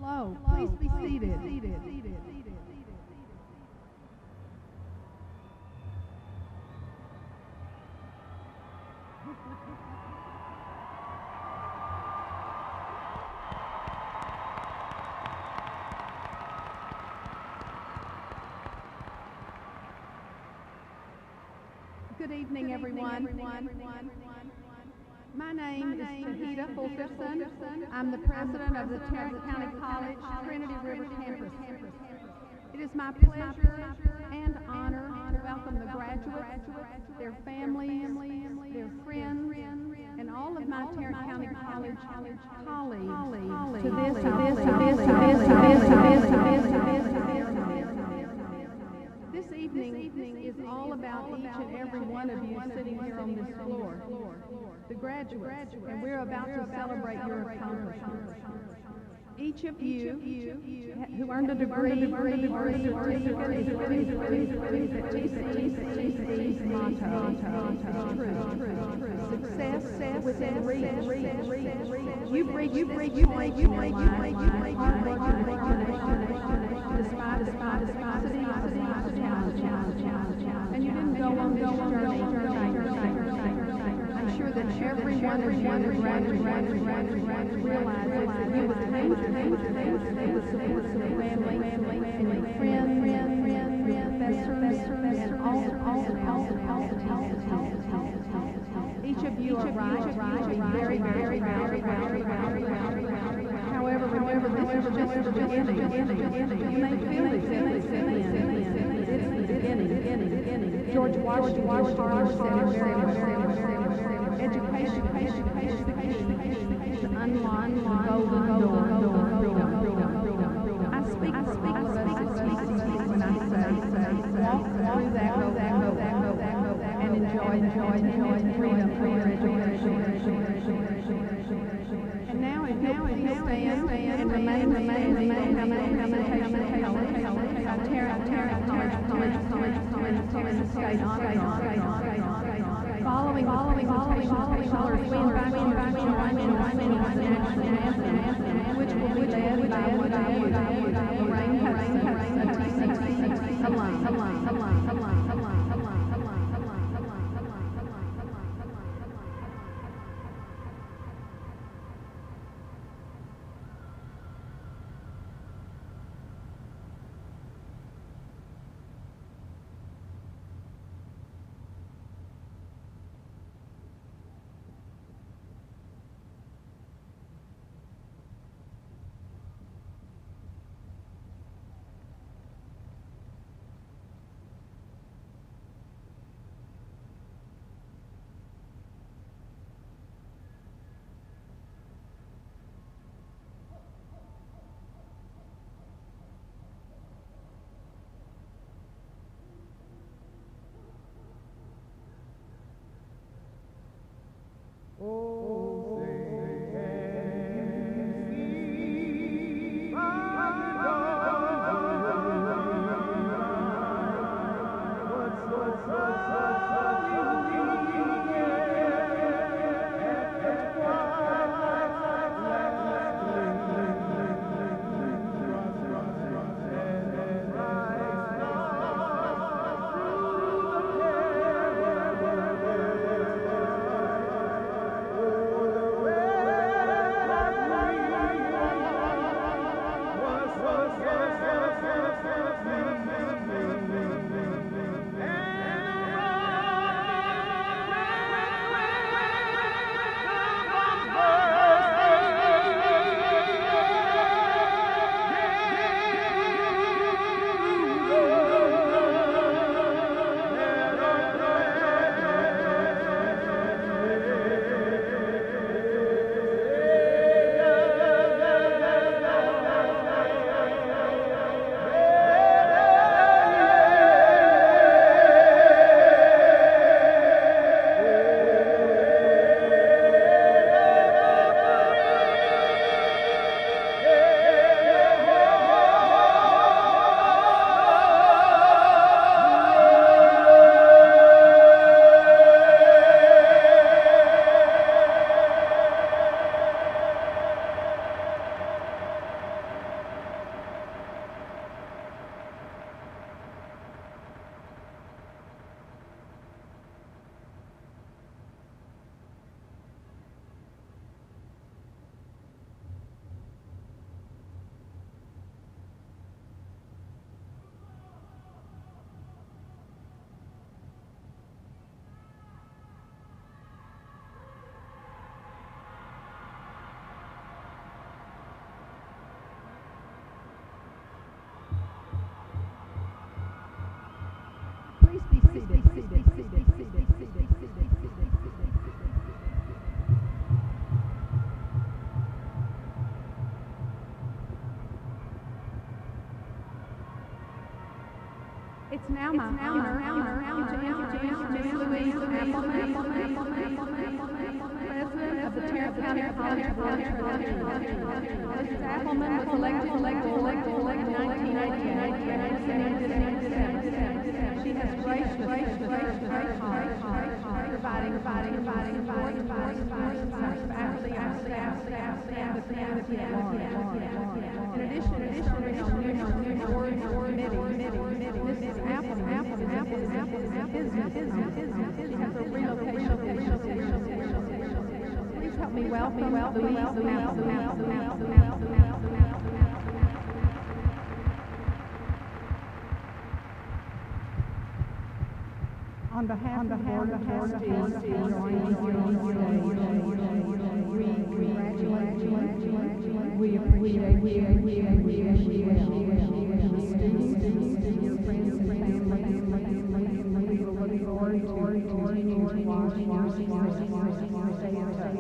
Hello. Please be seated. Good evening, everyone. My name is Tahita Fulkerson. I'm the president of the Tarrant County College Trinity River Campus. It is my pleasure and honor to welcome the graduates, their families, their friends, and all of my Tarrant County College colleagues to this This evening is all about each and every one of you sitting here on this floor, the graduates, and we're about to celebrate your accomplishments. Each of you who earned a degree or a certificate is really that TCC's motto is true. Success within reach. You've reached this point in your life by hard work and determination, despite the adversity of life's challenges. And you didn't go on this journey. I'm sure that every one of you realizes that you would take the support of your family and your friends, professors, and all each of you are right to be very However, remember, this is just the beginning. You may feel this at the beginning. George Washington said it very well. Education is the key to unlock the golden door. I speak for all of us at TCC when I say, walk through that golden and enjoy freedom for your education. And now if you stand and remain Following the colors, we invite you to join in the singing of the national anthem, which will be led by one of you, Lorraine Hudson, a TCC alum. be seated. It's now my honor to introduce Ms. Louise Appleman, President of the Tarrant County College Board of Trustees. Mrs. Appleman was elected in 1988. She has graced the very hard, providing support faculty and staff and the community at large. In addition to serving on numerous boards and committees, Mrs. Appleman she has a relocation vision. Please help me welcome Louise Appleman. On behalf of the Board of Trustees joining we congratulate you. We appreciate you. Your friends and family. We will look forward to continuing to watch your stay in touch.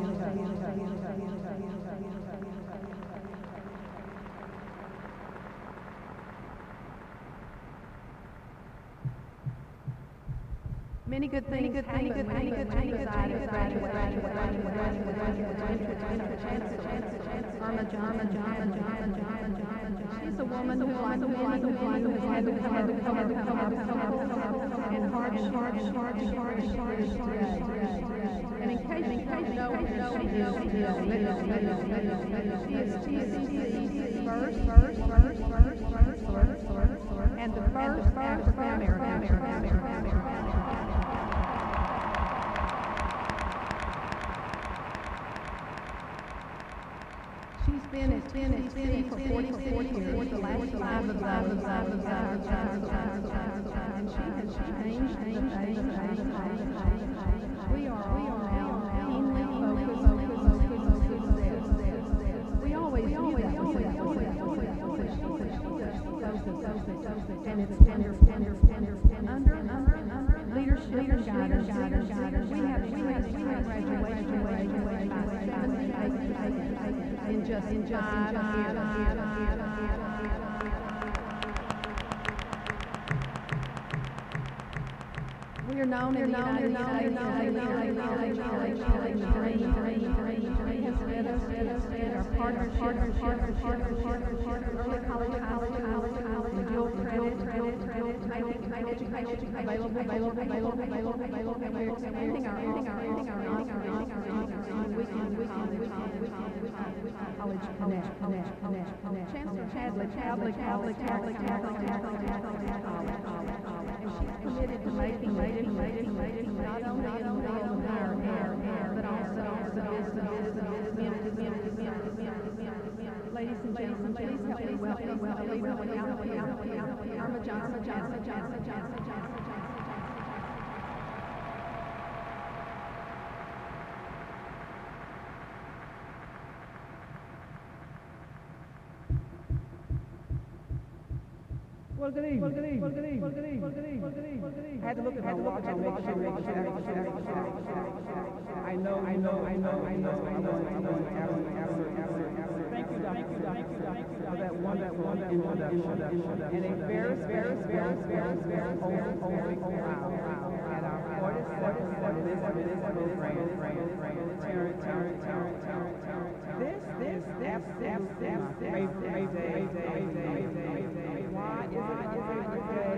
Many good things happen when you preside at graduation. Irma Johnson. She's a woman who had to come and hard today. And in case you don't know who she is TCC's first and the first African American. She's been at TCC for 46 years, the last 5 of those and she has changed the face of college. We are all now keenly focused on this. We always knew that and it's under leadership and guidance. We have graduation rate by 78 in just 5 years. We are known in the United States has led us in our partnership, early college, and dual credit, making education available, and we're expanding our college connect. Chancellor Hadley, and she's committed to making not only in higher ed, but also the business community. Ladies and gentlemen, please help me welcome Irma Johnson. Well, good evening. I had to look at my watch and make sure. I know. Thank you, for that wonderful introduction. And a very holy crowd at our 47th This absolutely my favorite day. Why is it a favorite day?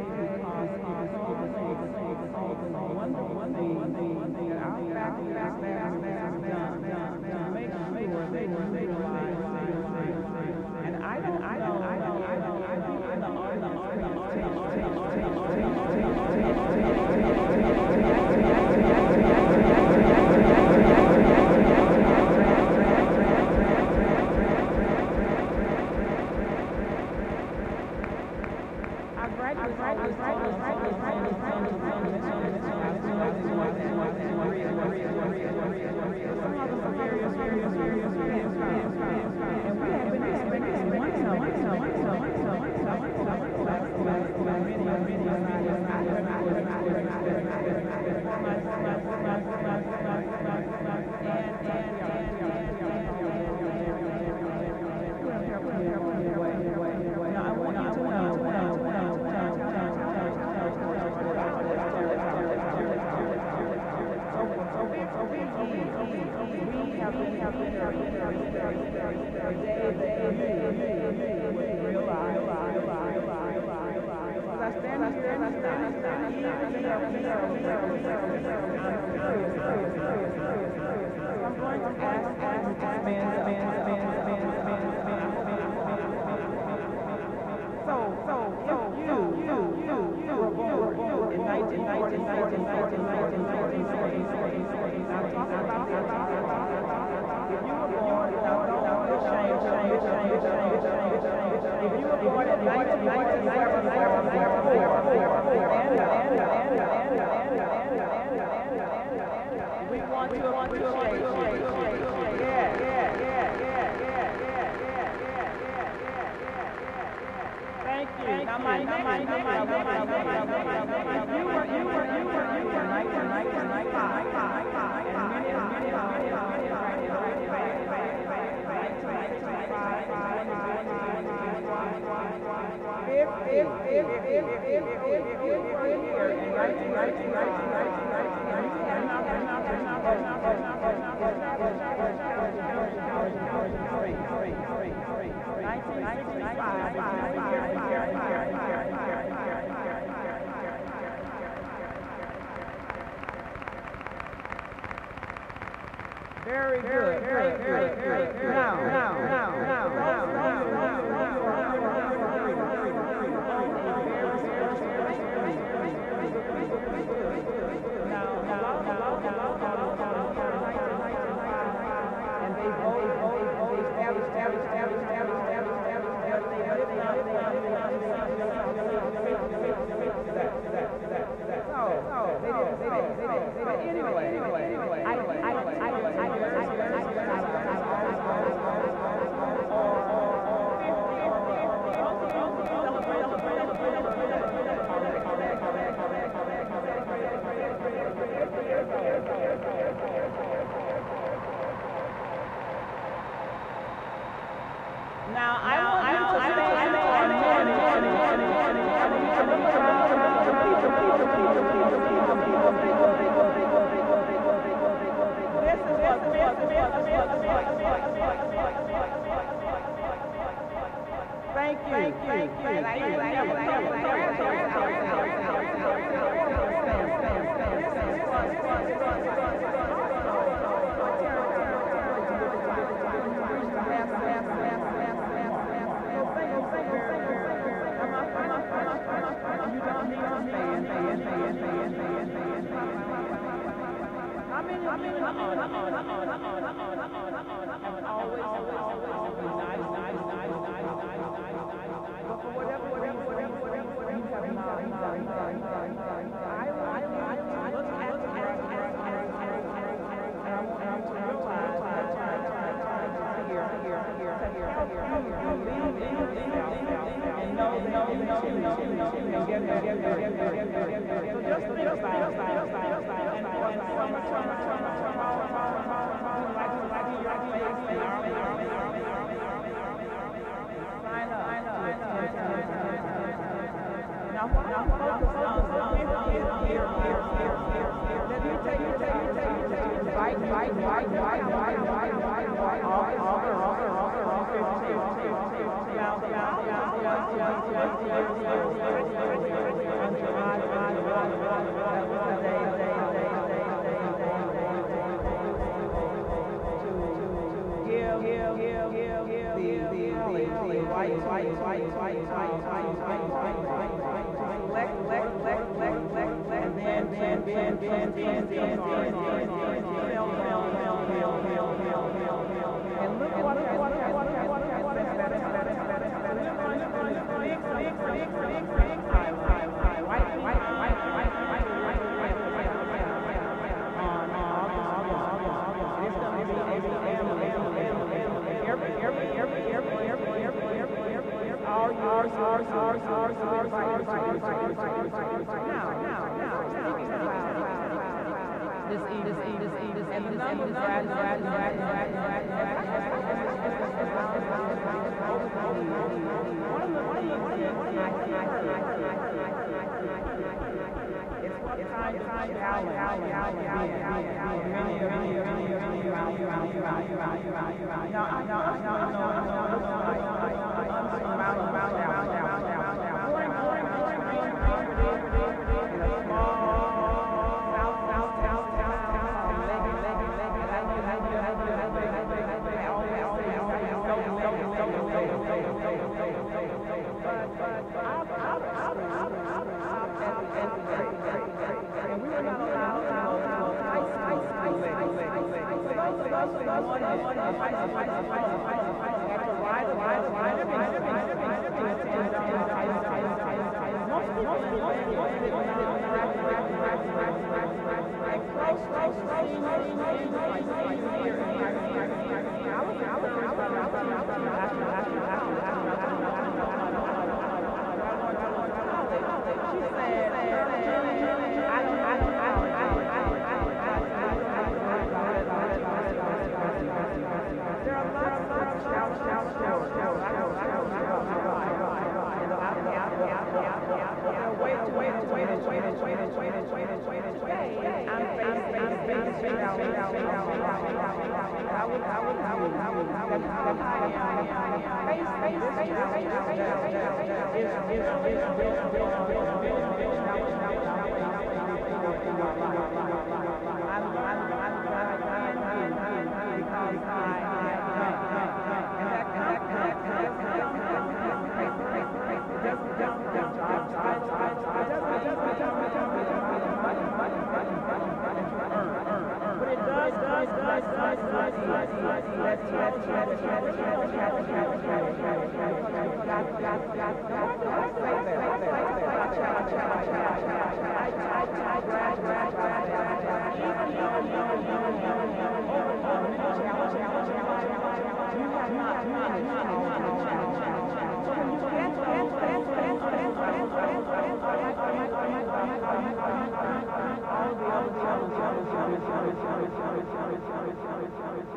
Because all the wonderful things that our faculty have done to make sure they realize. And I don't know. Very good, very good, very good. Now. And they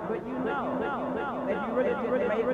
But you know that you really made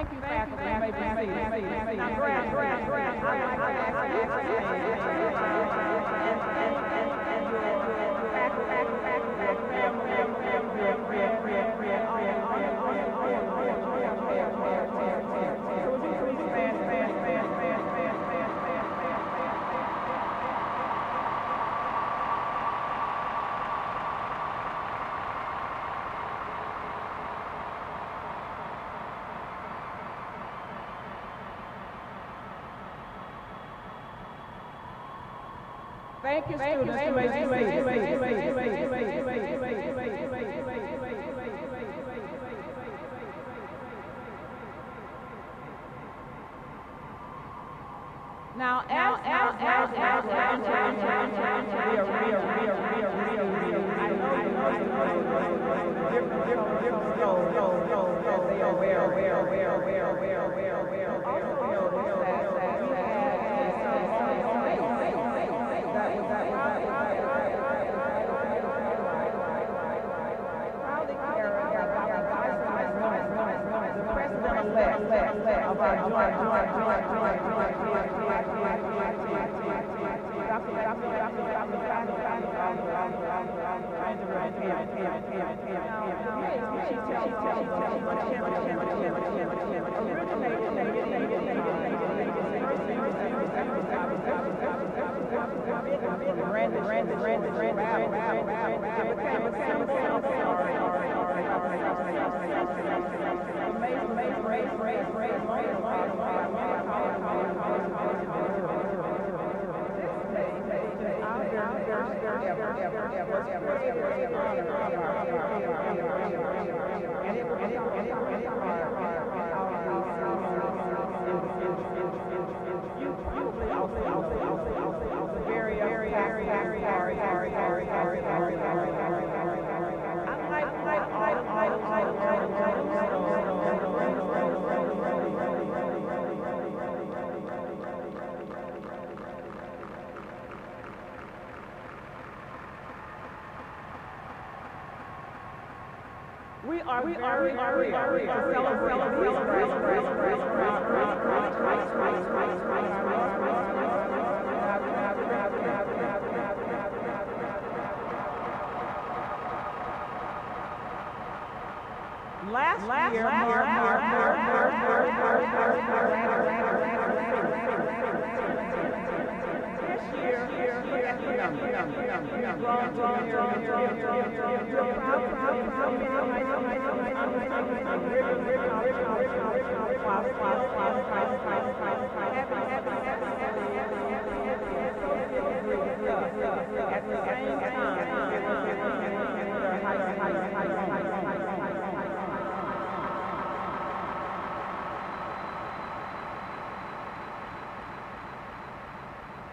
Thank you, faculty. Now, Grant, Thank you, Now, We are very to celebrate last year,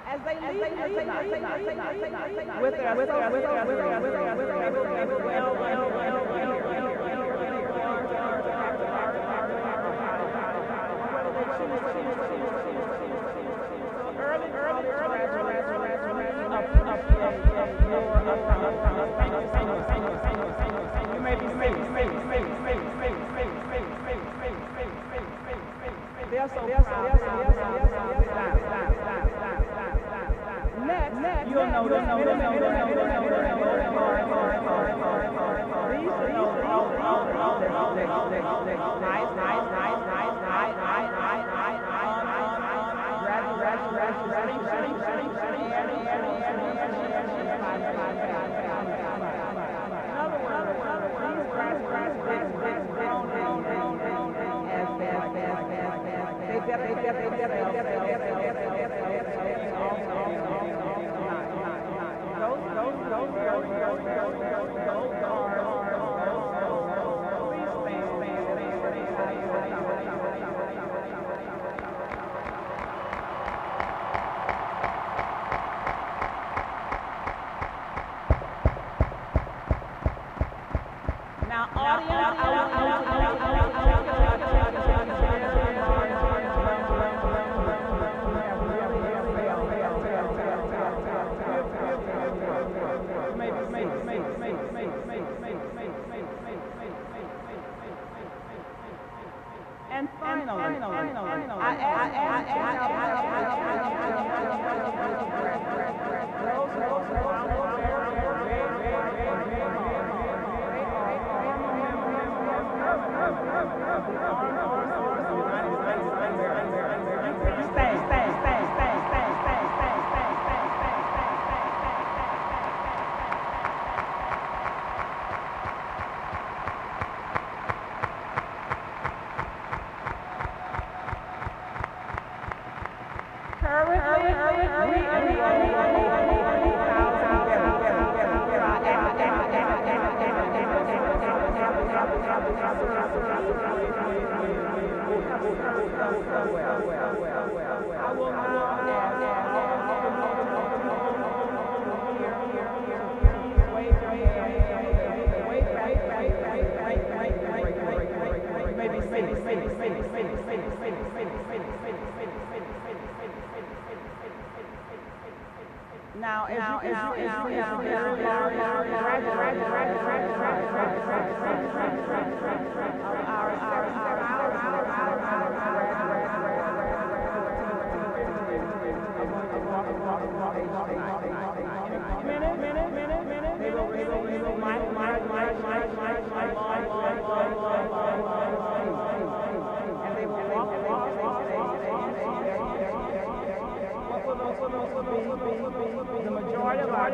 as they leave with their they're so next, you'll notice and finally, the majority of our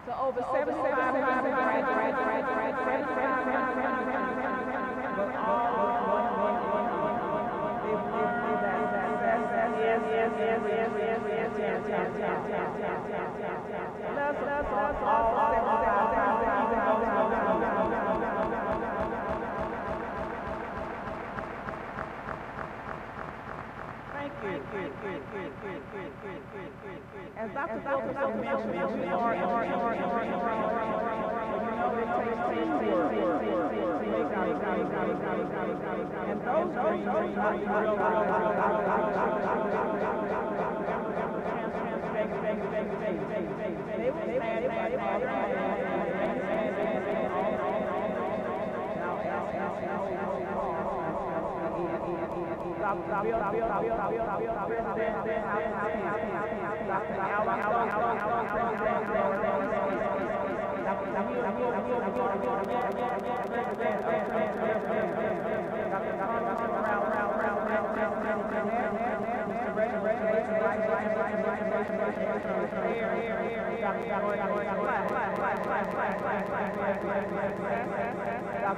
So over 75 As Dr. Wilkerson mentioned, we are and those Thank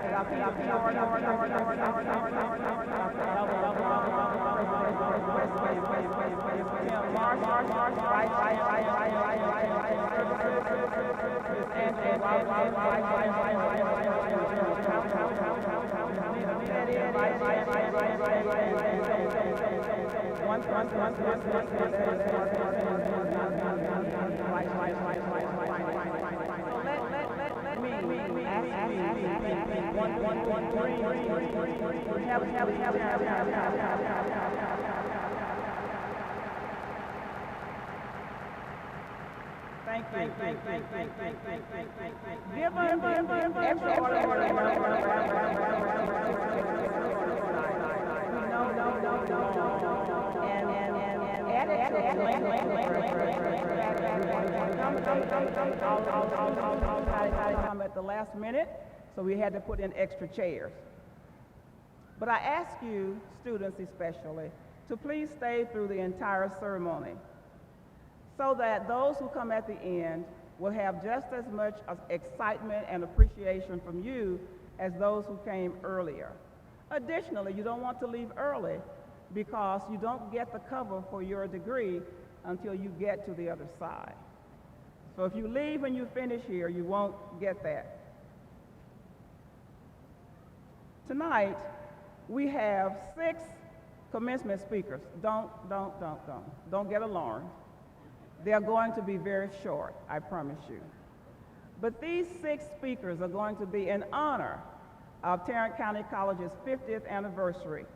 you. Come at the last minute, so we had to put in extra chairs. But I ask you, students especially, to please stay through the entire ceremony, so that those who come at the end will have just as much excitement and appreciation from you as those who came earlier. Additionally, you don't want to leave early because you don't get the cover for your degree until you get to the other side. So if you leave when you finish here, you won't get that. Tonight, we have 6 commencement speakers. Don't get alarmed. They're going to be very short, I promise you. But these 6 speakers are going to be in honor of Tarrant County College's 50th anniversary.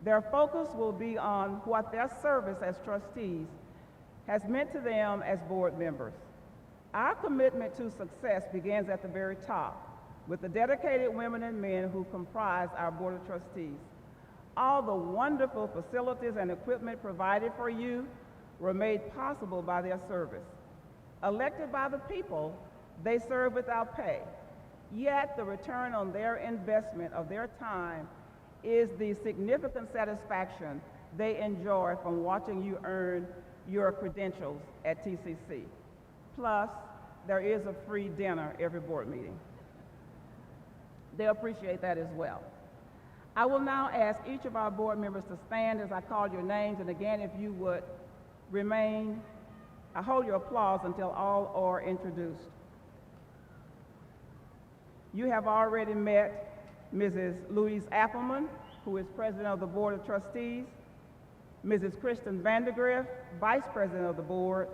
Their focus will be on what their service as trustees has meant to them as board members. Our commitment to success begins at the very top with the dedicated women and men who comprise our Board of Trustees. All the wonderful facilities and equipment provided for you were made possible by their service. Elected by the people, they serve without pay. Yet the return on their investment of their time is the significant satisfaction they enjoy from watching you earn your credentials at TCC. Plus, there is a free dinner every board meeting. They appreciate that as well. I will now ask each of our board members to stand as I call your names, and again, if you would remain, hold your applause until all are introduced. You have already met Mrs. Louise Appleman, who is President of the Board of Trustees, Mrs. Kristen Vandergriff, Vice President of the Board,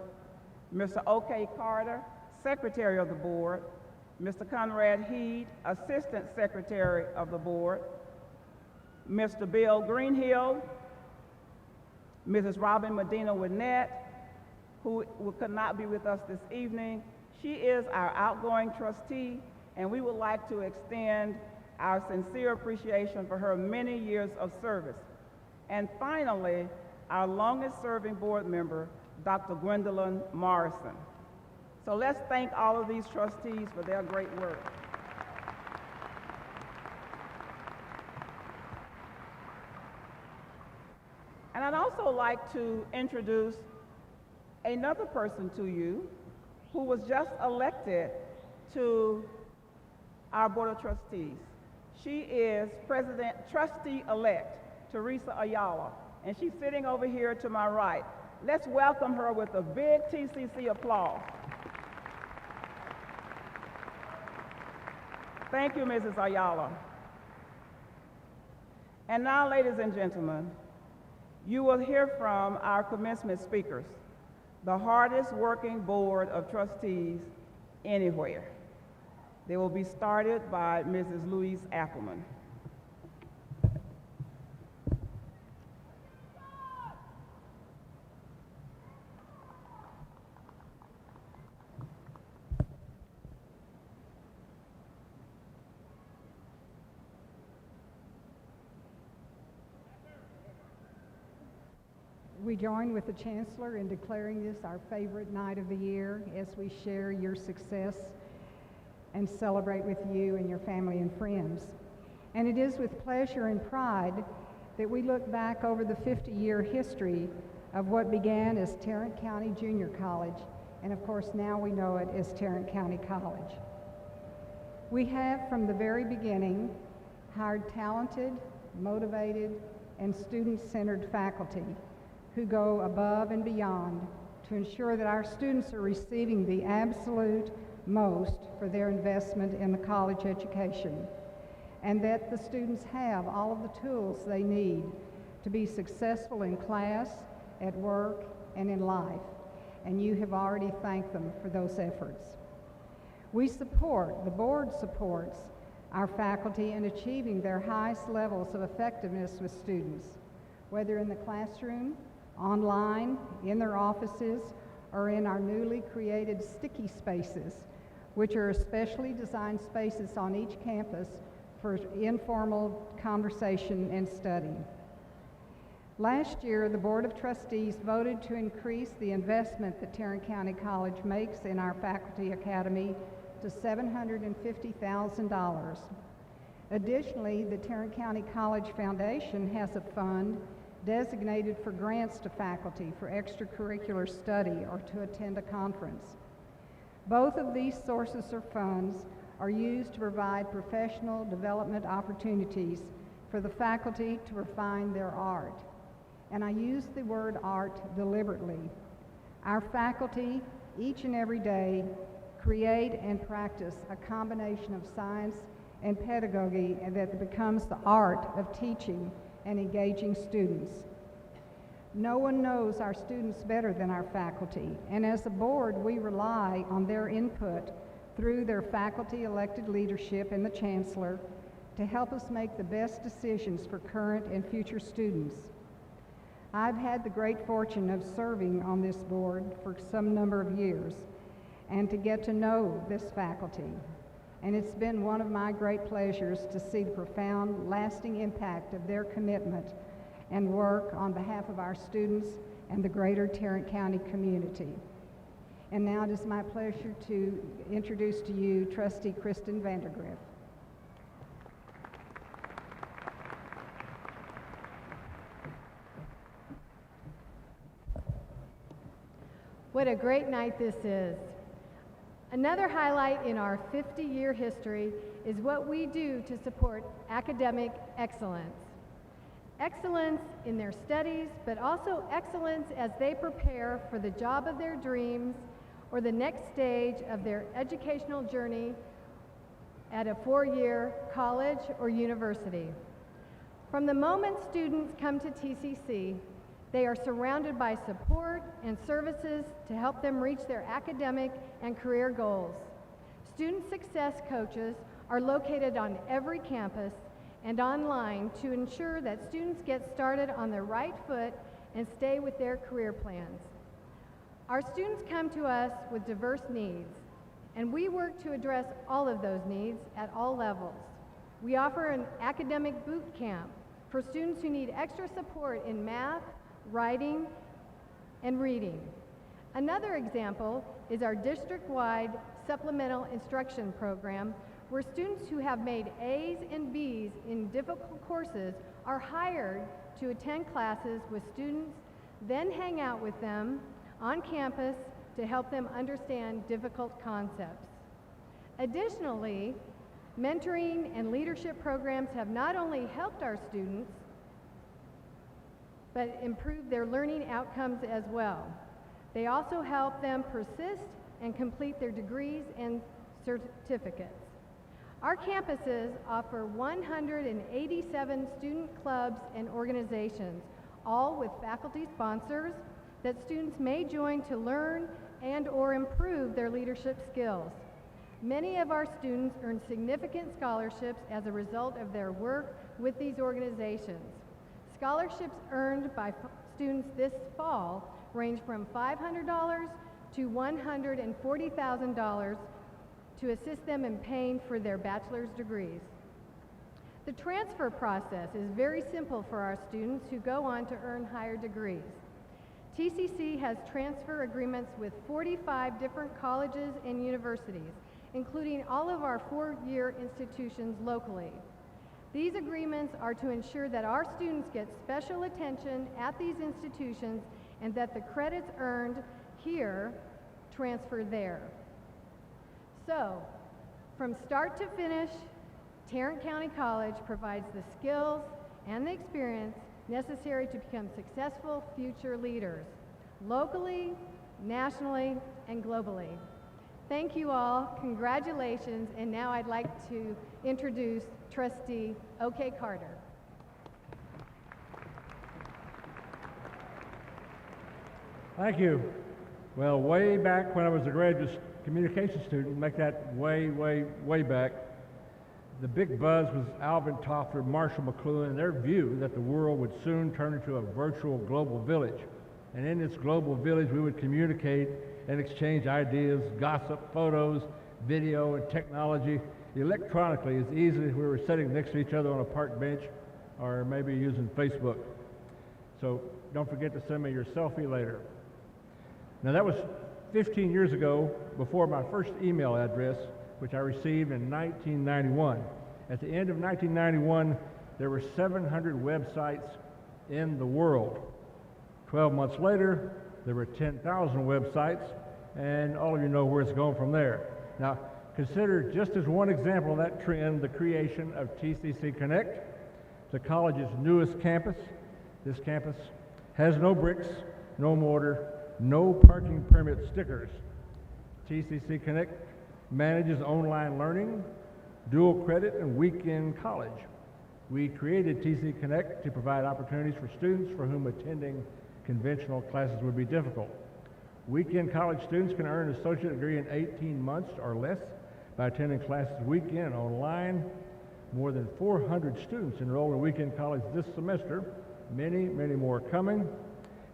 Mr. O.K. Carter, Secretary of the Board, Mr. Conrad Heed, Assistant Secretary of the Board, Mr. Bill Greenhill, Mrs. Robin Medina Winnett, who could not be with us this evening. She is our outgoing trustee, and we would like to extend our sincere appreciation for her many years of service. And finally, our longest-serving board member, Dr. Gwendolyn Morrison. So let's thank all of these trustees for their great work. And I'd also like to introduce another person to you who was just elected to our Board of Trustees. She is Trustee-elect Teresa Ayala, and she's sitting over here to my right. Let's welcome her with a big TCC applause. Thank you, Mrs. Ayala. And now, ladies and gentlemen, you will hear from our commencement speakers, the hardest working board of trustees anywhere. They will be started by Mrs. Louise Appleman. We join with the Chancellor in declaring this our favorite night of the year as we share your success and celebrate with you and your family and friends. And it is with pleasure and pride that we look back over the 50-year history of what began as Tarrant County Junior College, and of course now we know it as Tarrant County College. We have from the very beginning hired talented, motivated, and student-centered faculty who go above and beyond to ensure that our students are receiving the absolute most for their investment in the college education, and that the students have all of the tools they need to be successful in class, at work, and in life. And you have already thanked them for those efforts. The board supports our faculty in achieving their highest levels of effectiveness with students, whether in the classroom, online, in their offices, or in our newly created sticky spaces, which are especially designed spaces on each campus for informal conversation and study. Last year, the Board of Trustees voted to increase the investment that Tarrant County College makes in our faculty academy to $750,000. Additionally, the Tarrant County College Foundation has a fund designated for grants to faculty for extracurricular study or to attend a conference. Both of these sources of funds are used to provide professional development opportunities for the faculty to refine their art. And I use the word art deliberately. Our faculty, each and every day, create and practice a combination of science and pedagogy that becomes the art of teaching and engaging students. No one knows our students better than our faculty, and as a board, we rely on their input through their faculty elected leadership and the Chancellor to help us make the best decisions for current and future students. I've had the great fortune of serving on this board for some number of years and to get to know this faculty. And it's been one of my great pleasures to see the profound, lasting impact of their commitment and work on behalf of our students and the greater Tarrant County community. And now it is my pleasure to introduce to you Trustee Kristen Vandergriff. What a great night this is. Another highlight in our 50-year history is what we do to support academic excellence. Excellence in their studies, but also excellence as they prepare for the job of their dreams or the next stage of their educational journey at a four-year college or university. From the moment students come to TCC, they are surrounded by support and services to help them reach their academic and career goals. Student success coaches are located on every campus and online to ensure that students get started on the right foot and stay with their career plans. Our students come to us with diverse needs, and we work to address all of those needs at all levels. We offer an academic boot camp for students who need extra support in math, writing, and reading. Another example is our district-wide supplemental instruction program, where students who have made A's and B's in difficult courses are hired to attend classes with students, then hang out with them on campus to help them understand difficult concepts. Additionally, mentoring and leadership programs have not only helped our students, but improved their learning outcomes as well. They also help them persist and complete their degrees and certificates. Our campuses offer 187 student clubs and organizations, all with faculty sponsors that students may join to learn and or improve their leadership skills. Many of our students earn significant scholarships as a result of their work with these organizations. Scholarships earned by students this fall range from $500 to $140,000 to assist them in paying for their bachelor's degrees. The transfer process is very simple for our students who go on to earn higher degrees. TCC has transfer agreements with 45 different colleges and universities, including all of our four-year institutions locally. These agreements are to ensure that our students get special attention at these institutions and that the credits earned here transfer there. So, from start to finish, Tarrant County College provides the skills and the experience necessary to become successful future leaders, locally, nationally, and globally. Thank you all, congratulations, and now I'd like to introduce Trustee O.K. Carter. Thank you. Well, way back when I was a graduate communication student, make that way back, the big buzz was Alvin Toffler, Marshall McLuhan, and their view that the world would soon turn into a virtual global village. And in this global village, we would communicate and exchange ideas, gossip, photos, video, and technology electronically as easily as we were sitting next to each other on a park bench or maybe using Facebook. So don't forget to send me your selfie later. Now that was 15 years ago, before my first email address, which I received in 1991. At the end of 1991, there were 700 websites in the world. 12 months later, there were 10,000 websites, and all of you know where it's going from there. Now, consider just as one example of that trend, the creation of TCC Connect, the college's newest campus. This campus has no bricks, no mortar, no parking permit stickers. TCC Connect manages online learning, dual credit, and weekend college. We created TCC Connect to provide opportunities for students for whom attending conventional classes would be difficult. Weekend college students can earn an associate degree in 18 months or less by attending classes weekend online. More than 400 students enrolled in weekend college this semester, many more coming.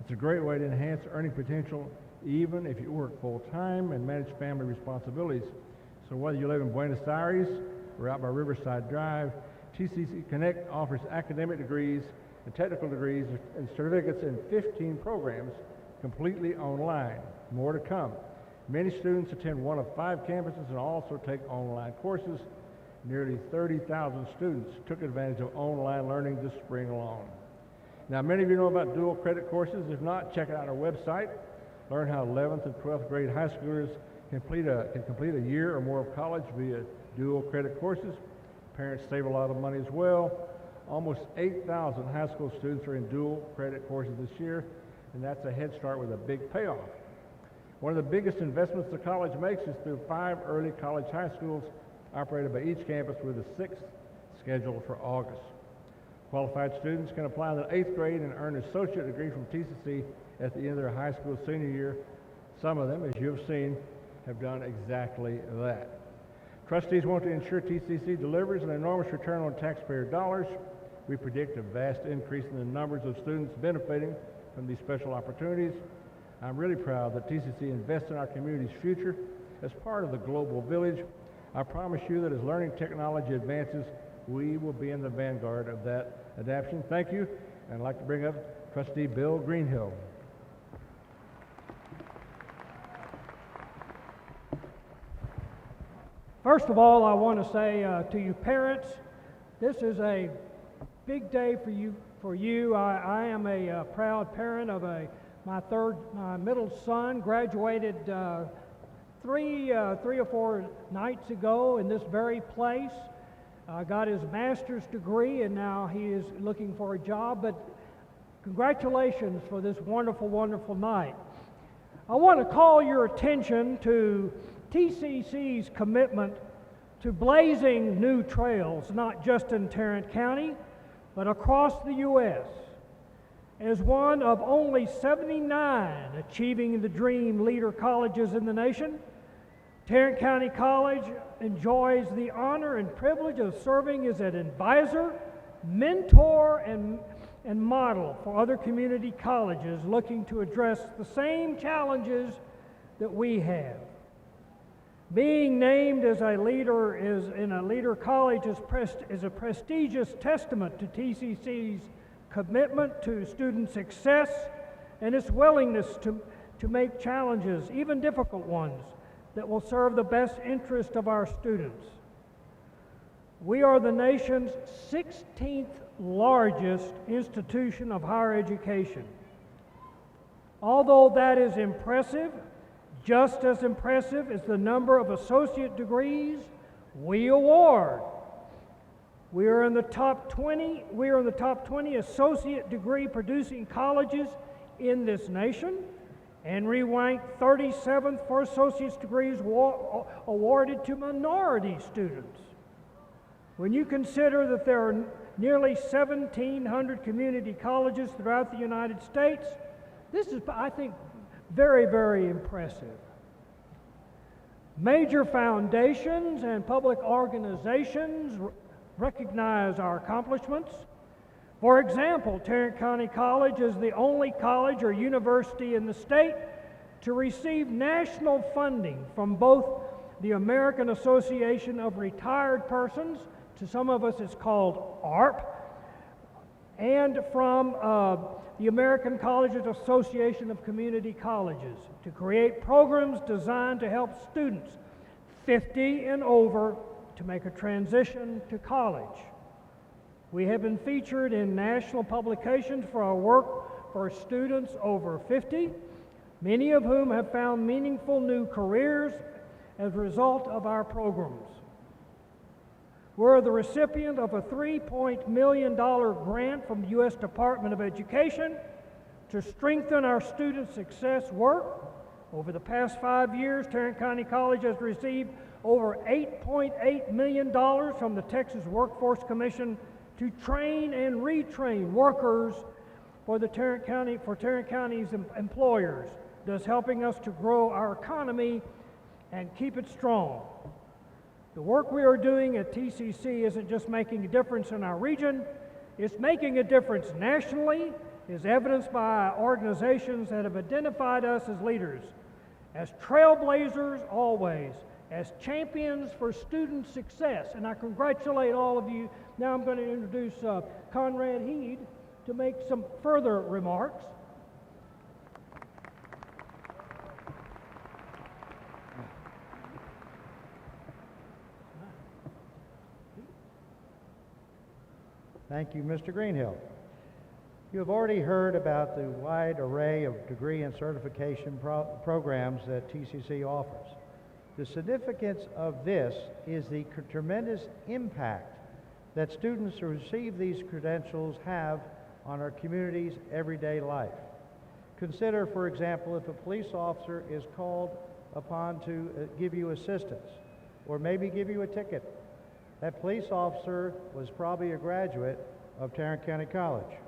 It's a great way to enhance earning potential even if you work full-time and manage family responsibilities. So whether you live in Buenos Aires or out by Riverside Drive, TCC Connect offers academic degrees and technical degrees and certificates in 15 programs completely online. More to come. Many students attend one of 5 campuses and also take online courses. Nearly 30,000 students took advantage of online learning this spring alone. Now, many of you know about dual credit courses. If not, check out our website. Learn how 11th and 12th grade high schoolers can complete a year or more of college via dual credit courses. Parents save a lot of money as well. Almost 8,000 high school students are in dual credit courses this year, and that's a head start with a big payoff. One of the biggest investments the college makes is through 5 early college high schools operated by each campus, with a 6th scheduled for August. Qualified students can apply in the 8th grade and earn an associate degree from TCC at the end of their high school senior year. Some of them, as you have seen, have done exactly that. Trustees want to ensure TCC delivers an enormous return on taxpayer dollars. We predict a vast increase in the numbers of students benefiting from these special opportunities. I'm really proud that TCC invests in our community's future as part of the global village. I promise you that as learning technology advances, we will be in the vanguard of that adaptation. Thank you, and I'd like to bring up Trustee Bill Greenhill. First of all, I want to say to you parents, this is a big day for you. I am a proud parent of my middle son. Graduated three or four nights ago in this very place. Got his master's degree, and now he is looking for a job. But congratulations for this wonderful, wonderful night. I want to call your attention to TCC's commitment to blazing new trails, not just in Tarrant County, but across the U.S. As one of only 79 achieving the dream leader colleges in the nation, Tarrant County College enjoys the honor and privilege of serving as an advisor, mentor, and model for other community colleges looking to address the same challenges that we have. Being named as a leader in a leader college is a prestigious testament to TCC's commitment to student success and its willingness to make challenges, even difficult ones, that will serve the best interest of our students. We are the nation's 16th largest institution of higher education. Although that is impressive, just as impressive is the number of associate degrees we award. We are in the top 20 associate degree producing colleges in this nation, and we rank 37th for associate's degrees awarded to minority students. When you consider that there are nearly 1,700 community colleges throughout the United States, this is, I think, very, very impressive. Major foundations and public organizations recognize our accomplishments. For example, Tarrant County College is the only college or university in the state to receive national funding from both the American Association of Retired Persons, to some of us it's called ARP, and from the American Colleges Association of Community Colleges to create programs designed to help students 50 and over to make a transition to college. We have been featured in national publications for our work for students over 50, many of whom have found meaningful new careers as a result of our programs. We're the recipient of a $3 million grant from the U.S. Department of Education to strengthen our student success work. Over the past 5 years, Tarrant County College has received over $8.8 million from the Texas Workforce Commission to train and retrain workers for Tarrant County's employers, thus helping us to grow our economy and keep it strong. The work we are doing at TCC isn't just making a difference in our region, it's making a difference nationally, as evidenced by organizations that have identified us as leaders, as trailblazers always, as champions for student success. And I congratulate all of you. Now I'm going to introduce Conrad Heed to make some further remarks. Thank you, Mr. Greenhill. You have already heard about the wide array of degree and certification programs that TCC offers. The significance of this is the tremendous impact that students who receive these credentials have on our community's everyday life. Consider, for example, if a police officer is called upon to give you assistance or maybe give you a ticket. That police officer was probably a graduate of Tarrant County College,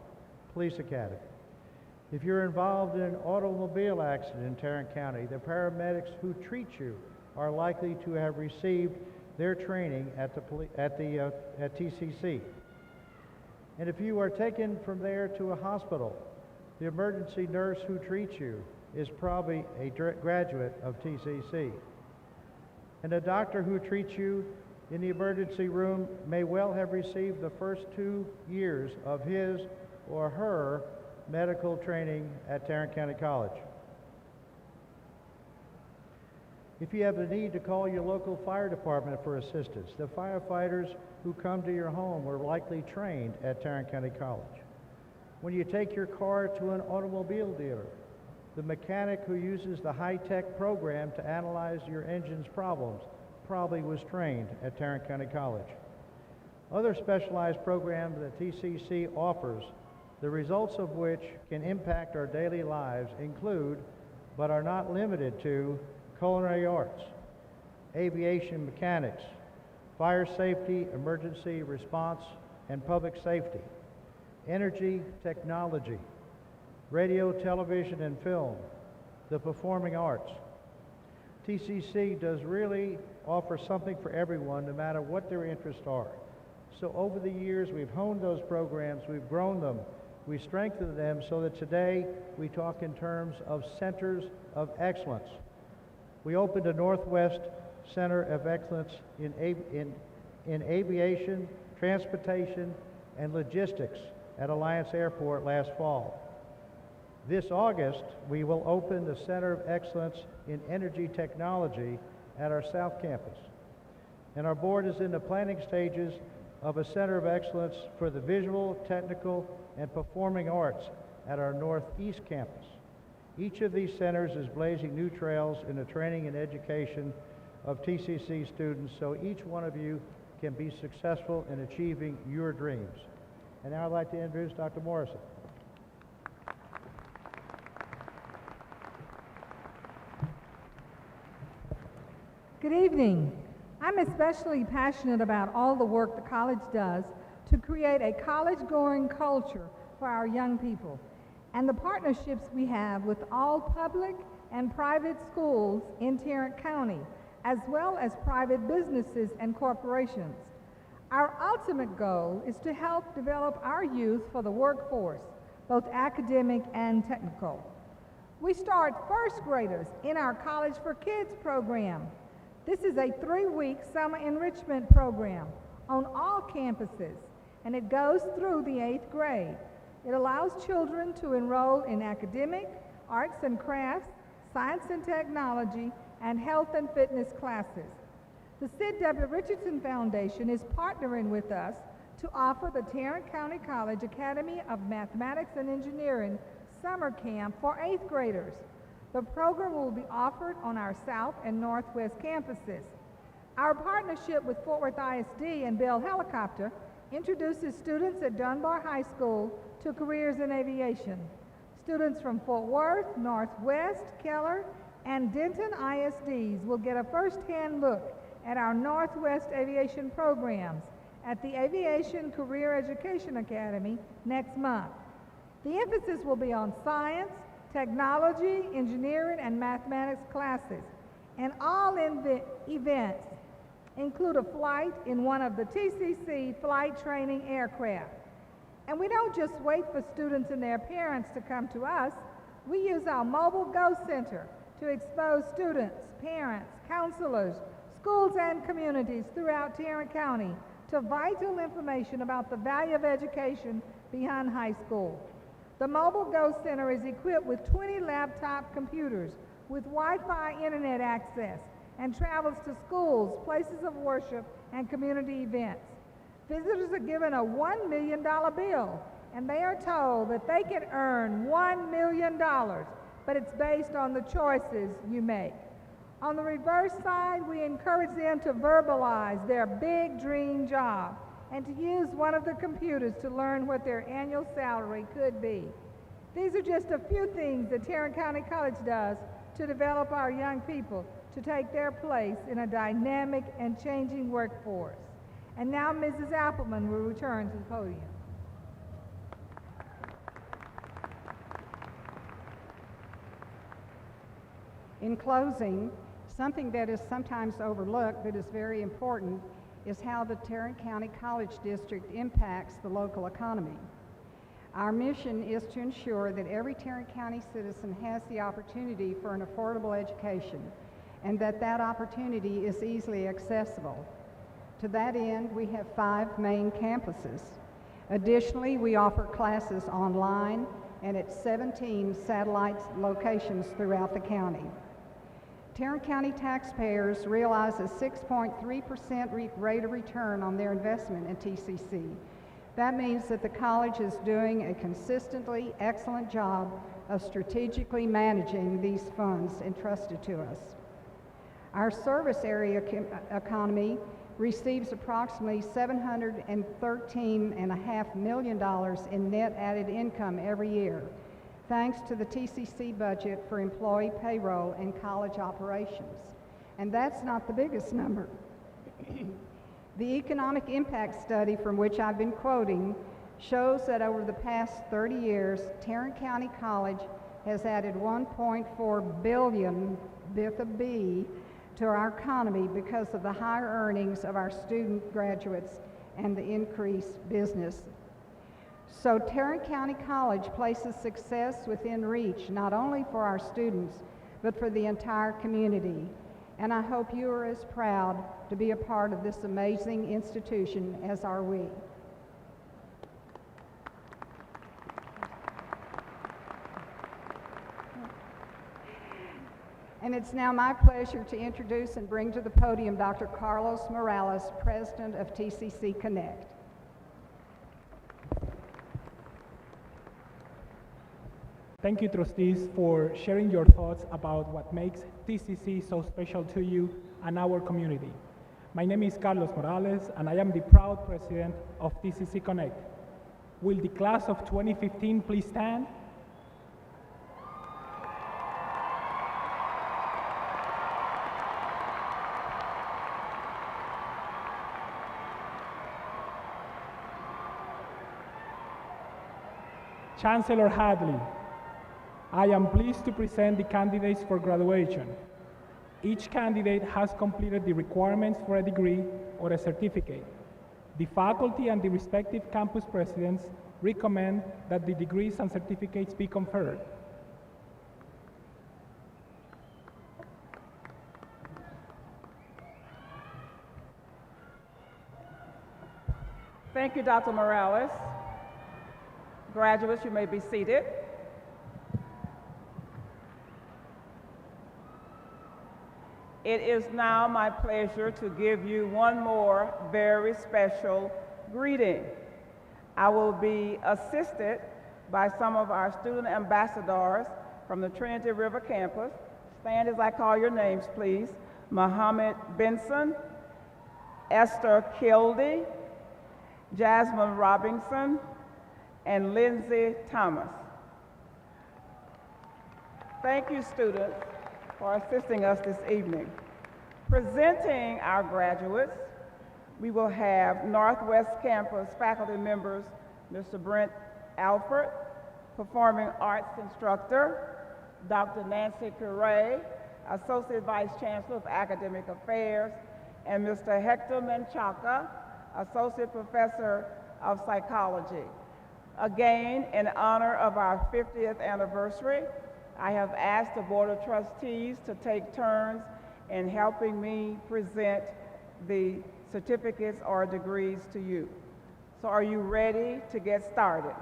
Police Academy. If you're involved in an automobile accident in Tarrant County, the paramedics who treat you are likely to have received their training at TCC. And if you are taken from there to a hospital, the emergency nurse who treats you is probably a graduate of TCC. And the doctor who treats you in the emergency room may well have received the first 2 years of his or her medical training at Tarrant County College. If you have the need to call your local fire department for assistance, the firefighters who come to your home were likely trained at Tarrant County College. When you take your car to an automobile dealer, the mechanic who uses the high-tech program to analyze your engine's problems probably was trained at Tarrant County College. Other specialized programs that TCC offers, the results of which can impact our daily lives, include, but are not limited to, culinary arts, aviation mechanics, fire safety, emergency response, and public safety, energy technology, radio, television, and film, the performing arts. TCC does really offer something for everyone, no matter what their interests are. So over the years, we've honed those programs, we've grown them, we strengthened them so that today we talk in terms of centers of excellence. We opened a Northwest Center of Excellence in aviation, transportation, and logistics at Alliance Airport last fall. This August, we will open the Center of Excellence in Energy Technology at our South Campus. And our board is in the planning stages of a Center of Excellence for the Visual, Technical, and Performing Arts at our Northeast Campus. Each of these centers is blazing new trails in the training and education of TCC students so each one of you can be successful in achieving your dreams. And now I'd like to introduce Dr. Morrison. Good evening. I'm especially passionate about all the work the college does to create a college-going culture for our young people and the partnerships we have with all public and private schools in Tarrant County, as well as private businesses and corporations. Our ultimate goal is to help develop our youth for the workforce, both academic and technical. We start first graders in our College for Kids program. This is a 3-week summer enrichment program on all campuses, and it goes through the 8th grade. It allows children to enroll in academic, arts and crafts, science and technology, and health and fitness classes. The Sid W. Richardson Foundation is partnering with us to offer the Tarrant County College Academy of Mathematics and Engineering summer camp for 8th graders. The program will be offered on our South and Northwest campuses. Our partnership with Fort Worth ISD and Bell Helicopter introduces students at Dunbar High School to careers in aviation. Students from Fort Worth, Northwest, Keller, and Denton ISDs will get a first-hand look at our Northwest aviation programs at the Aviation Career Education Academy next month. The emphasis will be on science, technology, engineering, and mathematics classes, and all events include a flight in one of the TCC flight training aircraft. And we don't just wait for students and their parents to come to us. We use our Mobile Go Center to expose students, parents, counselors, schools, and communities throughout Tarrant County to vital information about the value of education beyond high school. The Mobile Go Center is equipped with 20 laptop computers with Wi-Fi internet access and travels to schools, places of worship, and community events. Visitors are given a $1 million bill, and they are told that they can earn $1 million, but it's based on the choices you make. On the reverse side, we encourage them to verbalize their big dream job and to use one of the computers to learn what their annual salary could be. These are just a few things that Tarrant County College does to develop our young people to take their place in a dynamic and changing workforce. And now Mrs. Appleman will return to the podium. In closing, something that is sometimes overlooked but is very important is how the Tarrant County College District impacts the local economy. Our mission is to ensure that every Tarrant County citizen has the opportunity for an affordable education and that that opportunity is easily accessible. To that end, we have 5 main campuses. Additionally, we offer classes online and at 17 satellite locations throughout the county. Tarrant County taxpayers realize a 6.3% rate of return on their investment in TCC. That means that the college is doing a consistently excellent job of strategically managing these funds entrusted to us. Our service area economy receives approximately $713.5 million in net added income every year, thanks to the TCC budget for employee payroll and college operations. And that's not the biggest number. The economic impact study from which I've been quoting shows that over the past 30 years, Tarrant County College has added $1.4 billion, with a B, to our economy because of the higher earnings of our student graduates and the increased business. So Tarrant County College places success within reach, not only for our students, but for the entire community. And I hope you are as proud to be a part of this amazing institution as are we. And it's now my pleasure to introduce and bring to the podium Dr. Carlos Morales, President of TCC Connect. Thank you, trustees, for sharing your thoughts about what makes TCC so special to you and our community. My name is Carlos Morales, and I am the proud president of TCC Connect. Will the class of 2015 please stand? Chancellor Hadley, I am pleased to present the candidates for graduation. Each candidate has completed the requirements for a degree or a certificate. The faculty and the respective campus presidents recommend that the degrees and certificates be conferred. Thank you, Dr. Morales. Graduates, you may be seated. It is now my pleasure to give you one more very special greeting. I will be assisted by some of our student ambassadors from the Trinity River campus. Stand as I call your names, please. Mohammed Benson, Esther Kildee, Jasmine Robinson, and Lindsay Thomas. Thank you, students, for assisting us this evening. Presenting our graduates, we will have Northwest Campus faculty members, Mr. Brent Alford, Performing Arts Instructor, Dr. Nancy Curray, Associate Vice Chancellor of Academic Affairs, and Mr. Hector Menchaca, Associate Professor of Psychology. Again, in honor of our 50th anniversary, I have asked the Board of Trustees to take turns in helping me present the certificates or degrees to you. So are you ready to get started?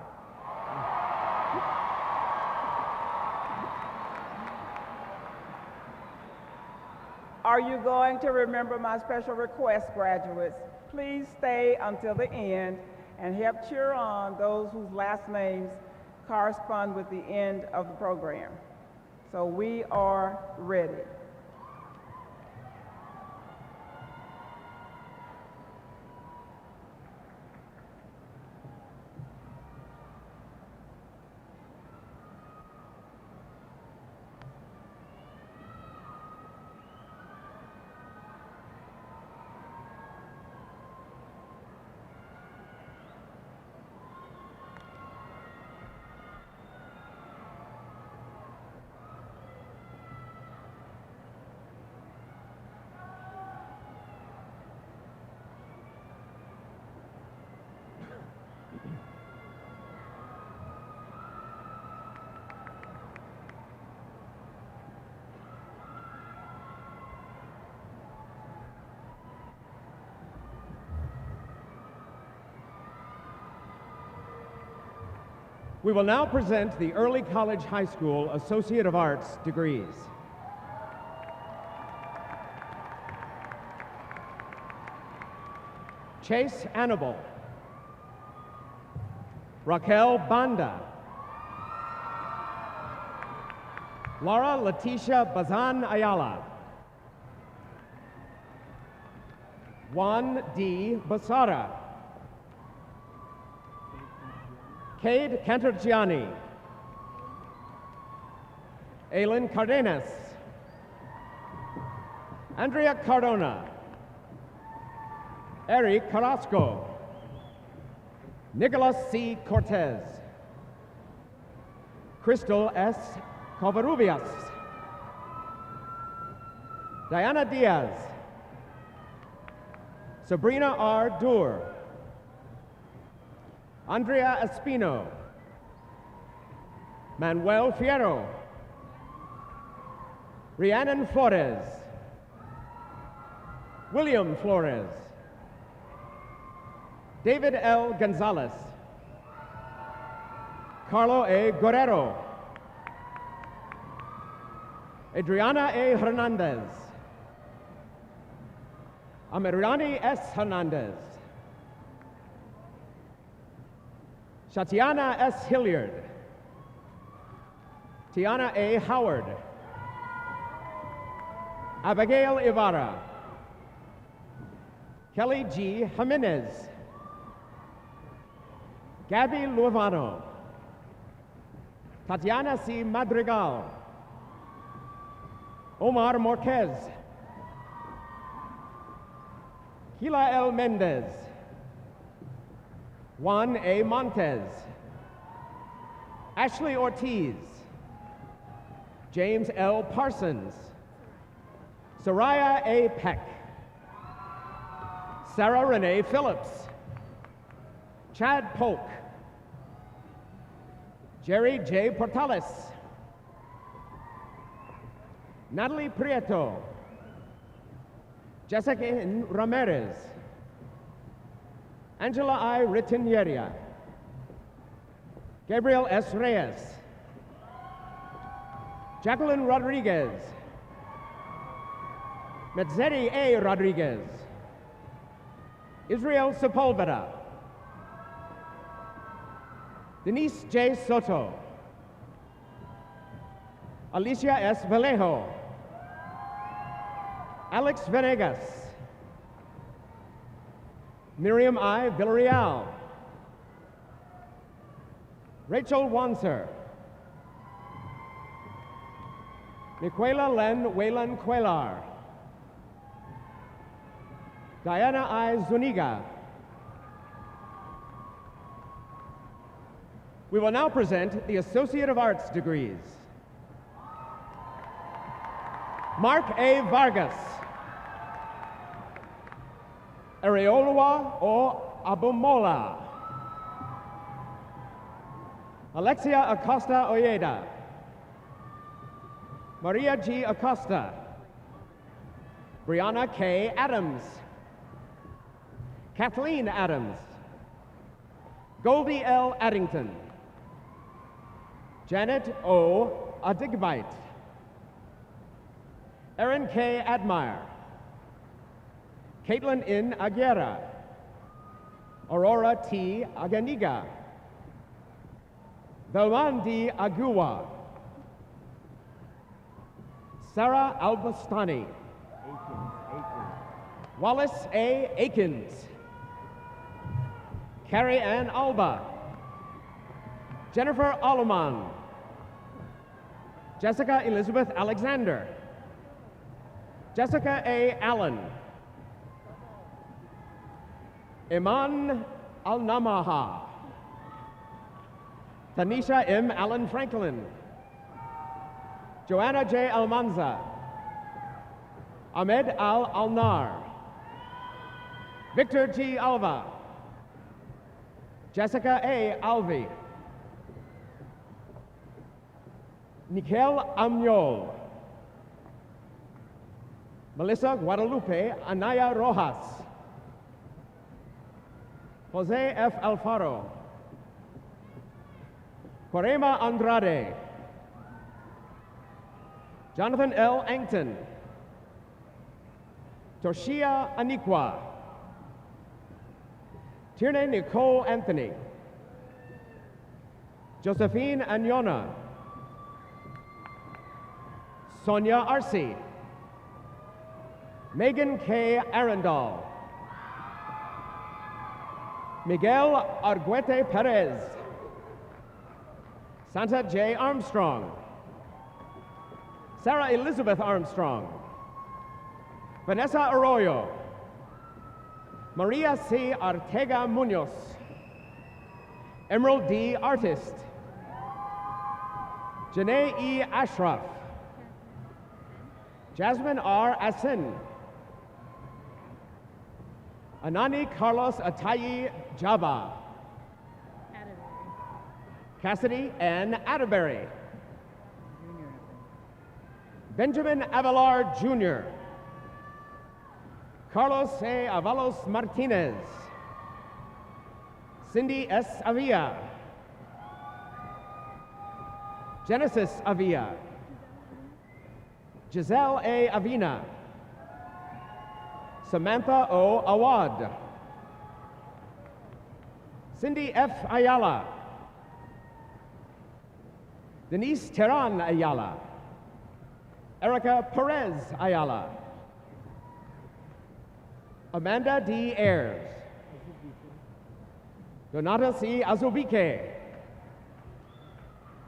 Are you going to remember my special request, graduates? Please stay until the end and help cheer on those whose last names correspond with the end of the program. So we are ready. We will now present the Early College High School Associate of Arts degrees. Chase Annabelle, Raquel Banda, Laura Leticia Bazan Ayala, Juan D. Basara, Cade Cantorgiani, Aylin Cardenas, Andrea Cardona, Eric Carrasco, Nicolas C. Cortez, Crystal S. Covarrubias, Diana Diaz, Sabrina R. Doer, Andrea Espino, Manuel Fierro, Rhiannon Flores, William Flores, David L. Gonzalez, Carlo A. Guerrero, Adriana A. Hernandez, Ameriani S. Hernandez, Shatiana S. Hilliard, Tiana A. Howard, Abigail Ibarra, Kelly G. Jimenez, Gabby Luevano, Tatiana C. Madrigal, Omar Morquez, Kila L. Mendez, Juan A. Montez, Ashley Ortiz, James L. Parsons, Soraya A. Peck, Sarah Renee Phillips, Chad Polk, Jerry J. Portales, Natalie Prieto, Jessica N. Ramirez, Angela I. Ritinieria, Gabriel S. Reyes, Jacqueline Rodriguez, Metzeri A. Rodriguez, Israel Sepulveda, Denise J. Soto, Alicia S. Vallejo, Alex Venegas, Miriam I. Villarreal, Rachel Wanser, Niquela Len Waylan Cuellar, Diana I. Zuniga. We will now present the Associate of Arts degrees. Mark A. Vargas, Areolua O Abumola, Alexia Acosta Oyeda, Maria G. Acosta, Brianna K. Adams, Kathleen Adams, Goldie L. Addington, Janet O. Adigbite, Erin K. Admire, Caitlin N. Aguera, Aurora T. Aganiga, Belman D. Agua, Sarah Albastani, Wallace A. Akins, Carrie Ann Alba, Jennifer Alleman, Jessica Elizabeth Alexander, Jessica A. Allen, Iman Al-Namaha, Tanisha M. Allen Franklin, Joanna J. Almanza, Ahmed Al-Alnar, Victor G. Alva, Jessica A. Alvi. Nikel Amyol. Melissa Guadalupe Anaya Rojas. Jose F. Alfaro. Corema Andrade. Jonathan L. Angton. Toshia Aniqua. Tierney Nicole Anthony. Josephine Anyona. Sonia Arce. Megan K. Arundel. Miguel Arguete Perez. Santa J. Armstrong. Sarah Elizabeth Armstrong. Vanessa Arroyo. Maria C. Ortega Munoz. Emerald D. Artist. Janae E. Ashraf. Jasmine R. Asin. Anani Carlos Atayi Java. Cassidy N. Atterbury. Benjamin Avalar Jr. Carlos A. Avalos Martinez. Cindy S. Avia. Genesis Avia. Giselle A. Avina. Samantha O. Awad. Cindy F. Ayala. Denise Terran Ayala. Erica Perez Ayala. Amanda D. Ayers. Donata C. Azubike.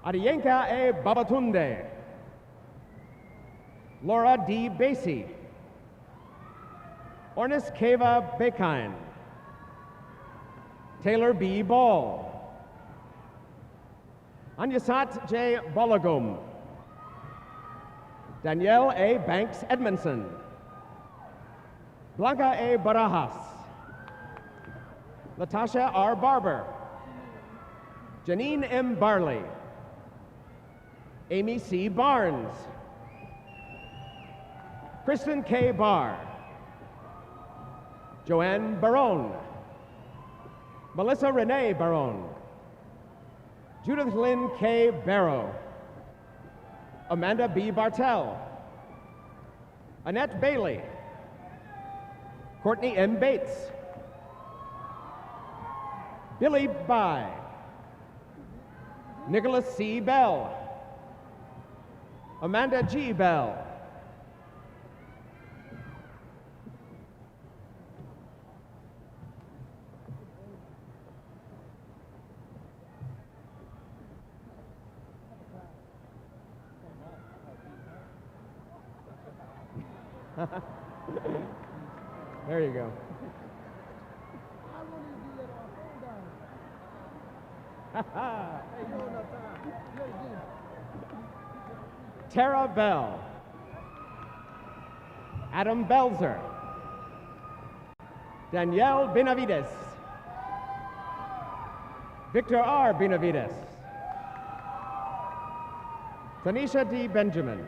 Arienka A. Babatunde. Laura D. Basie. Ornis Keva Bekine. Taylor B. Ball. Anyasat J. Bolagum. Danielle A. Banks Edmondson. Blanca A. Barajas. Latasha R. Barber. Janine M. Barley. Amy C. Barnes. Kristen K. Barr. Joanne Barone. Melissa Renee Barone. Judith Lynn K. Barrow. Amanda B. Bartell. Annette Bailey. Courtney M. Bates. Billy Bai. Nicholas C. Bell. Amanda G. Bell. There you go. Tara Bell. Adam Belzer. Danielle Benavides. Victor R. Benavides. Tanisha D. Benjamin.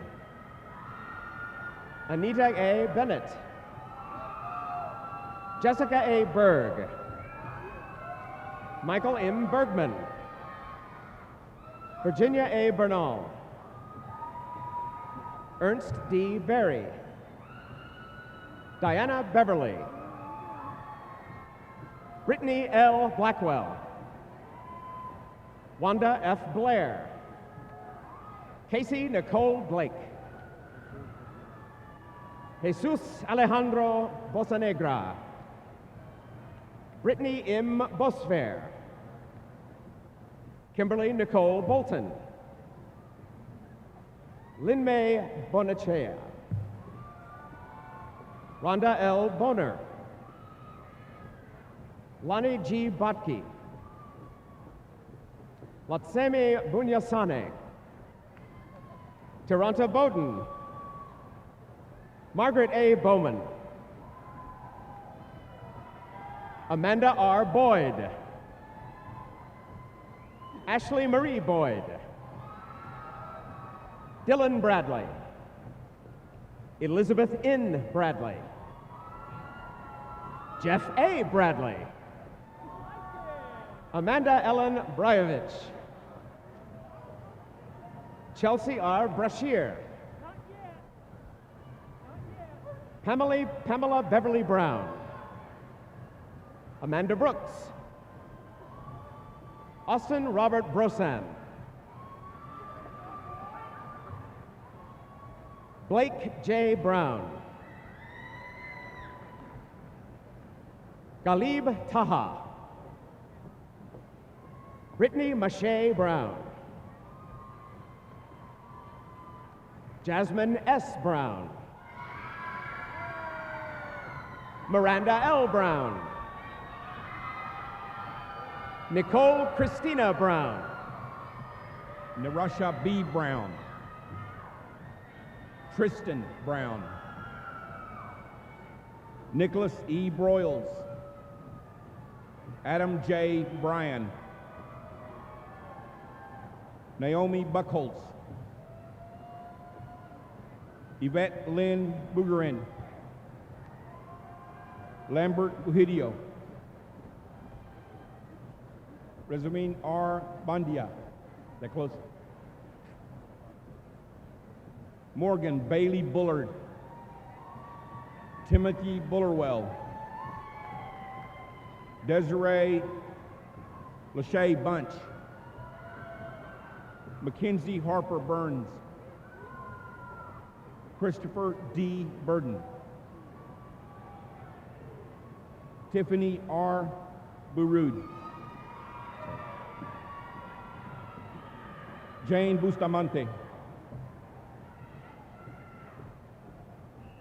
Anita A. Bennett. Jessica A. Berg. Michael M. Bergman. Virginia A. Bernal. Ernst D. Berry. Diana Beverly. Brittany L. Blackwell. Wanda F. Blair. Casey Nicole Blake. Jesus Alejandro Bosanegra. Brittany M. Bosfair. Kimberly Nicole Bolton. Lynn May Bonachea. Rhonda L. Boner. Lonnie G. Botke. Latsemi Bunyasane. Taranta Bowden. Margaret A. Bowman. Amanda R. Boyd. Ashley Marie Boyd, Dylan Bradley, Elizabeth N. Bradley, Jeff A. Bradley, Amanda Ellen Brajovich, Chelsea R. Brashear, Pamela Beverly Brown, Amanda Brooks, Austin Robert Brosan, Blake J. Brown, Galib Taha, Brittany Mache Brown, Jasmine S. Brown, Miranda L. Brown, Nicole Christina Brown, Narasha B. Brown, Tristan Brown, Nicholas E. Broyles, Adam J. Bryan, Naomi Buckholz, Yvette Lynn Bugarin, Lambert Buhidio, Rezamin R. Bandia, that close. Morgan Bailey Bullard, Timothy Bullerwell, Desiree Lachey Bunch, Mackenzie Harper Burns, Christopher D. Burden, Tiffany R. Burud, Jane Bustamante,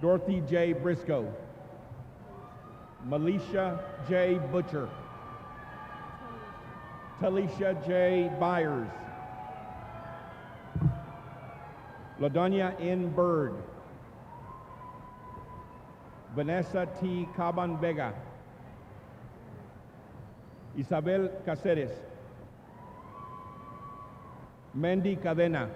Dorothy J. Briscoe, Melisha J. Butcher, Talisha J. Byers, LaDonia N. Bird, Vanessa T. Caban Vega, Isabel Caceres, Mandy Cadena,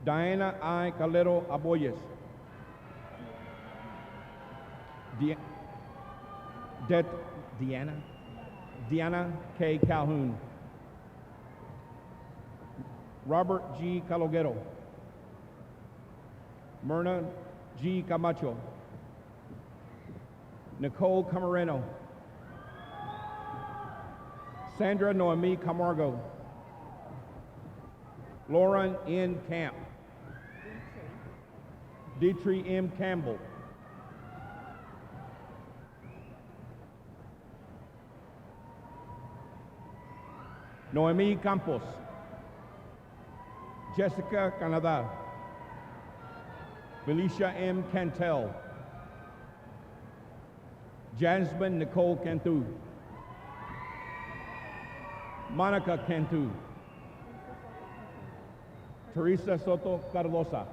Diana I. Calero Aboyes, Diana K. Calhoun, Robert G. Calogero, Myrna G. Camacho, Nicole Camareno, Sandra Noemi Camargo, Lauren N. Camp, Dietrich M. Campbell, Noemi Campos, Jessica Canada, Felicia M. Cantel, Jasmine Nicole Cantu, Monica Cantu, Teresa Soto Cardosa,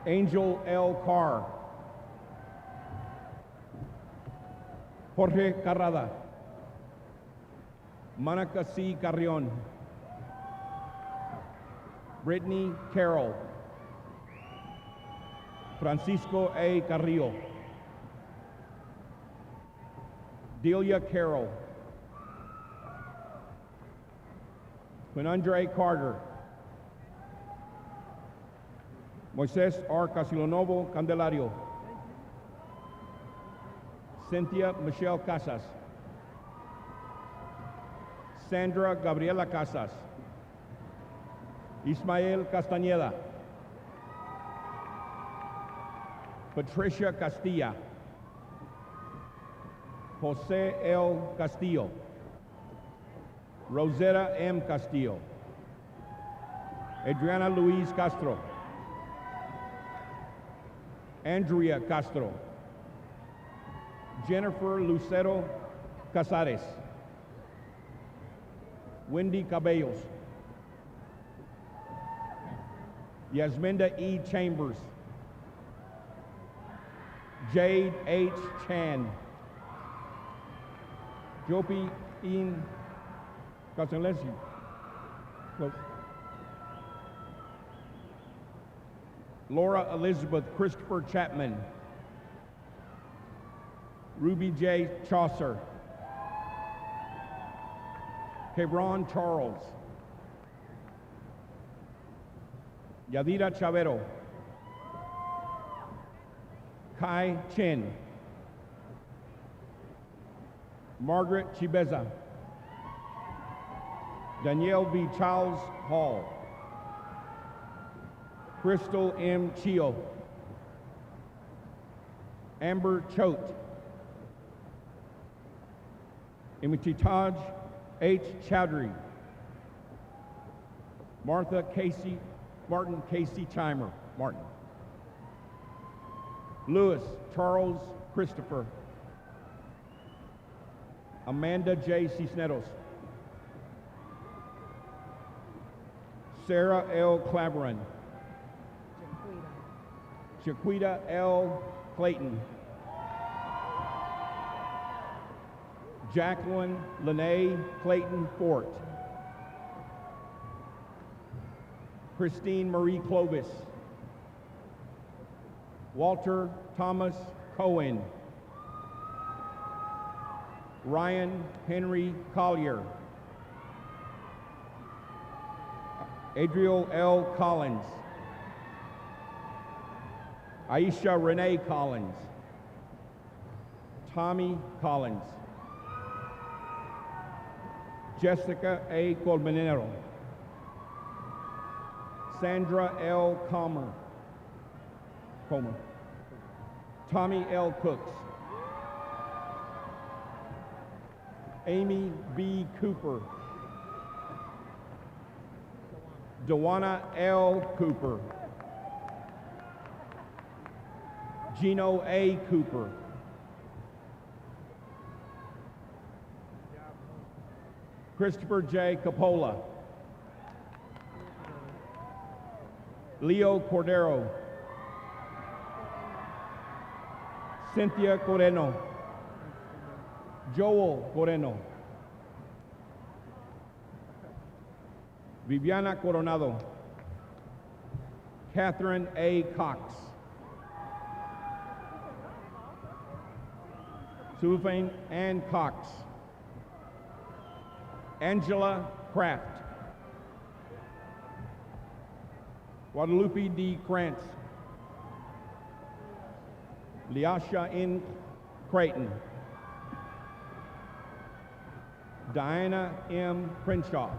Angel L. Carr, Jorge Carrada, Monica C. Carrion, Brittany Carroll, Francisco A. Carrillo, Delia Carroll, Quinandre Carter, Moises R. Casilonovo Candelario, Cynthia Michelle Casas, Sandra Gabriela Casas, Ismael Castañeda, Patricia Castilla, Jose L. Castillo, Rosetta M. Castillo, Adriana Luis Castro, Andrea Castro, Jennifer Lucero Casares, Wendy Cabellos, Yasminda E. Chambers, Jade H. Chan. Jopi In Casalesi. Laura Elizabeth Christopher Chapman. Ruby J. Chaucer. Hebron Charles. Yadira Chavero. Kai Chen. Margaret Chibeza. Danielle B. Charles Hall. Crystal M. Chio. Amber Choate. Imtitaj H. Chowdhury. Martin Casey Chimer. Martin. Lewis Charles Christopher. Amanda J. Cisneros. Sarah L. Claverin. Shaquita L. Clayton. Jacqueline Lene Clayton Fort. Christine Marie Clovis. Walter Thomas Cohen. Ryan Henry Collier. Adriel L. Collins. Aisha Renee Collins. Tommy Collins. Jessica A. Colmenero. Sandra L. Comer. Tommy L. Cooks. Amy B. Cooper. Dewana L. Cooper. Gino A. Cooper. Christopher J. Capola. Leo Cordero. Cynthia Coreno. Joel Coreno. Viviana Coronado. Catherine A. Cox. Sufane Ann Cox. Angela Kraft. Guadalupe D. Krantz. Liasha N. Creighton. Diana M. Crenshaw.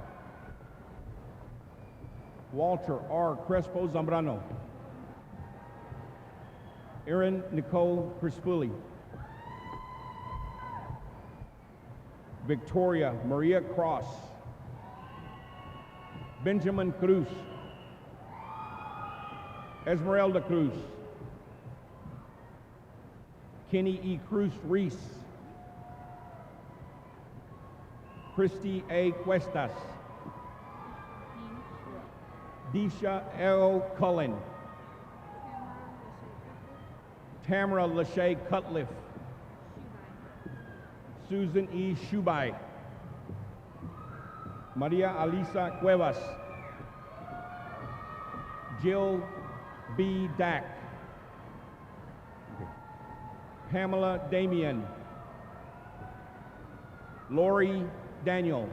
Walter R. Crespo Zambrano. Erin Nicole Crispulli. Victoria Maria Cross. Benjamin Cruz. Esmeralda Cruz. Kenny E. Cruz Reese. Christy A. Cuestas. Disha L. Cullen. Tamara Lachey Cutliff. Susan E. Shubai. Maria Alisa Cuevas. Jill B. Dack. Pamela Damian. Lori Daniel.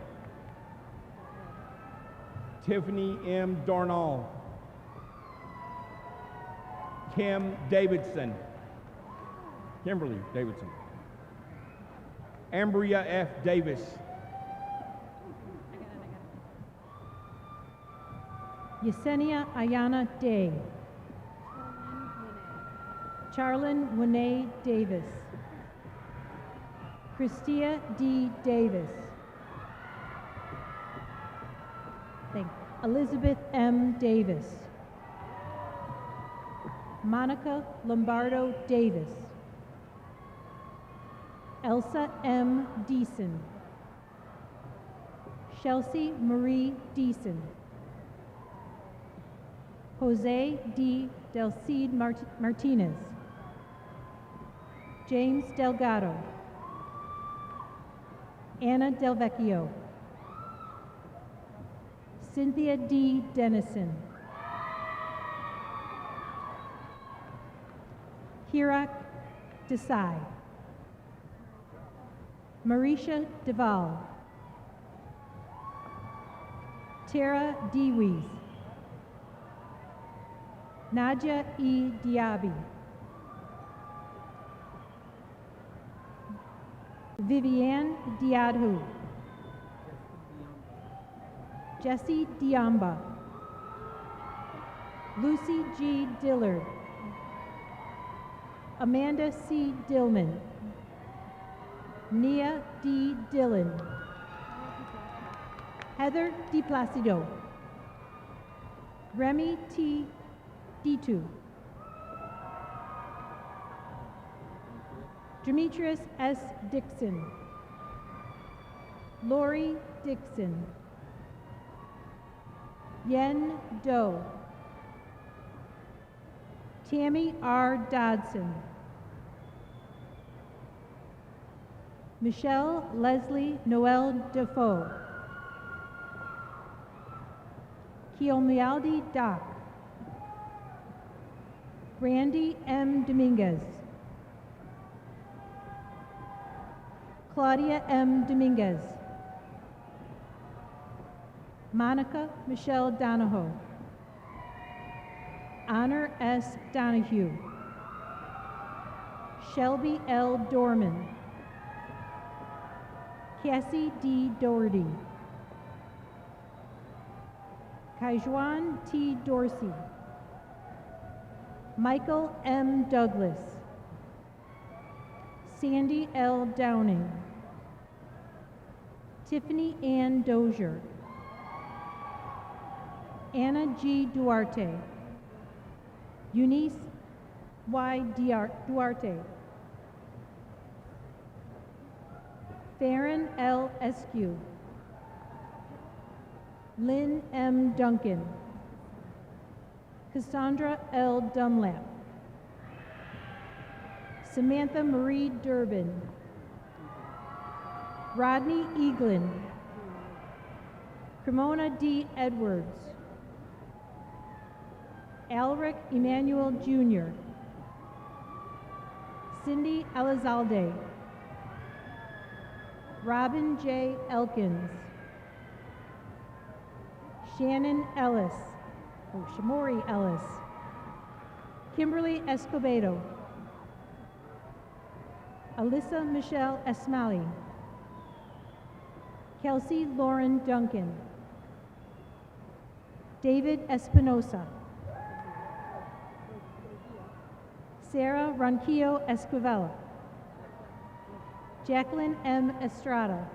Tiffany M. Darnall. Kim Davidson. Kimberly Davidson. Ambria F. Davis. Yesenia Ayana Day. Charlyn Winnie Davis. Christia D. Davis. Elizabeth M. Davis. Monica Lombardo Davis. Elsa M. Deason. Chelsea Marie Deason. Jose D. Del Cid Martinez. James Delgado, Anna Del Vecchio, Cynthia D. Dennison, Hirak Desai, Marisha Deval, Tara Dewees, Nadia E. Diaby, Viviane Diadhu, Jessie Diamba, Lucy G. Dillard, Amanda C. Dillman, Nia D. Dillon, Heather DiPlacido, Remy T. Ditu, Demetrius S. Dixon, Lori Dixon, Yen Do, Tammy R. Dodson, Michelle Leslie Noel Defoe, Kiomialdi Doc, Randy M. Dominguez, Claudia M. Dominguez, Monica Michelle Donahoe, Honor S. Donahue, Shelby L. Dorman, Cassie D. Doherty, Kaijuan T. Dorsey, Michael M. Douglas, Sandy L. Downing, Tiffany Ann Dozier, Anna G. Duarte, Eunice Y. Duarte, Farron L. Eskew, Lynn M. Duncan, Cassandra L. Dunlap, Samantha Marie Durbin, Rodney Eaglin, Cremona D. Edwards, Alric Emmanuel Jr., Cindy Elizalde, Robin J. Elkins, Shannon Ellis, Shamori Ellis, Kimberly Escobedo, Alyssa Michelle Esmali, Kelsey Lauren Duncan, David Espinosa, Sarah Ronquillo Esquivel, Jacqueline M. Estrada,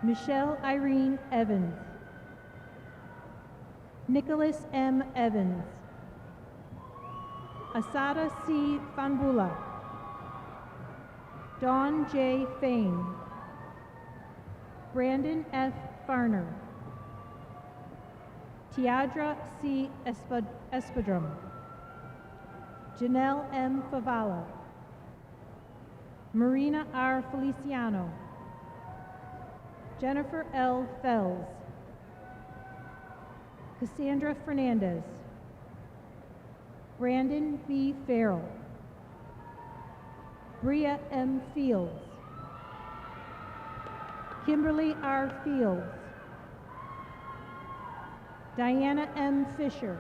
Michelle Irene Evans, Nicholas M. Evans, Asada C. Fanbula, Dawn J. Fain, Brandon F. Farner, Tiadra C. Espadrum, Janelle M. Favala, Marina R. Feliciano, Jennifer L. Fells, Cassandra Fernandez, Brandon B. Farrell, Bria M. Fields, Kimberly R. Fields, Diana M. Fisher,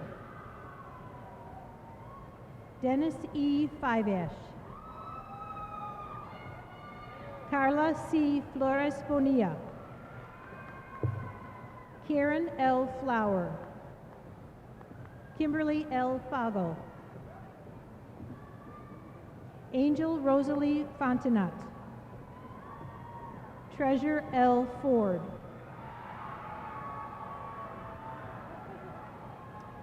Dennis E. Fiveash, Carla C. Flores Bonilla, Karen L. Flower, Kimberly L. Fogel, Angel Rosalie Fontenot, Treasure L. Ford,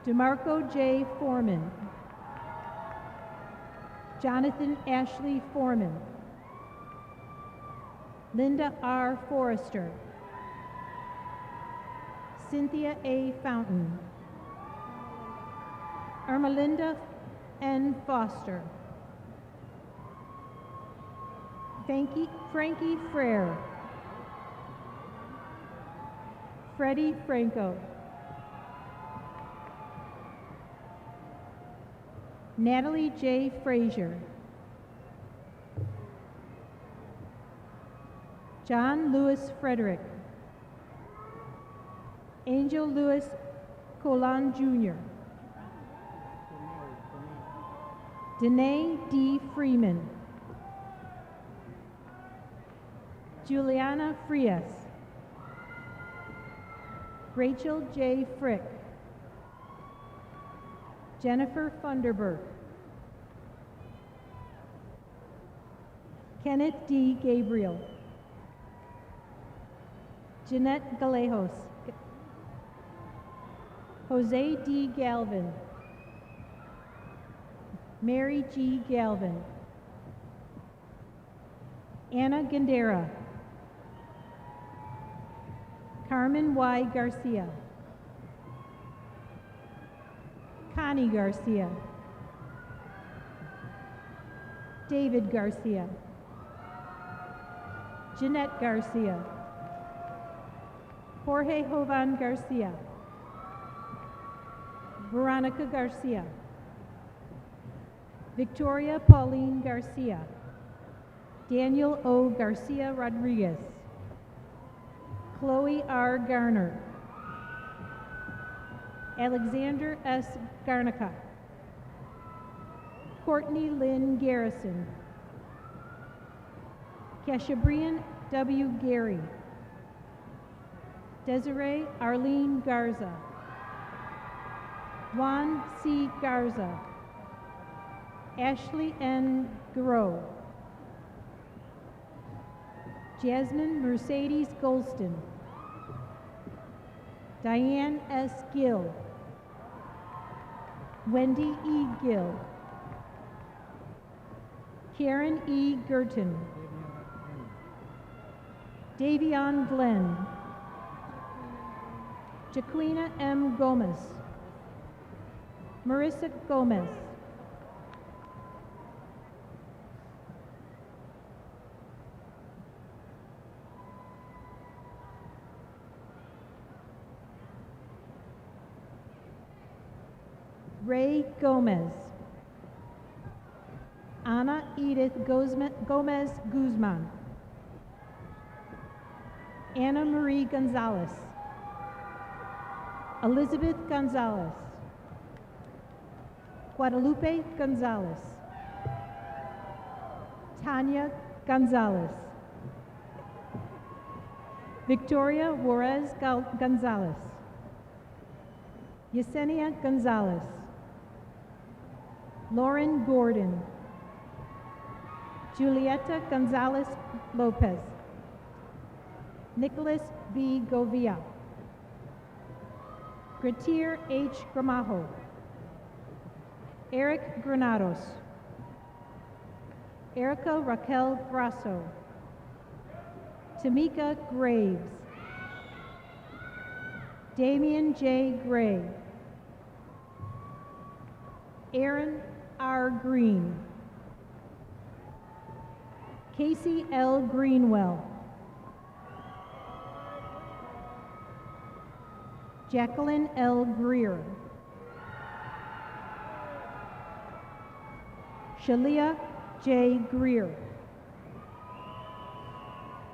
DeMarco J. Foreman, Jonathan Ashley Foreman, Linda R. Forrester, Cynthia A. Fountain, Ermelinda N. Foster, Frankie Frere. Freddie Franco. Natalie J. Frazier. John Lewis Frederick. Angel Lewis Colan Jr. Danae D. Freeman. Juliana Frias. Rachel J. Frick. Jennifer Funderburk. Kenneth D. Gabriel. Jeanette Galejos. Jose D. Galvin. Mary G. Galvin. Anna Gandera. Carmen Y. Garcia. Connie Garcia. David Garcia. Jeanette Garcia. Jorge Jovan Garcia. Veronica Garcia. Victoria Pauline Garcia. Daniel O. Garcia Rodriguez. Chloe R. Garner. Alexander S. Garnica. Courtney Lynn Garrison. Cashabrian W. Gary. Desiree Arlene Garza. Juan C. Garza. Ashley N. Garreau. Jasmine Mercedes Golston. Diane S. Gill. Wendy E. Gill. Karen E. Gurton. Davion Glenn. Jaquina M. Gomez. Marissa Gomez. Ray Gomez. Ana Edith Gomez Guzman. Anna Marie Gonzalez. Elizabeth Gonzalez. Guadalupe Gonzalez. Tanya Gonzalez. Victoria Juarez Gonzalez. Yesenia Gonzalez. Lauren Gordon. Julieta Gonzalez Lopez. Nicholas B. Govia. Gratier H. Gramajo. Eric Granados. Erica Raquel Grasso. Tamika Graves. Damian J. Gray. Aaron R. Green. Casey L. Greenwell. Jacqueline L. Greer. Shalia J. Greer.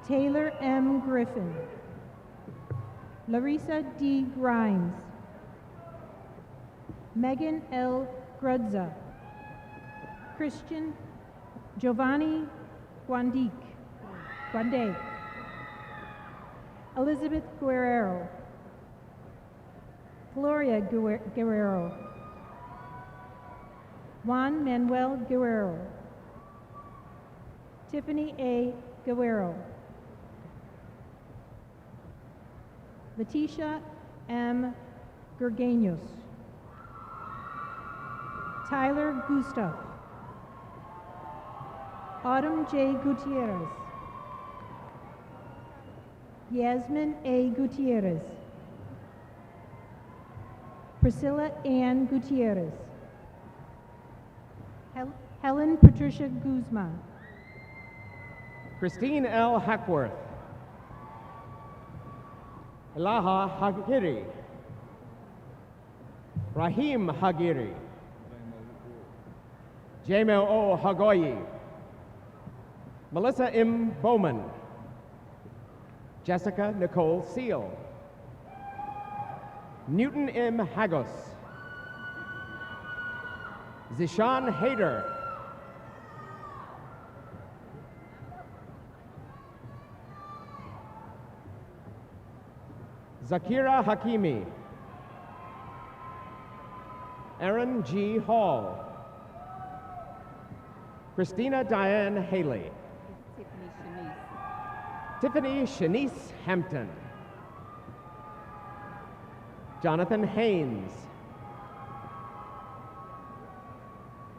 Taylor M. Griffin. Larissa D. Grimes. Megan L. Grudza. Christian Giovanni Guande. Elizabeth Guerrero. Gloria Guerrero. Juan Manuel Guerrero. Tiffany A. Guerrero. Leticia M. Gerganos. Tyler Gustav. Autumn J. Gutierrez. Yasmin A. Gutierrez. Priscilla Ann Gutierrez. Helen Patricia Guzman. Christine L. Hackworth. Elaha Hagiri. Rahim Hagiri. Jamel O. Hagoyi. Melissa M. Bowman. Jessica Nicole Seal. Newton M. Hagos. Zishan Hayder. Zakira Hakimi. Aaron G. Hall. Christina Diane Haley. Tiffany Shanice Hampton. Jonathan Haynes.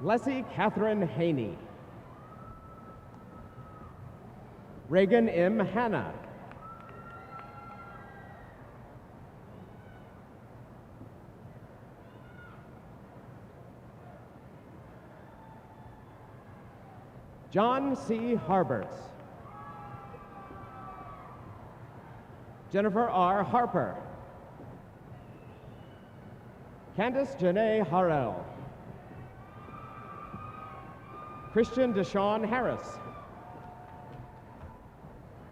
Leslie Catherine Haney. Reagan M. Hanna. John C. Harberts. Jennifer R. Harper. Candace Janae Harrell. Christian Deshaun Harris.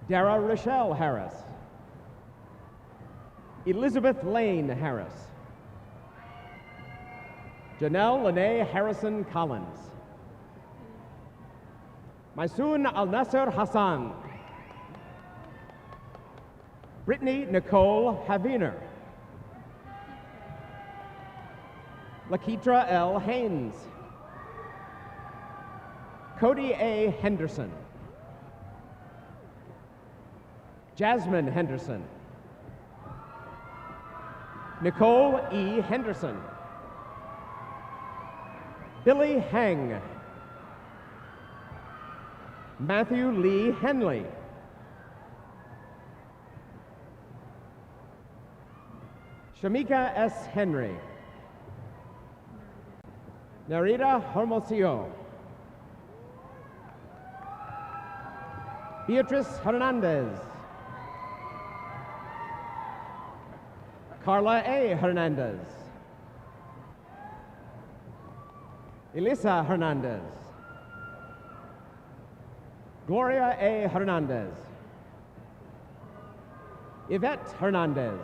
Dara Rochelle Harris. Elizabeth Lane Harris. Janelle Lene Harrison Collins. Mysoon Al-Nasser Hassan. Brittany Nicole Haviner. Lakitra L. Haynes. Cody A. Henderson. Jasmine Henderson. Nicole E. Henderson. Billy Hang. Matthew Lee Henley. Shamika S. Henry. Narita Hermosillo. Beatrice Hernandez. Carla A. Hernandez. Elisa Hernandez. Gloria A. Hernandez. Yvette Hernandez.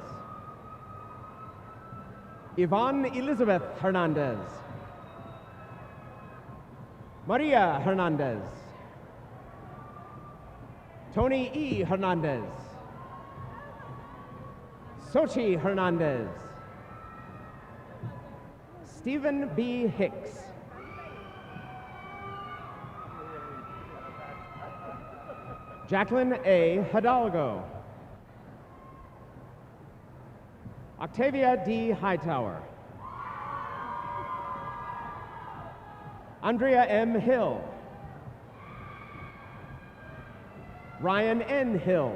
Yvonne Elizabeth Hernandez. Maria Hernandez. Tony E. Hernandez. Sochi Hernandez. Stephen B. Hicks. Jacqueline A. Hidalgo. Octavia D. Hightower. Andrea M. Hill. Ryan N. Hill.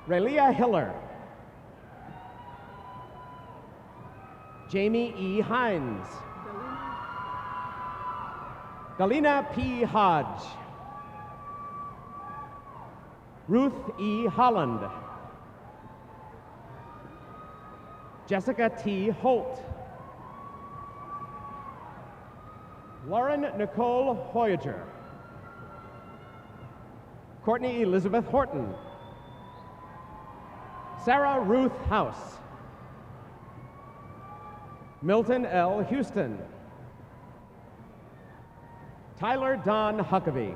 Relia Hiller. Jamie E. Hines. Galina P. Hodge. Ruth E. Holland. Jessica T. Holt. Lauren Nicole Hoyager. Courtney Elizabeth Horton. Sarah Ruth House. Milton L. Houston. Tyler Don Huckabee.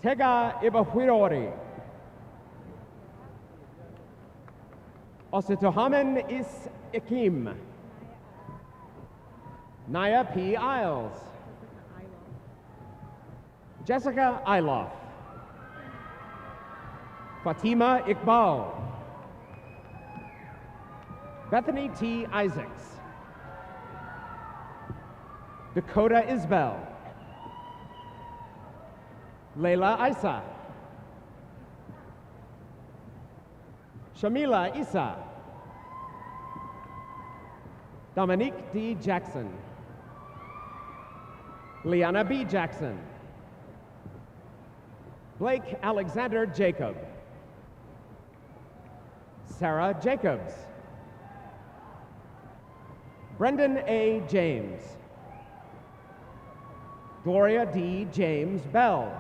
Tega Ibahuirori. Ositohamen Is Ikim. Naya P. Isles. Jessica Iloff. Fatima Iqbal. Bethany T. Isaacs. Dakota Isbell. Layla Isa. Shamila Isa. Dominique D. Jackson. Liana B. Jackson. Blake Alexander Jacob. Sarah Jacobs. Brendan A. James. Gloria D. James Bell.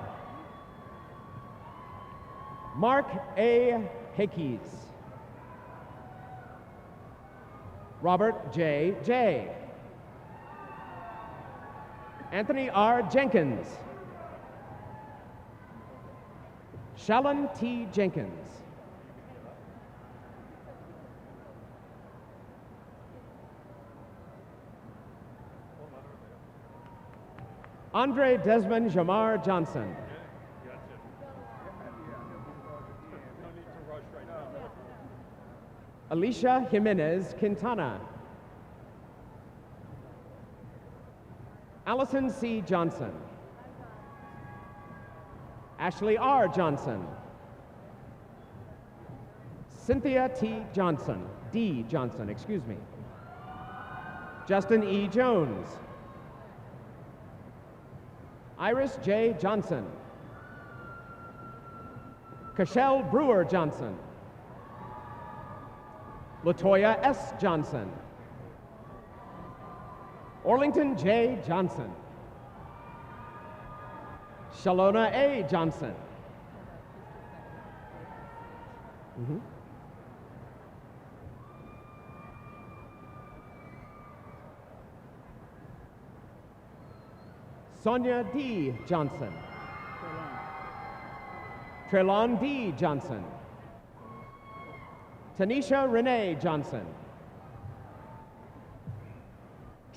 Mark A. Hickes. Robert J. J. Anthony R. Jenkins. Shalon T. Jenkins. Andre Desmond Jamar Johnson. Alicia Jimenez Quintana. Allison C. Johnson. Ashley R. Johnson. Cynthia T. Johnson. D. Johnson, excuse me. Justin E. Jones. Iris J. Johnson. Cashel Brewer Johnson. Latoya S. Johnson. Orlington J. Johnson. Shalona A. Johnson. Sonia D. Johnson. Trelon D. Johnson. Tanisha Renee Johnson.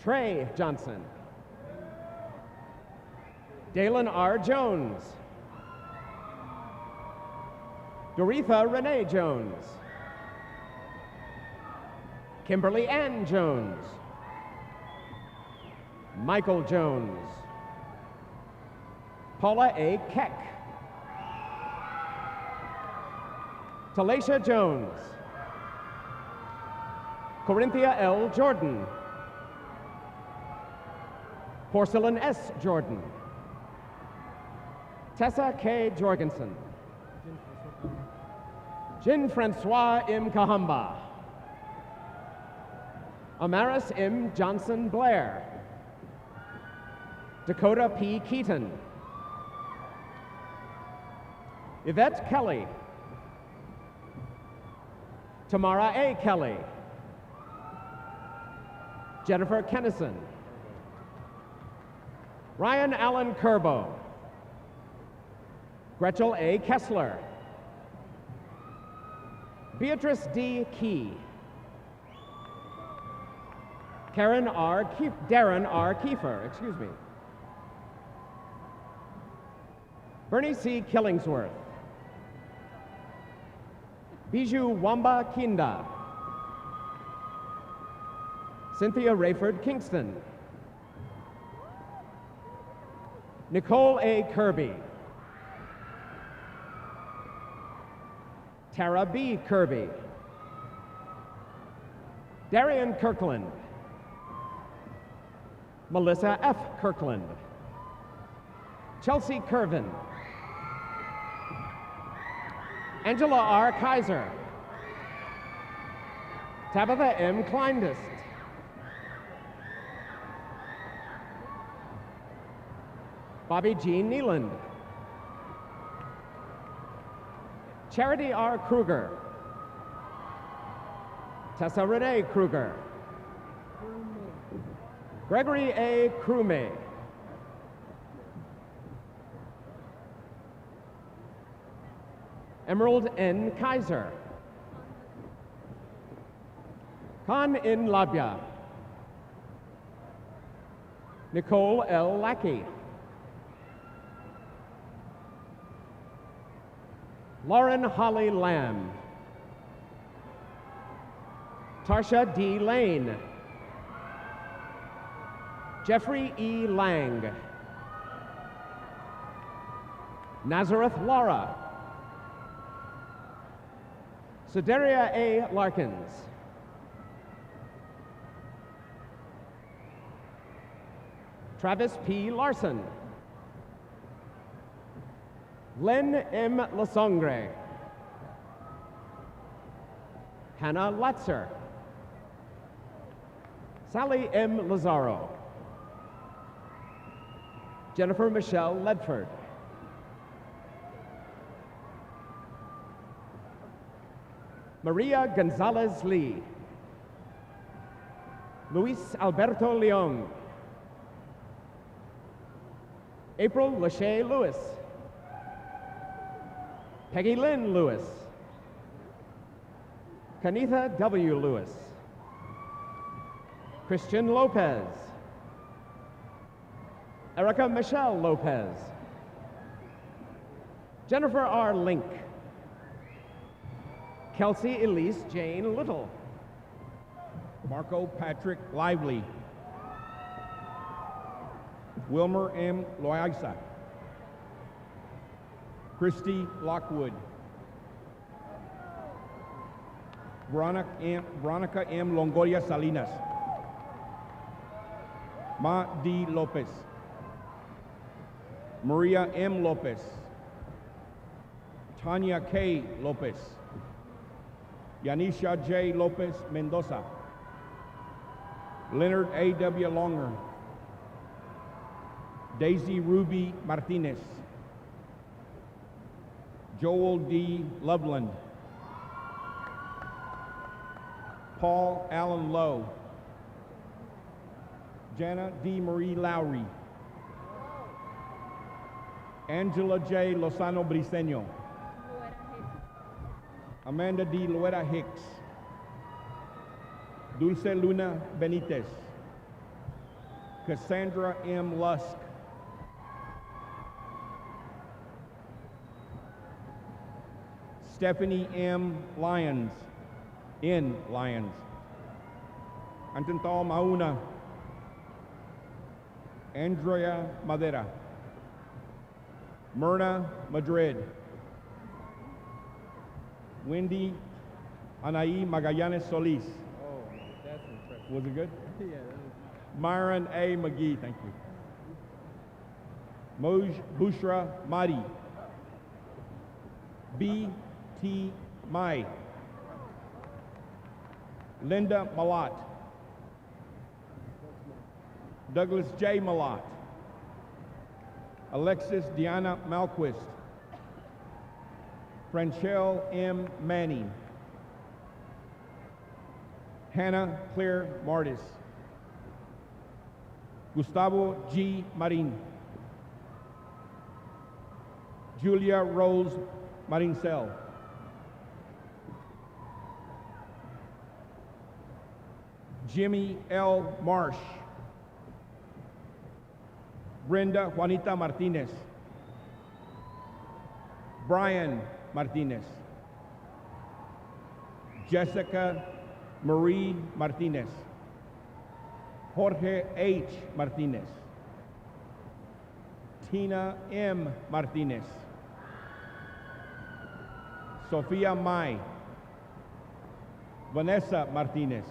Trey Johnson. Dalen R. Jones. Doretha Renee Jones. Kimberly Ann Jones. Michael Jones. Paula A. Keck. Talisha Jones. Corinthia L. Jordan. Porcelain S. Jordan. Tessa K. Jorgensen. Jin Francois M. Kahamba. Amaris M. Johnson Blair. Dakota P. Keaton. Yvette Kelly. Tamara A. Kelly. Jennifer Kennison. Ryan Allen Kerbo. Gretchel A. Kessler. Beatrice D. Key. Darren R. Kiefer, excuse me. Bernie C. Killingsworth. Bijou Wamba Kinda. Cynthia Rayford Kingston. Nicole A. Kirby. Tara B. Kirby. Darian Kirkland. Melissa F. Kirkland. Chelsea Curvin. Angela R. Kaiser. Tabitha M. Kleindest. Bobby Jean Neeland. Charity R. Kruger. Tessa Renee Kruger. Gregory A. Krume. Emerald N. Kaiser. Khan In Labia. Nicole L. Lackey. Lauren Holly Lamb. Tarsha D. Lane. Jeffrey E. Lang. Nazareth Laura. Sedaria A. Larkins. Travis P. Larson. Len M. Lasongre. Hannah Latzer. Sally M. Lazaro. Jennifer Michelle Ledford. Maria Gonzalez Lee. Luis Alberto Leon. April Lachey Lewis. Peggy Lynn Lewis. Kanitha W. Lewis. Christian Lopez. Erica Michelle Lopez. Jennifer R. Link. Kelsey Elise Jane Little. Marco Patrick Lively. Wilmer M. Loaiza. Christy Lockwood. Veronica M. Longoria Salinas. Ma D. Lopez. Maria M. Lopez. Tanya K. Lopez. Yanisha J. Lopez Mendoza. Leonard A. W. Longer. Daisy Ruby Martinez. Joel D. Loveland. Paul Allen Lowe. Jana D. Marie Lowry. Angela J. Lozano Briceño. Amanda D. Loera Hicks. Dulce Luna Benitez. Cassandra M. Lusk. Stephanie M. Lyons. N. Lyons. Antental Mauna. Andrea Madera. Myrna Madrid. Wendy Anaí Magallanes Solis. Oh, that's impressive. Was it good? Yeah, that was Myron A. McGee, thank you. Moj Bushra Madi. B. T. Mai. Linda Malat. Douglas J. Malat. Alexis Diana Malquist. Franchelle M. Manning. Hannah Claire Martis. Gustavo G. Marin. Julia Rose Marincel. Jimmy L. Marsh. Brenda Juanita Martinez. Brian Martinez. Jessica Marie Martinez. Jorge H. Martinez. Tina M. Martinez. Sofia Mai. Vanessa Martinez.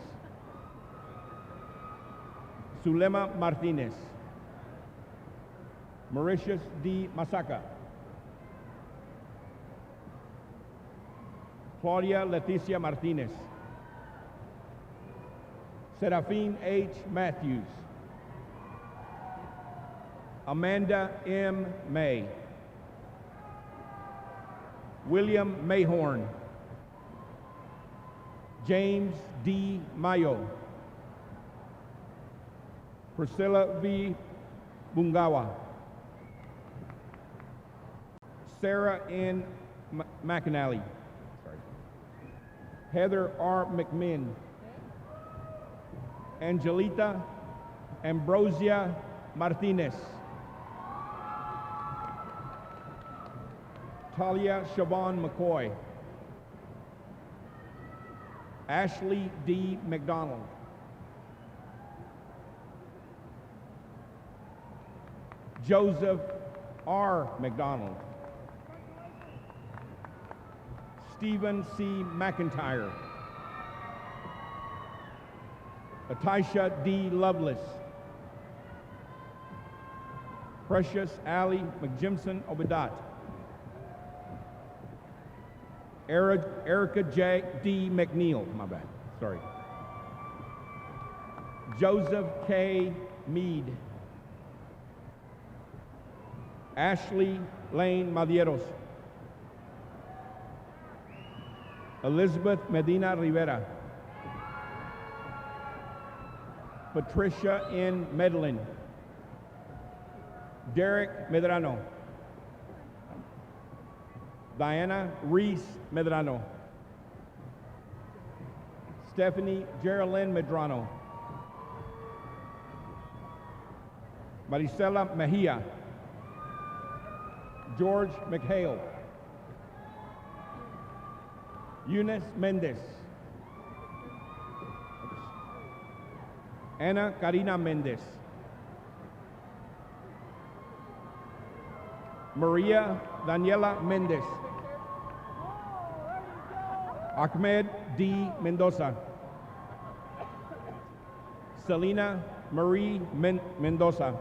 Zulema Martinez. Mauritius D. Masaka. Claudia Leticia Martinez. Serafine H. Matthews. Amanda M. May. William Mayhorn. James D. Mayo. Priscilla V. Bungawa. Sarah N. McAnally. Heather R. McMinn. Angelita Ambrosia Martinez. Talia Siobhan McCoy. Ashley D. McDonald. Joseph R. McDonald. Stephen C. McIntyre. Atisha D. Lovelace. Precious Ali McJimson Obadat. Erica J. D. McNeil, my bad, sorry. Joseph K. Mead. Ashley Lane Madieros. Elizabeth Medina Rivera. Patricia N. Medlin. Derek Medrano. Diana Reese Medrano. Stephanie Geraldine Medrano. Maricela Mejia. George McHale. Eunice Mendez. Ana Karina Mendez. Maria Daniela Mendez. Ahmed D. Mendoza. Selena Marie Mendoza.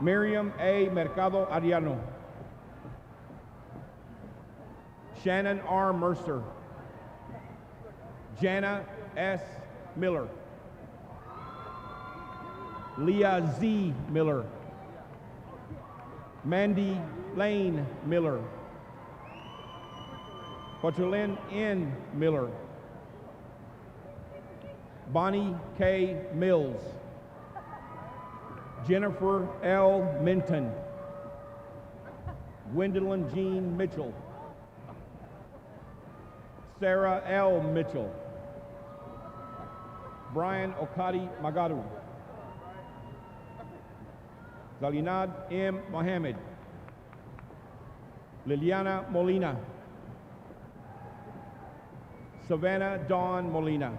Miriam A. Mercado Ariano. Shannon R. Mercer. Jana S. Miller. Leah Z. Miller. Mandy Lane Miller. Potulin N. Miller. Bonnie K. Mills. Jennifer L. Minton. Gwendolyn Jean Mitchell. Sarah L. Mitchell. Brian Okadi Magaru. Zalinad M. Mohammed. Liliana Molina. Savannah Dawn Molina.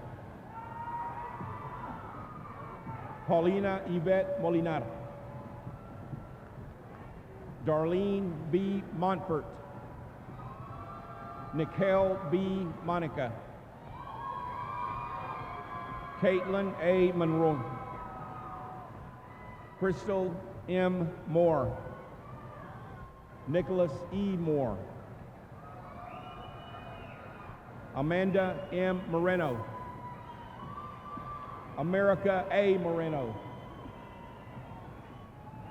Paulina Yvette Molinar. Darlene B. Montfort. Nikhil B. Monica. Caitlin A. Monroe. Crystal M. Moore. Nicholas E. Moore. Amanda M. Moreno. America A. Moreno.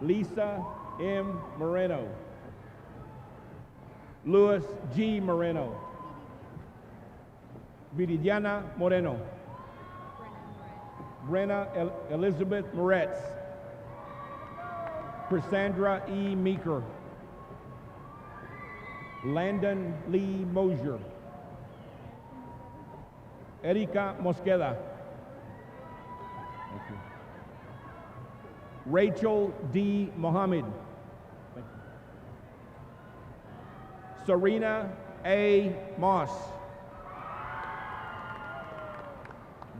Lisa M. Moreno. Louis G. Moreno. Viridiana Moreno. Brenna Elizabeth Moretz. Cassandra E. Meeker. Landon Lee Mosier. Erika Mosqueda. Thank you. Rachel D. Mohammed. Thank you. Serena A. Moss.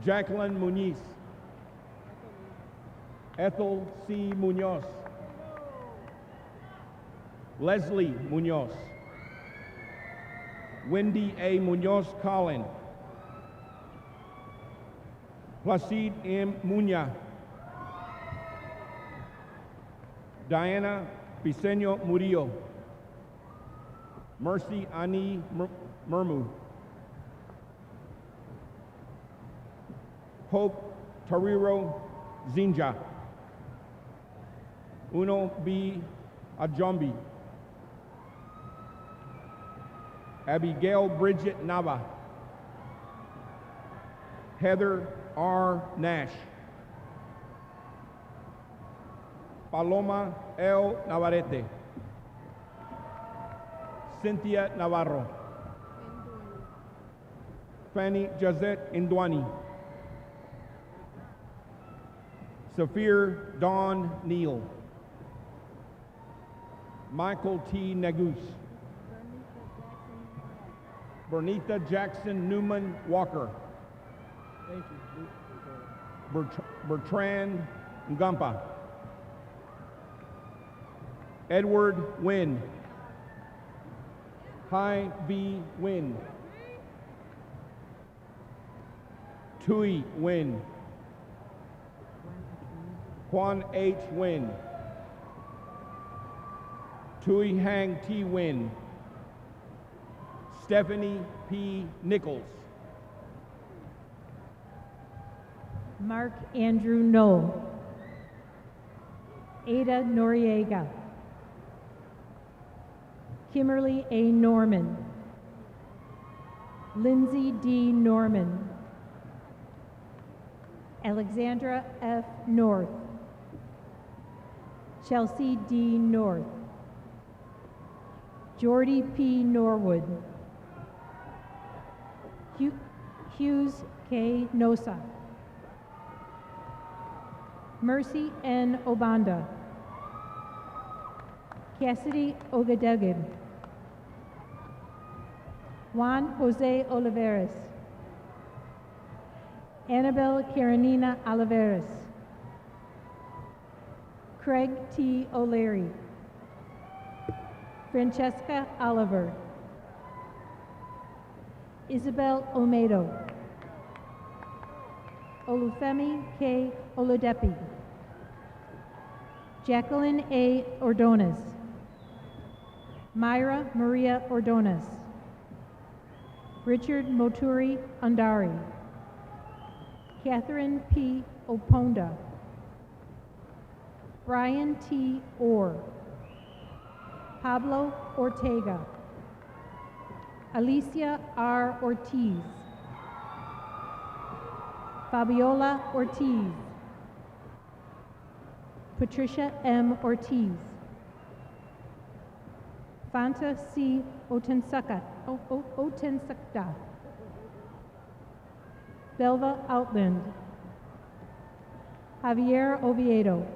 Jacqueline Muniz. Ethel C. Munoz. Leslie Munoz. Wendy A. Munoz Collin. Placide M. Muña. Diana Piseño Murillo. Mercy Ani Mermu. Hope Tariro Zinja. Uno B. Ajombi. Abigail Bridget Nava. Heather R. Nash. Paloma L. Navarrete. Cynthia Navarro. Fanny Josette Indwani. Saphir Dawn Neal. Michael T. Nagus. Bernita Jackson Newman Walker. Thank you. Bertrand Ngampa. Edward Wynn. Hi V. Wynn. Tui Wynn. Quan H. Nguyen. Tui Hang T. Nguyen. Stephanie P. Nichols. Mark Andrew Knoll. Ada Noriega. Kimberly A. Norman. Lindsay D. Norman. Alexandra F. North. Chelsea D. North. Jordy P. Norwood. Hughes K. Nosa. Mercy N. Obanda. Cassidy Ogadegin. Juan Jose Oliveras. Annabelle Karenina Oliveras. Craig T. O'Leary. Francesca Oliver. Isabel Olmedo. Olufemi K. Olodepi. Jacqueline A. Ordonez. Myra Maria Ordonez. Richard Moturi Undari. Catherine P. Oponda. Brian T. Orr. Pablo Ortega. Alicia R. Ortiz. Fabiola Ortiz. Patricia M. Ortiz. Fanta C. Otensakta. Belva Outland. Javier Oviedo.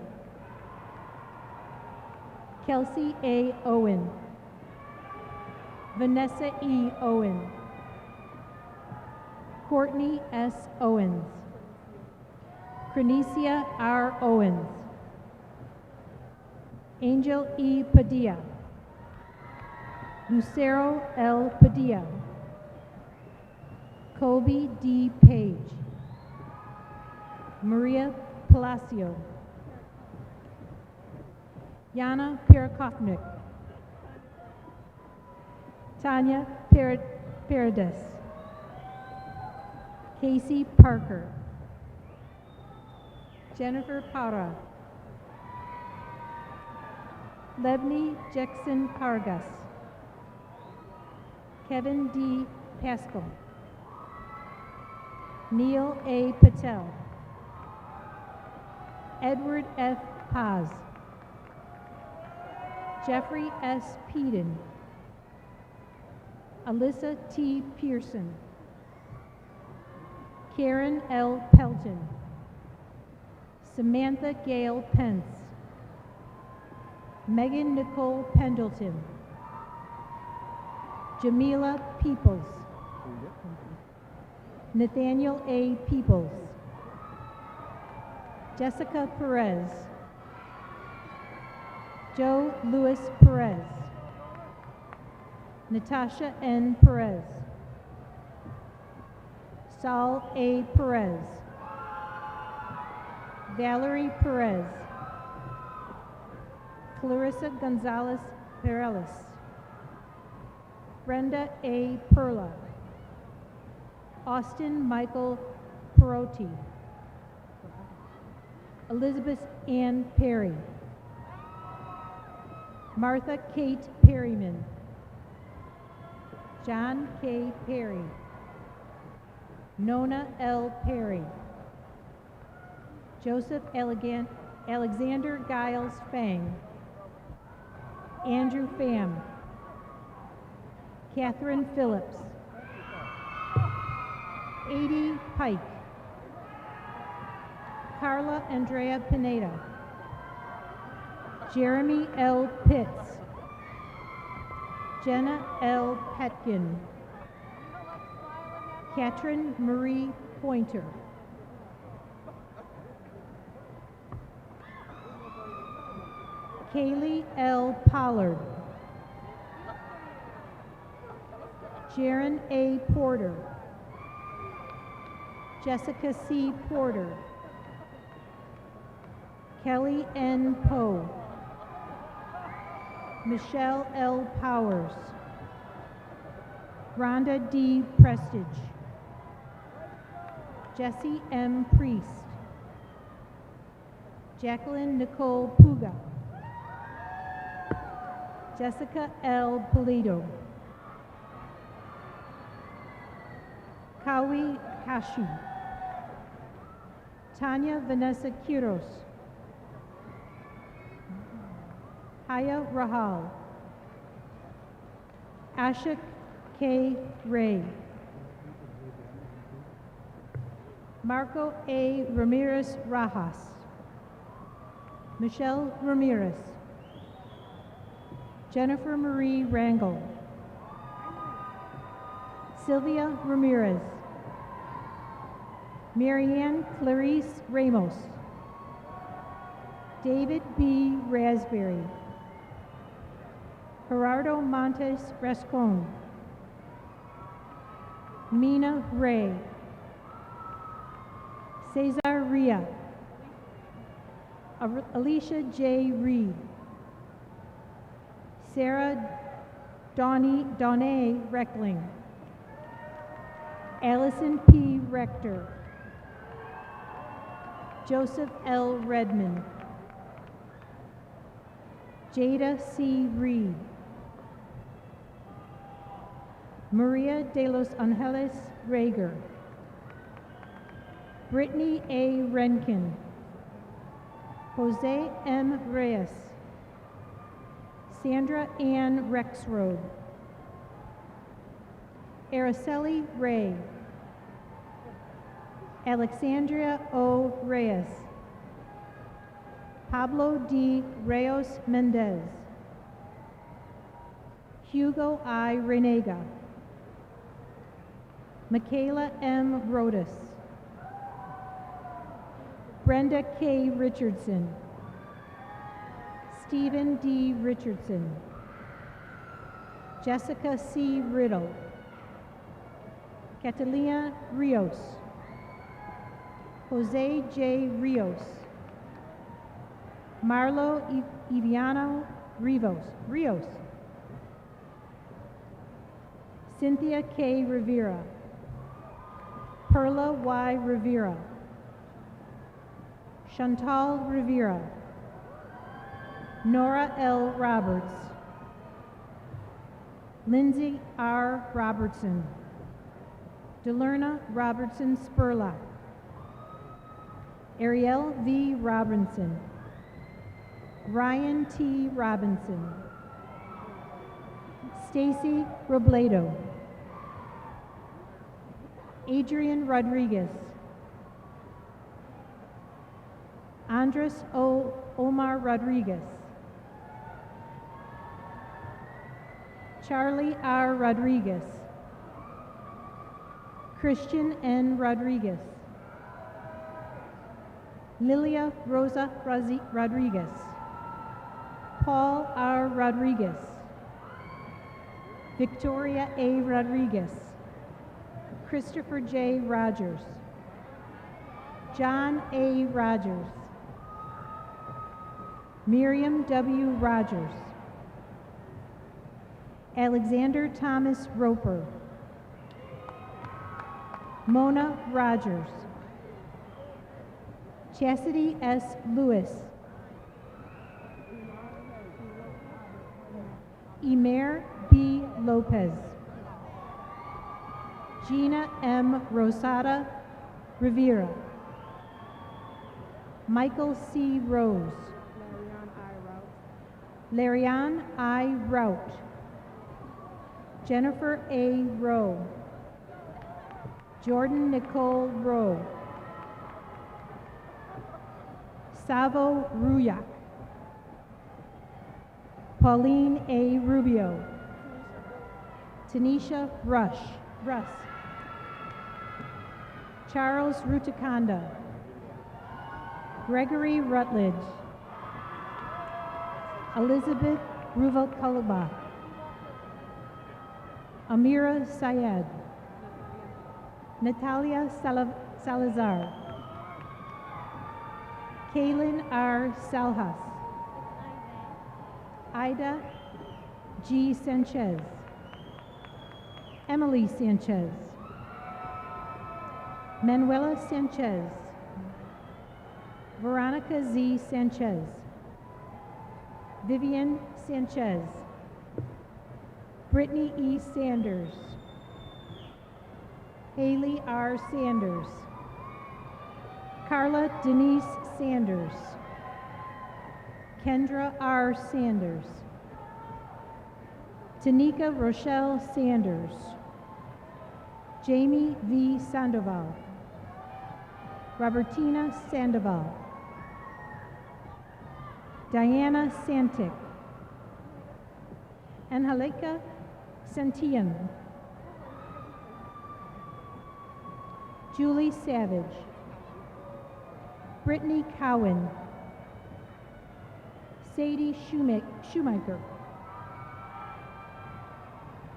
Kelsey A. Owen. Vanessa E. Owen. Courtney S. Owens. Crenicia R. Owens. Angel E. Padilla. Lucero L. Padilla. Colby D. Page. Maria Palacio. Yana Pirakovnik. Tanya Paredes. Casey Parker. Jennifer Para. Lebny Jackson Cargas. Kevin D. Pascal. Neil A. Patel. Edward F. Paz. Jeffrey S. Peden. Alyssa T. Pearson. Karen L. Pelton. Samantha Gail Pence. Megan Nicole Pendleton. Jamila Peoples. Nathaniel A. Peoples. Jessica Perez. Joe Louis Perez. Natasha N. Perez. Saul A. Perez. Valerie Perez. Clarissa Gonzalez Perelis. Brenda A. Perla. Austin Michael Perotti. Elizabeth Ann Perry. Martha Kate Perryman. John K. Perry. Nona L. Perry. Joseph Alexander Giles Fang. Andrew Pham. Catherine Phillips. Adie Pike. Carla Andrea Pineda. Jeremy L. Pitts. Jenna L. Petkin. Katrin Marie Pointer. Kaylee L. Pollard. Jaron A. Porter. Jessica C. Porter. Kelly N. Poe, Michelle L. Powers, Rhonda D. Prestige, Jesse M. Priest, Jacqueline Nicole Puga, Jessica L. Polito, Kawi Kashi, Tanya Vanessa Quiros, Haya Rahal, Ashik K. Ray, Marco A. Ramirez Rajas, Michelle Ramirez, Jennifer Marie Rangel, Sylvia Ramirez, Marianne Clarice Ramos, David B. Raspberry, Gerardo Montes Rascon, Mina Ray, Cesar Ria, Alicia J. Reed, Sarah Donnae Reckling, Allison P. Rector, Joseph L. Redmond, Jada C. Reed, Maria de los Angeles Rager, Brittany A. Renkin, Jose M. Reyes, Sandra Ann Rexroad, Araceli Ray, Alexandria O. Reyes, Pablo D. Reyes Mendez, Hugo I. Renega, Michaela M. Rodas, Brenda K. Richardson, Stephen D. Richardson, Jessica C. Riddle, Catalina Rios, Jose J. Rios, Marlo Iviano Rios, Cynthia K. Rivera, Perla Y. Rivera, Chantal Rivera, Nora L. Roberts, Lindsay R. Robertson, Delerna Robertson Spurlock, Ariel V. Robinson, Ryan T. Robinson, Stacy Robledo, Adrian Rodriguez, Andres O. Omar Rodriguez, Charlie R. Rodriguez, Christian N. Rodriguez, Lilia Rosa Rodriguez, Paul R. Rodriguez, Victoria A. Rodriguez, Christopher J. Rogers, John A. Rogers, Miriam W. Rogers, Alexander Thomas Roper, Mona Rogers, Chastity S. Lewis, Emer B. Lopez, Gina M. Rosada Rivera, Michael C. Rose, Larian I. Rout, Jennifer A. Rowe, Jordan Nicole Rowe, Savo Ruyak, Pauline A. Rubio, Tanisha Russ, Charles Rutaconda, Gregory Rutledge, Elizabeth Ruvalcaba, Amira Syed, Natalia Salazar, Kaylin R. Salhas. Ida G. Sanchez. Emily Sanchez. Manuela Sanchez. Veronica Z. Sanchez. Vivian Sanchez. Brittany E. Sanders. Haley R. Sanders. Carla Denise Sanders. Kendra R. Sanders. Tanika Rochelle Sanders. Jamie V. Sandoval. Robertina Sandoval. Diana Santik. Angelica Santillan. Julie Savage. Brittany Cowan. Sadie Shoemaker.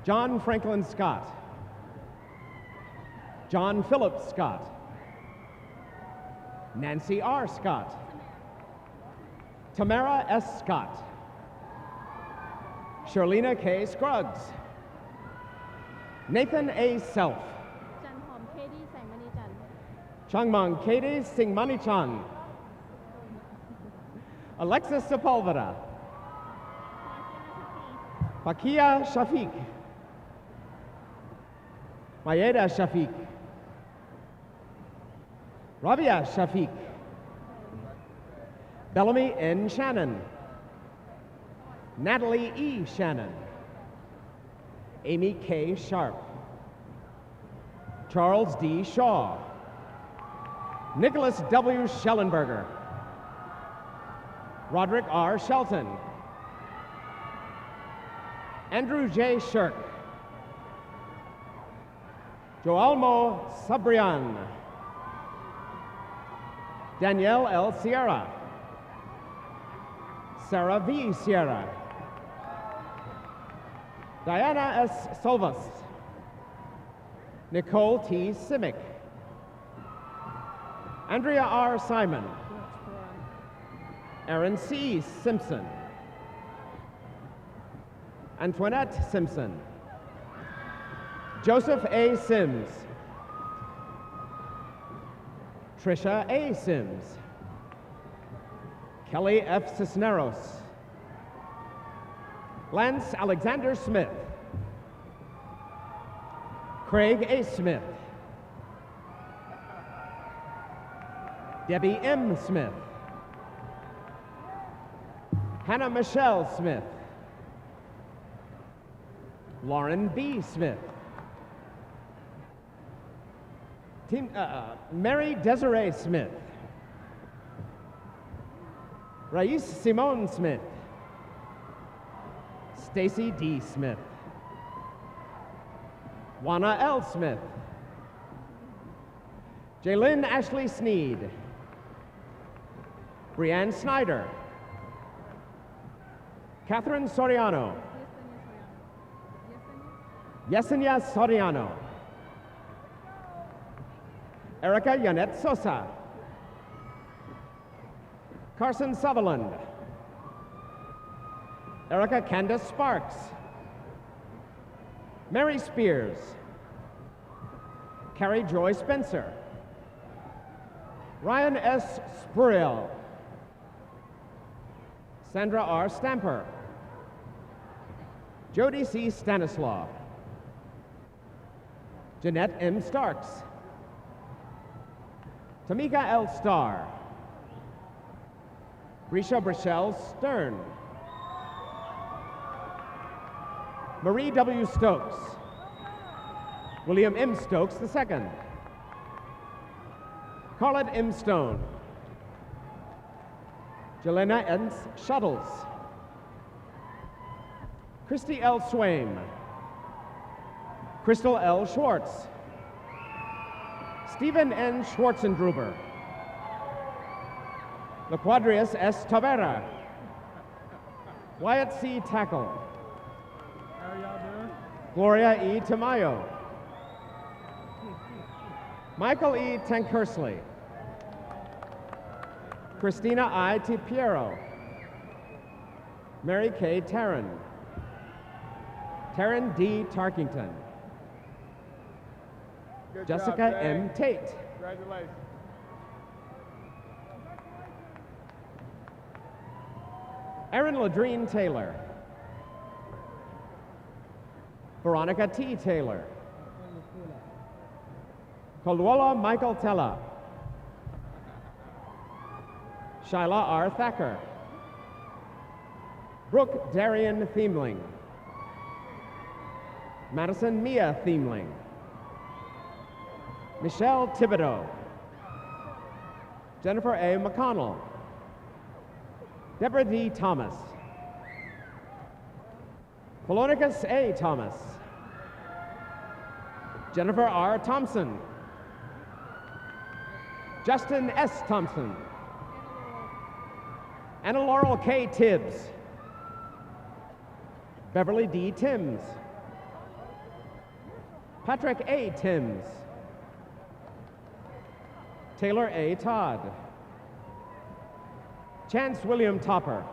John Franklin Scott. John Philip Scott. Nancy R. Scott. Tamara S. Scott. Sherlina K. Scruggs. Nathan A. Self. Changmang Katie Singmanichan. Alexis Sepulveda. Pakia Shafiq. Mayeda Shafiq. Rabia Shafiq. Bellamy N. Shannon. Natalie E. Shannon. Amy K. Sharp. Charles D. Shaw. Nicholas W. Schellenberger. Roderick R. Shelton. Andrew J. Shirk. Joalmo Sabrian. Danielle L. Sierra. Sarah V. Sierra. Diana S. Solvas. Nicole T. Simic. Andrea R. Simon. Aaron C. Simpson. Antoinette Simpson. Joseph A. Sims. Trisha A. Sims. Kelly F. Cisneros. Lance Alexander Smith. Craig A. Smith. Debbie M. Smith. Hannah Michelle Smith. Lauren B. Smith. Mary Desiree Smith. Rais Simone Smith. Stacy D. Smith. Juana L. Smith. Jaylyn Ashley Sneed. Brianne Snyder. Catherine Soriano. Yesenia Soriano. Erica Yanette Sosa. Carson Sutherland. Erica Candace Sparks. Mary Spears. Carrie Joy Spencer. Ryan S. Spuriel. Sandra R. Stamper. Jody C. Stanislaw. Jeanette M. Starks. Tamika L. Starr. Brisha Brichelle Stern. Marie W. Stokes. William M. Stokes II. Carlette M. Stone. Jelena N. Shuttles. Christy L. Swaim. Crystal L. Schwartz. Stephen N. Schwarzendruber. Laquadrius S. Tavera. Wyatt C. Tackle. How are y'all doing? Gloria E. Tamayo. Michael E. Tankersley. Christina I. Tipiero. Mary Kay Taryn. Taryn D. Tarkington. Good Jessica job, M. Tate. Congratulations. Erin Ladrine Taylor. Veronica T. Taylor. Kolwola Michael Tella. Shyla R. Thacker. Brooke Darian Thiemling. Madison Mia Thiemling. Michelle Thibodeau. Jennifer A. McConnell. Deborah D. Thomas. Polonicus A. Thomas. Jennifer R. Thompson. Justin S. Thompson. Anna Laurel K. Tibbs. Beverly D. Timms. Patrick A. Timms. Taylor A. Todd. Chance William Topper.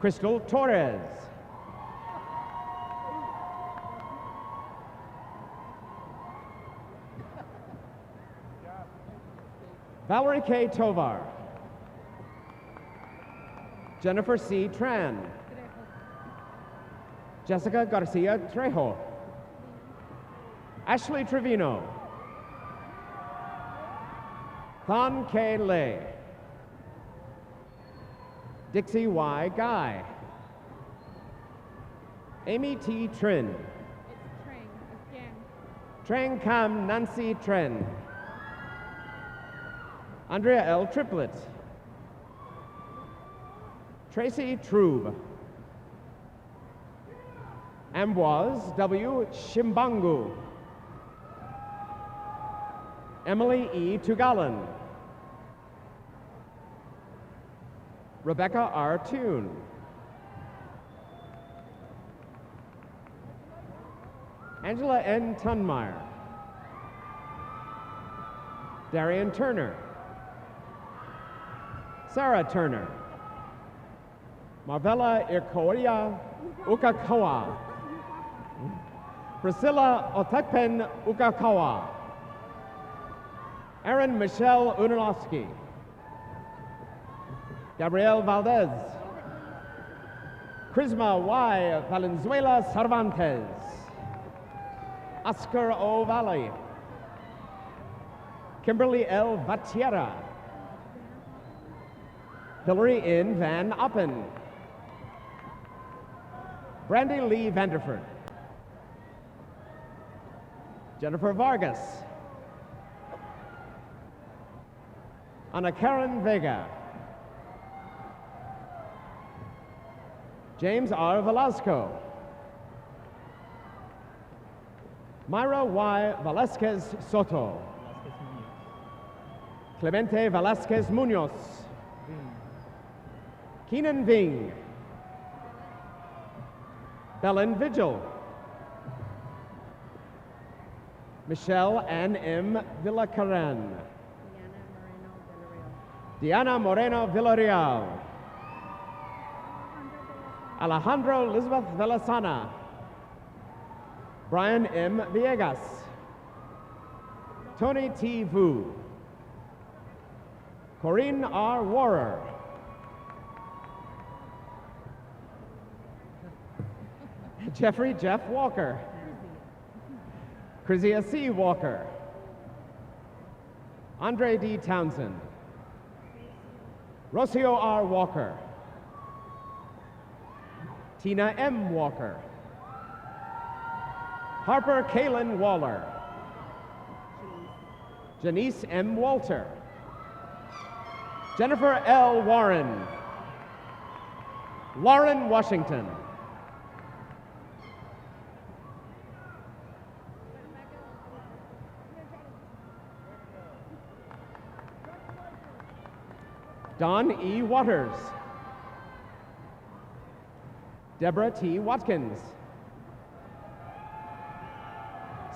Crystal Torres. Valerie K. Tovar. Jennifer C. Tran. Jessica Garcia Trejo. Ashley Trevino. Thon K. Lay. Dixie Y. Guy. Amy T. Trin. Trang Cam Nancy Tren. Andrea L. Triplett. Tracy Trube. Amboise W. Shimbangu. Emily E. Tugalan. Rebecca R. Toon. Angela N. Tunmeyer. Darian Turner. Sarah Turner. Marvella Irkoria Ukakawa. Priscilla Otekpen Ukakawa. Erin Michelle Unalowski. Gabrielle Valdez. Crisma Y. Valenzuela Cervantes. Oscar O. Valley. Kimberly L. Vatiera. Hillary N. Van Oppen. Brandy Lee Vanderford. Jennifer Vargas. Ana Karen Vega. James R. Velasco. Myra Y. Velasquez Soto. Clemente Velasquez Munoz. Keenan Ving. Belen Vigil. Michelle Ann M. Villacaran. Diana Moreno Villarreal. Alejandro Elizabeth Velasana. Brian M. Villegas. Tony T. Vu. Corinne R. Warrer. Jeffrey Jeff Walker. Chrysia C. Walker. Andre D. Townsend. Rocio R. Walker. Tina M. Walker. Harper Kaylin Waller. Janice M. Walter. Jennifer L. Warren. Lauren Washington. Don E. Waters. Deborah T. Watkins.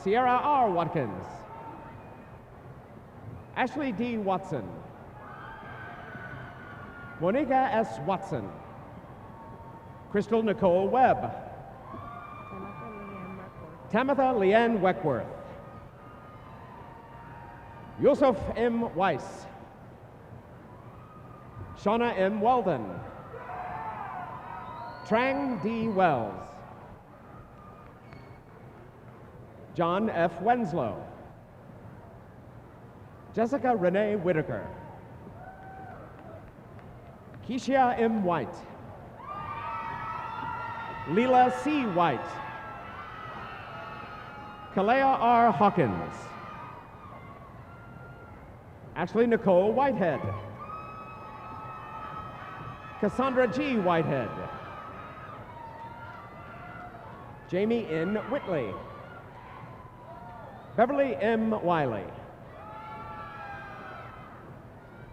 Sierra R. Watkins. Ashley D. Watson. Monica S. Watson. Crystal Nicole Webb. Tamitha Leanne Weckworth. Yusuf M. Weiss. Shauna M. Weldon. Trang D. Wells. John F. Wenslow. Jessica Renee Whitaker. Keisha M. White. Leela C. White. Kalea R. Hawkins. Ashley Nicole Whitehead. Cassandra G. Whitehead. Jamie N. Whitley. Beverly M. Wiley.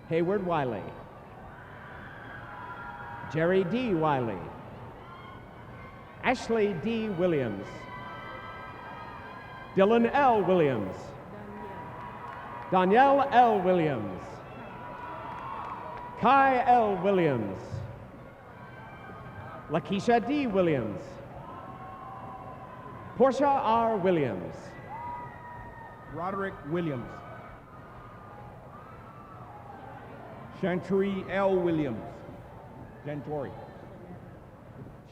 Hayward Wiley. Jerry D. Wiley. Ashley D. Williams. Dylan L. Williams. Danielle L. Williams. Kai L. Williams. Lakeisha D. Williams. Portia R. Williams. Roderick Williams. Chantori L. Williams. Chantori.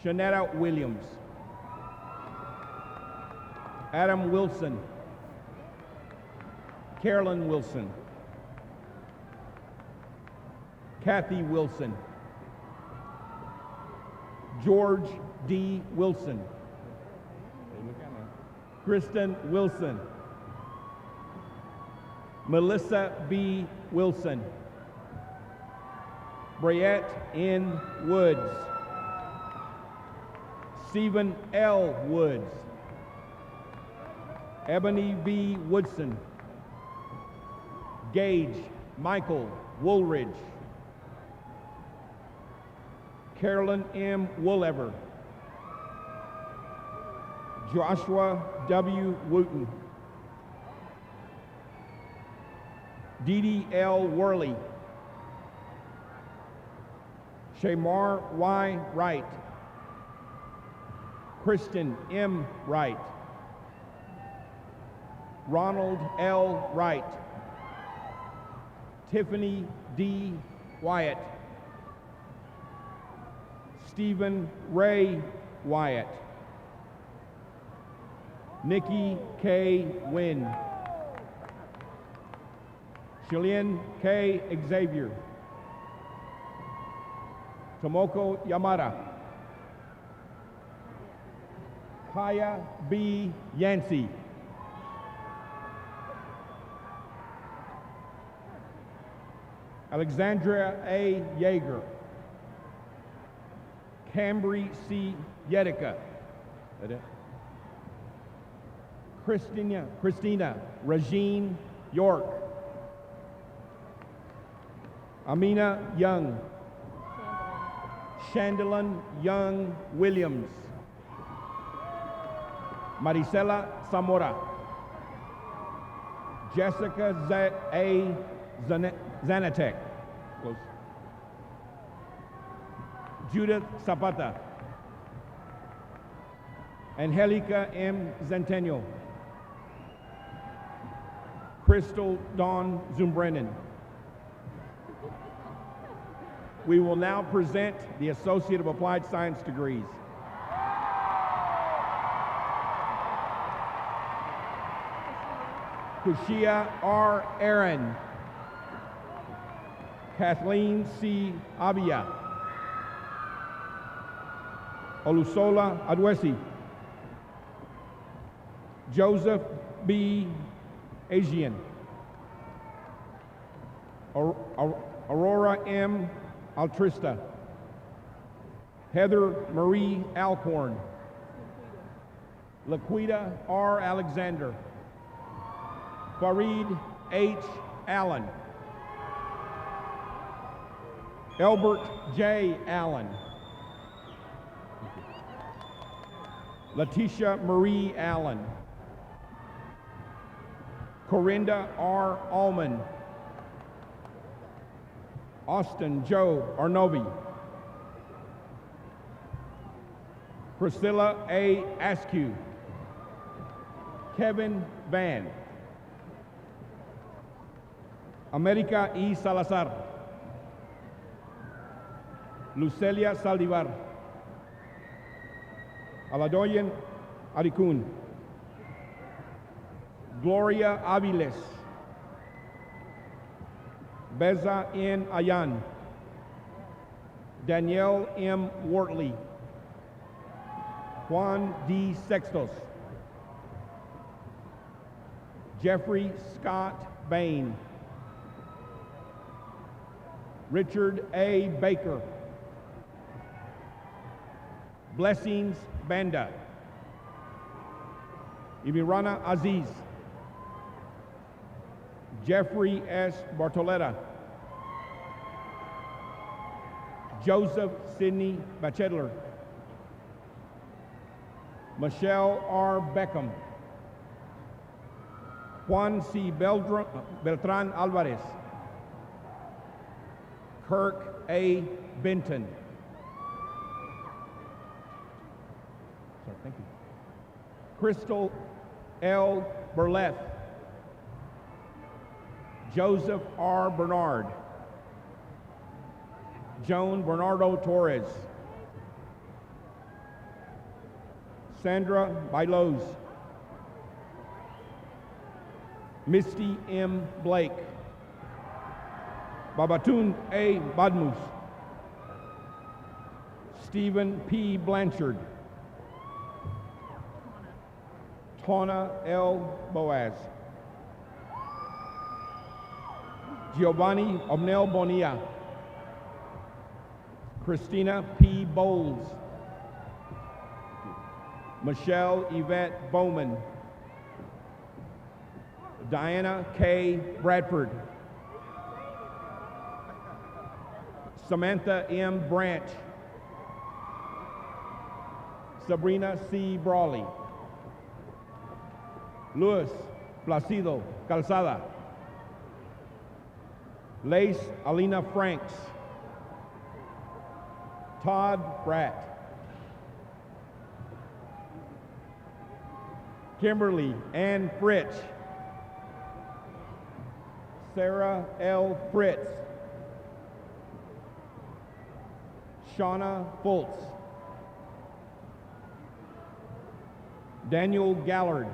Shanetta Williams. Adam Wilson. Carolyn Wilson. Kathy Wilson. George D. Wilson. Kristen Wilson. Melissa B. Wilson. Briette N. Woods. Stephen L. Woods. Ebony B. Woodson. Gage Michael Woolridge. Carolyn M. Woolever. Joshua W. Wooten. Dee Dee L. Worley. Shamar Y. Wright. Kristen M. Wright. Ronald L. Wright. Tiffany D. Wyatt. Stephen Ray Wyatt. Nikki K. Wynn. Shillian K. Xavier. Tomoko Yamada. Kaya B. Yancey. Alexandria A. Yeager. Cambry C. Yedica. Christina Regine York. Amina Young. Chandelin Young Williams. Maricela Zamora. Jessica A. Zanatek. Close. Judith Zapata. Angelica M. Centennial. Crystal Dawn Zumbrennan. We will now present the Associate of Applied Science degrees. Kushia R. Aaron. Kathleen C. Abia. Olusola Adwesi. Joseph B. Asian. Aurora M. Altrista. Heather Marie Alcorn. Laquita R. Alexander. Farid H. Allen. Elbert J. Allen. Letitia Marie Allen. Corinda R. Allman. Austin Joe Arnobi. Priscilla A. Askew. Kevin Van. America E. Salazar. Lucelia Saldivar. Aladoyen Aricun. Gloria Aviles. Beza N. Ayan. Danielle M. Wortley. Juan D. Sextos. Jeffrey Scott Bain. Richard A. Baker. Blessings Banda. Imirana Aziz. Jeffrey S. Bartoletta. Joseph Sidney Bachelor. Michelle R. Beckham. Juan C. Beltran Alvarez. Kirk A. Benton. Sorry, thank you. Crystal L. Berleth. Joseph R. Bernard. Joan Bernardo Torres. Sandra Bailos. Misty M. Blake. Babatun A. Badmus. Stephen P. Blanchard. Tawna L. Boaz. Giovanni Omnel Bonilla. Christina P. Bowles. Michelle Yvette Bowman. Diana K. Bradford. Samantha M. Branch. Sabrina C. Brawley. Luis Placido Calzada. Lace Alina Franks. Todd Bratt. Kimberly Ann Fritz. Sarah L. Fritz. Shauna Fultz. Daniel Gallard.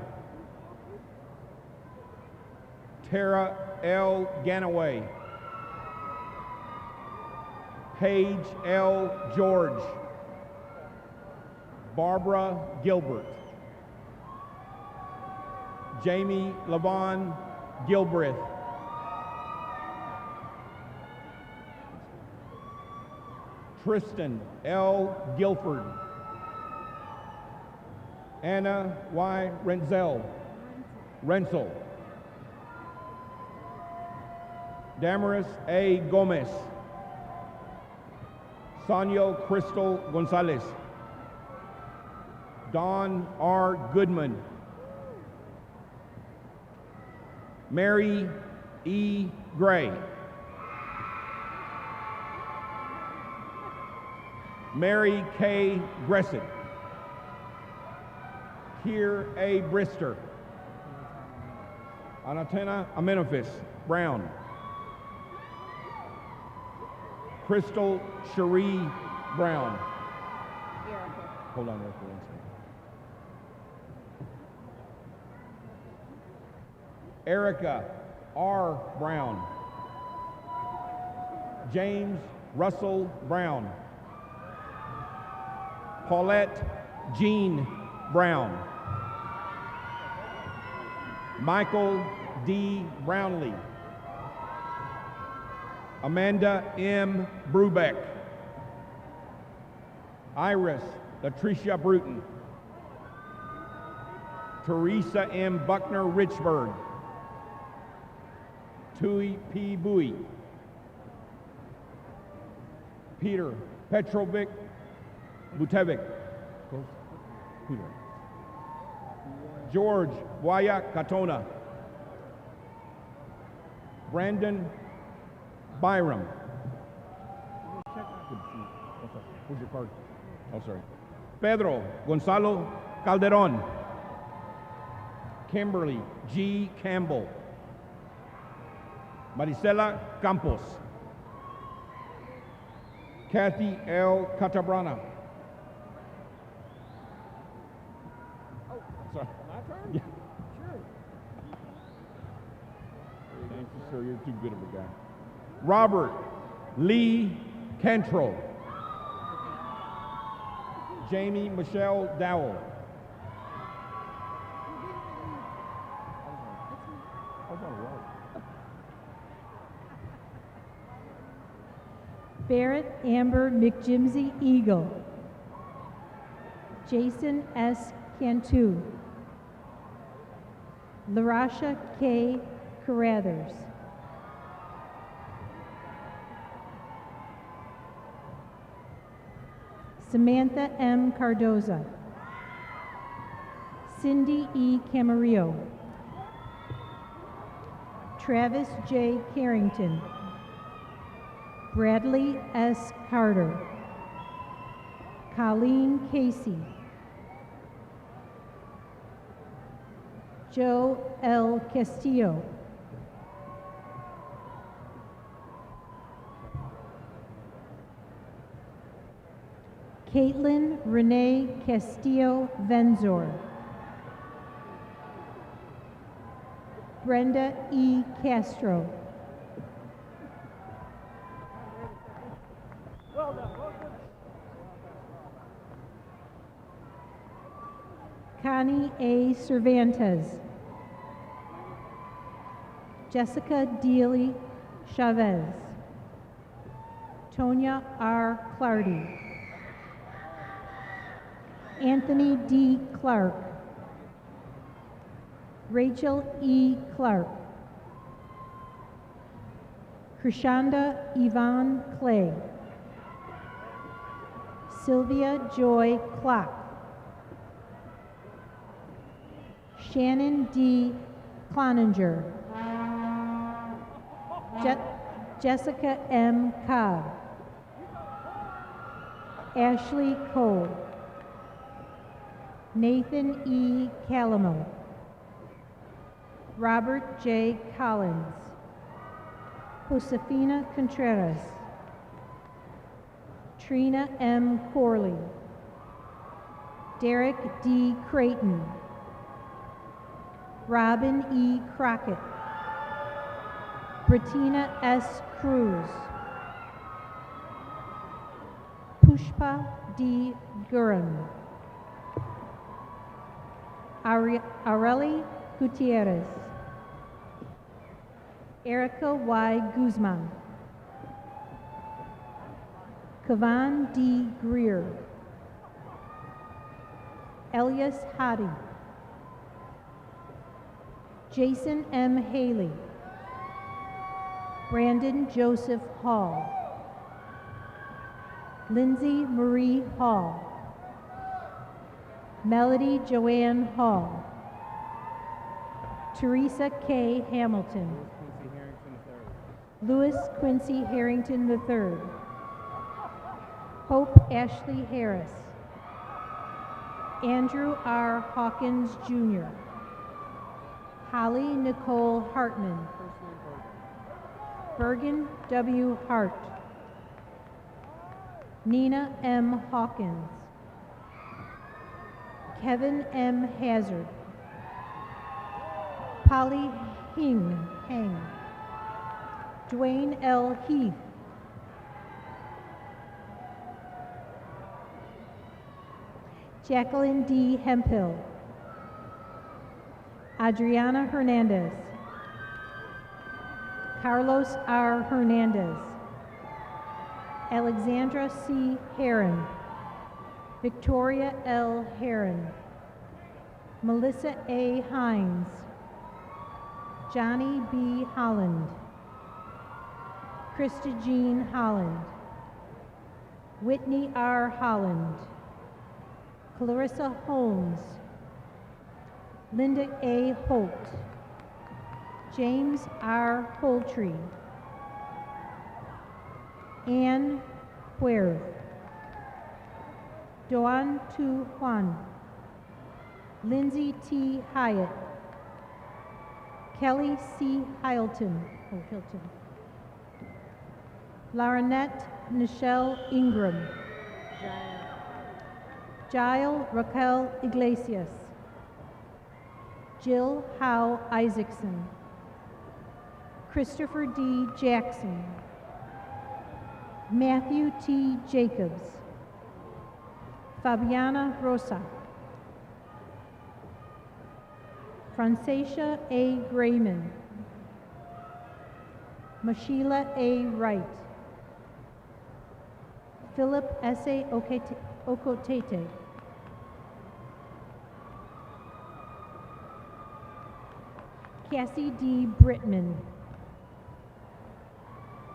Tara L. Ganaway. Paige L. George. Barbara Gilbert. Jamie Lavon Gilbreth. Tristan L. Guilford. Anna Y. Renzel. Damaris A. Gomez. Sanyo Crystal Gonzalez. Dawn R. Goodman. Mary E. Gray. Mary K. Gressett. Kier A. Brister. Anatena Amenophis Brown. Crystal Cherie Brown. Hold on there for 1 second. Erica R. Brown. James Russell Brown. Paulette Jean Brown. Michael D. Brownlee. Amanda M. Brubeck. Iris Latricia Bruton. Teresa M. Buckner Richburg. Tui P. Bowie. Peter Petrovic Butevic. George Waya Katona. Brandon Byram. Who's your card? Oh, sorry. Pedro Gonzalo Calderon. Kimberly G. Campbell. Maricela Campos. Kathy L. Catabrana. Oh, sorry. My turn? Yeah. Sure. Thank you, sir. You're too good of a guy. Robert Lee Cantrell. Jamie Michelle Dowell. Barrett Amber McJimsey Eagle. Jason S. Cantu. Larasha K. Carruthers. Samantha M. Cardoza. Cindy E. Camarillo. Travis J. Carrington. Bradley S. Carter. Colleen Casey. Joe L. Castillo. Caitlin Renee Castillo Venzor. Brenda E. Castro. Connie A. Cervantes. Jessica Dealey Chavez. Tonya R. Clardy. Anthony D. Clark. Rachel E. Clark. Krishanda Yvonne Clay. Sylvia Joy Clock. Shannon D. Cloninger. Jessica M. Cobb. Ashley Cole. Nathan E. Calamo. Robert J. Collins. Josefina Contreras. Trina M. Corley. Derek D. Creighton. Robin E. Crockett. Bettina S. Cruz. Pushpa D. Guran. Areli Gutierrez. Erica Y. Guzman. Kavan D. Greer. Elias Hadi. Jason M. Haley. Brandon Joseph Hall. Lindsay Marie Hall. Melody Joanne Hall. Teresa K. Hamilton. Louis Quincy Harrington III. Hope Ashley Harris. Andrew R. Hawkins Jr. Holly Nicole Hartman. Bergen W. Hart. Nina M. Hawkins. Kevin M. Hazard. Polly Hang. Dwayne L. Heath. Jacqueline D. Hemphill. Adriana Hernandez. Carlos R. Hernandez. Alexandra C. Heron. Victoria L. Heron. Melissa A. Hines. Johnny B. Holland. Krista Jean Holland. Whitney R. Holland. Clarissa Holmes. Linda A. Holt. James R. Poultry. Ann Puerth. Doan Tu Huan, Lindsay T. Hyatt, Kelly C. Hilton, Laurinette Nichelle Ingram, Jael Raquel Iglesias, Jill Howe Isaacson, Christopher D. Jackson, Matthew T. Jacobs, Fabiana Rosa, Francisca A. Grayman, Mashila A. Wright, Philip S. A. Okotete, Cassie D. Brittman,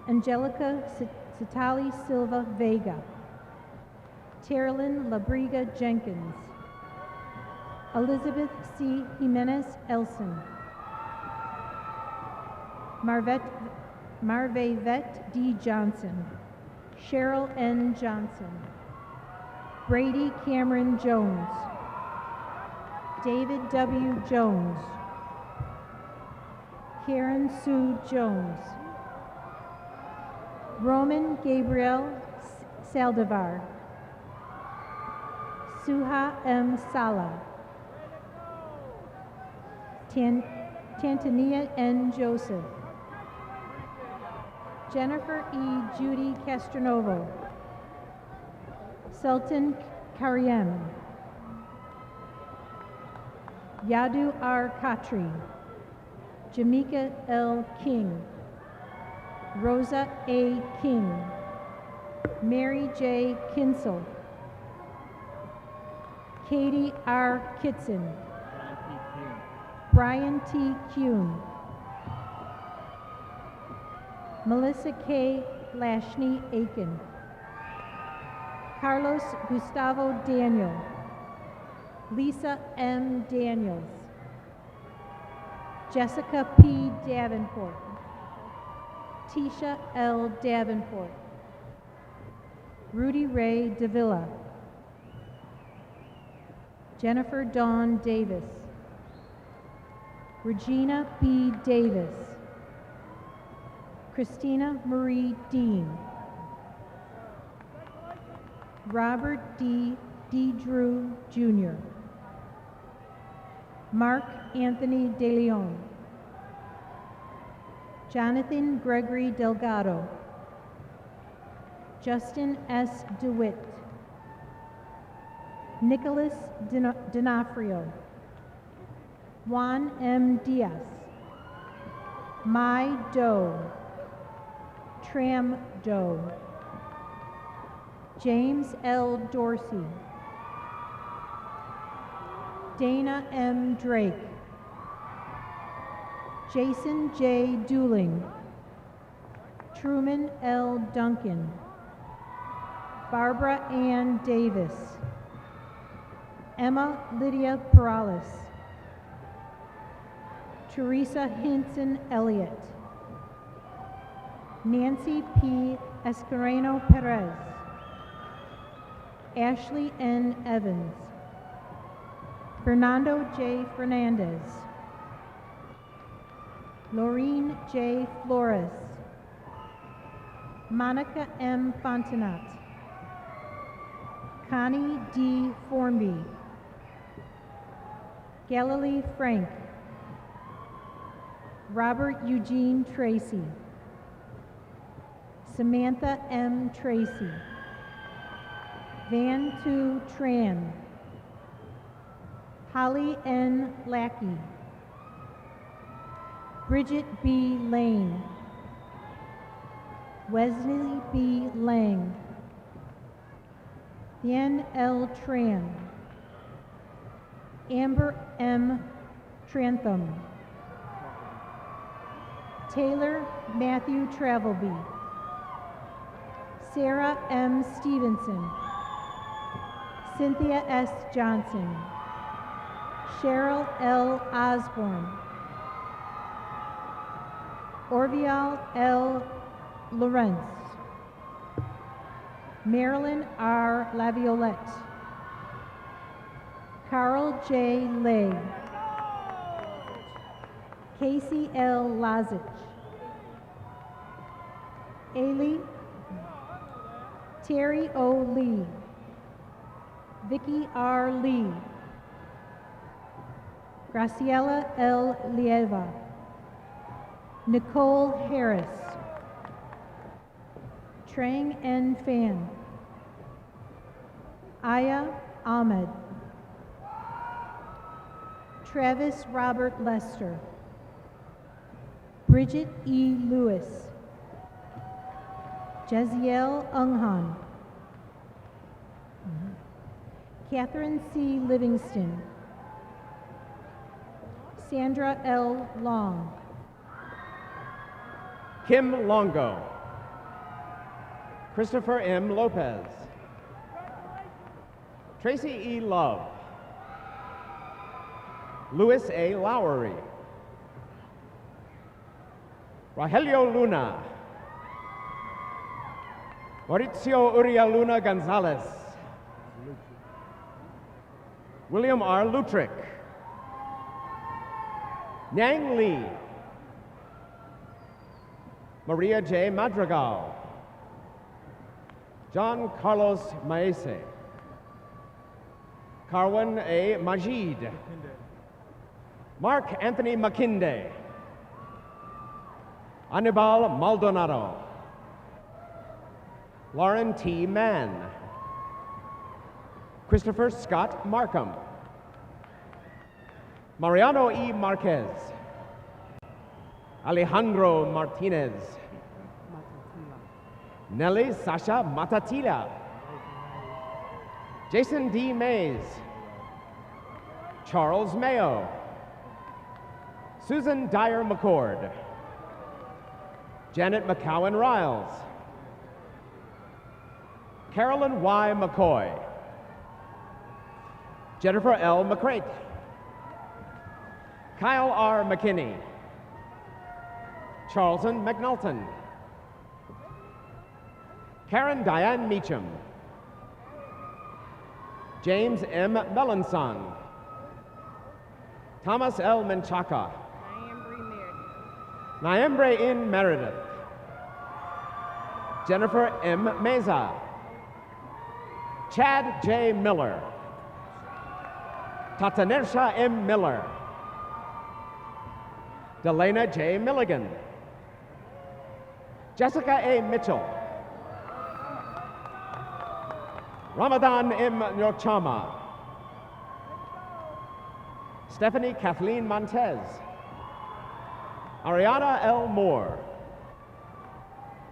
Angelica Satali Silva Vega, Terilyn Labriga Jenkins, Elizabeth C. Jimenez Elson, Marvavette D. Johnson, Cheryl N. Johnson, Brady Cameron Jones, David W. Jones, Karen Sue Jones, Roman Gabriel Saldivar, Suha M. Sala, Tantania N. Joseph, Jennifer E. Judy Castronovo, Sultan Karyem, Yadu R. Khatri, Jamaica L. King, Rosa A. King, Mary J. Kinsel, Katie R. Kitson, Brian T. Kuhn, Melissa K. Lashney Aiken, Carlos Gustavo Daniel, Lisa M. Daniels, Jessica P. Davenport, Tisha L. Davenport, Rudy Ray Davila, Jennifer Dawn Davis, Regina B. Davis, Christina Marie Dean, Robert D. Drew Jr., Mark Anthony De Leon, Jonathan Gregory Delgado, Justin S. DeWitt, Nicholas D'Onofrio, Juan M. Diaz, Mai Doe, Tram Doe, James L. Dorsey, Dana M. Drake, Jason J. Dooling, Truman L. Duncan, Barbara Ann Davis, Emma Lydia Perales, Teresa Hinson Elliott, Nancy P. Escareno Perez, Ashley N. Evans, Fernando J. Fernandez, Laureen J. Flores, Monica M. Fontenot, Connie D. Formby, Galilee Frank, Robert Eugene Tracy, Samantha M. Tracy, Van Tu Tran, Holly N. Lackey, Bridget B. Lane, Wesley B. Lang, Thien L. Tran, Amber M. Trantham, Taylor Matthew Travelby, Sarah M. Stevenson, Cynthia S. Johnson, Cheryl L. Osborne, Orvial L. Lawrence, Marilyn R. Laviolette, Carl J. Lay, Casey L. Lazich, Ailey Terry O. Lee, Vicky R. Lee, Graciela L. Lieva, Nicole Harris, Trang N. Fan, Aya Ahmed, Travis Robert Lester, Bridget E. Lewis, Jeziel Unghan, Catherine C. Livingston, Sandra L. Long, Kim Longo, Christopher M. Lopez, Tracy E. Love, Louis A. Lowery, Rogelio Luna, Mauricio Uriel Luna Gonzalez, William R. Lutrick, Nyang Lee, Maria J. Madrigal, John Carlos Maese, Carwin A. Majid, Mark Anthony McKinde, Anibal Maldonado, Lauren T. Mann, Christopher Scott Markham, Mariano E. Marquez, Alejandro Martinez, Nelly Sasha Matatila, Jason D. Mays, Charles Mayo, Susan Dyer McCord, Janet McCowan Riles, Carolyn Y. McCoy, Jennifer L. McCrate, Kyle R. McKinney, Charlton McNulton, Karen Diane Meacham, James M. Melanson, Thomas L. Menchaca, Nyembre in Meredith, Jennifer M. Meza, Chad J. Miller, Tatanersha M. Miller, Delana J. Milligan, Jessica A. Mitchell, Ramadan M. Nyochama, Stephanie Kathleen Montez, Ariana L. Moore,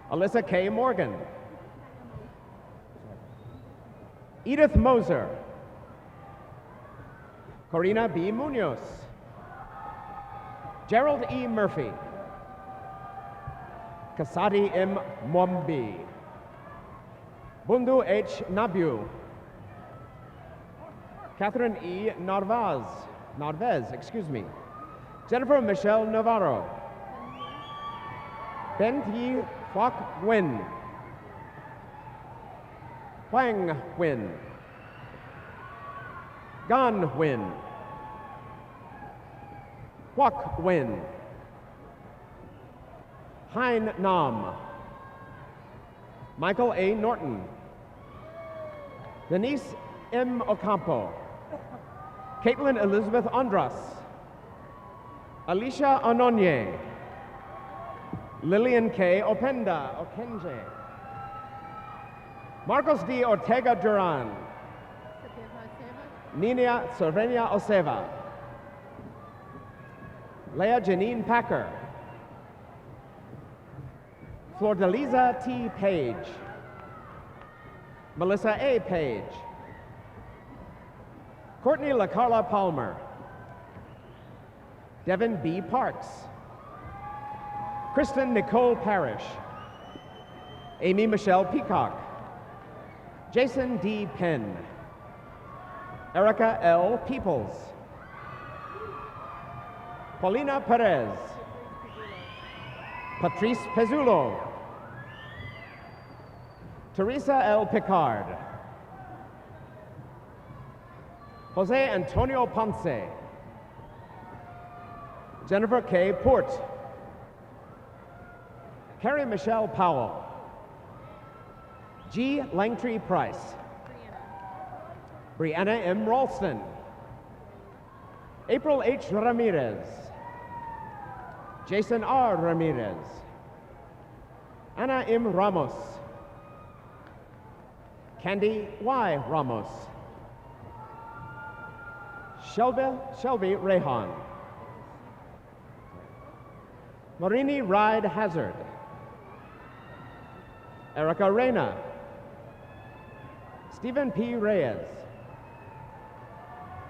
Alyssa K. Morgan, Edith Moser, Corina B. Munoz, Gerald E. Murphy, Kasadi M. Mwambi, Bundu H. Nabu, Catherine E. Narvez, excuse me, Jennifer Michelle Navarro, Ben T. Huoc Nguyen, Huang Nguyen, Gan Nguyen, Huoc Nguyen, Hein Nam, Michael A. Norton, Denise M. Ocampo, Caitlin Elizabeth Andras, Alicia Anonye, Lillian K. Okenje, Marcos D. Ortega Duran, Nina Sorvenia Oseva, Leah Janine Packer, Flordeliza T. Page, Melissa A. Page, Courtney LaCarla Palmer, Devin B. Parks, Kristen Nicole Parrish, Amy Michelle Peacock, Jason D. Penn, Erica L. Peoples, Paulina Perez, Patrice Pezzulo, Teresa L. Picard, Jose Antonio Ponce, Jennifer K. Port, Carrie Michelle Powell, G. Langtree Price, Brianna M. Ralston, April H. Ramirez, Jason R. Ramirez, Ana M. Ramos, Candy Y. Ramos, Shelby Rehan, Marini Ride Hazard, Erica Reyna, Stephen P. Reyes,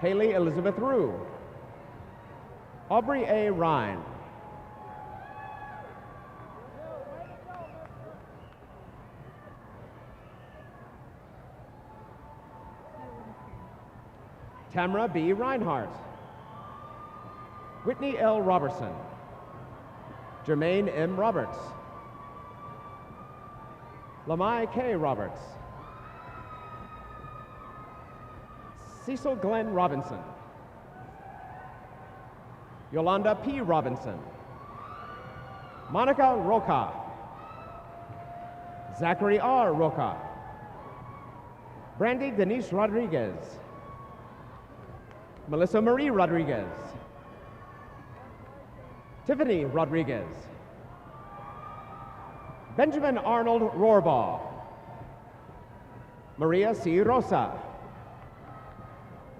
Haley Elizabeth Rue, Aubrey A. Ryan, Tamara B. Reinhardt, Whitney L. Robertson, Jermaine M. Roberts, Lamai K. Roberts, Cecil Glenn Robinson, Yolanda P. Robinson, Monica Roca, Zachary R. Roca, Brandy Denise Rodriguez, Melissa Marie Rodriguez, Tiffany Rodriguez, Benjamin Arnold Rohrbaugh, Maria C. Rosa,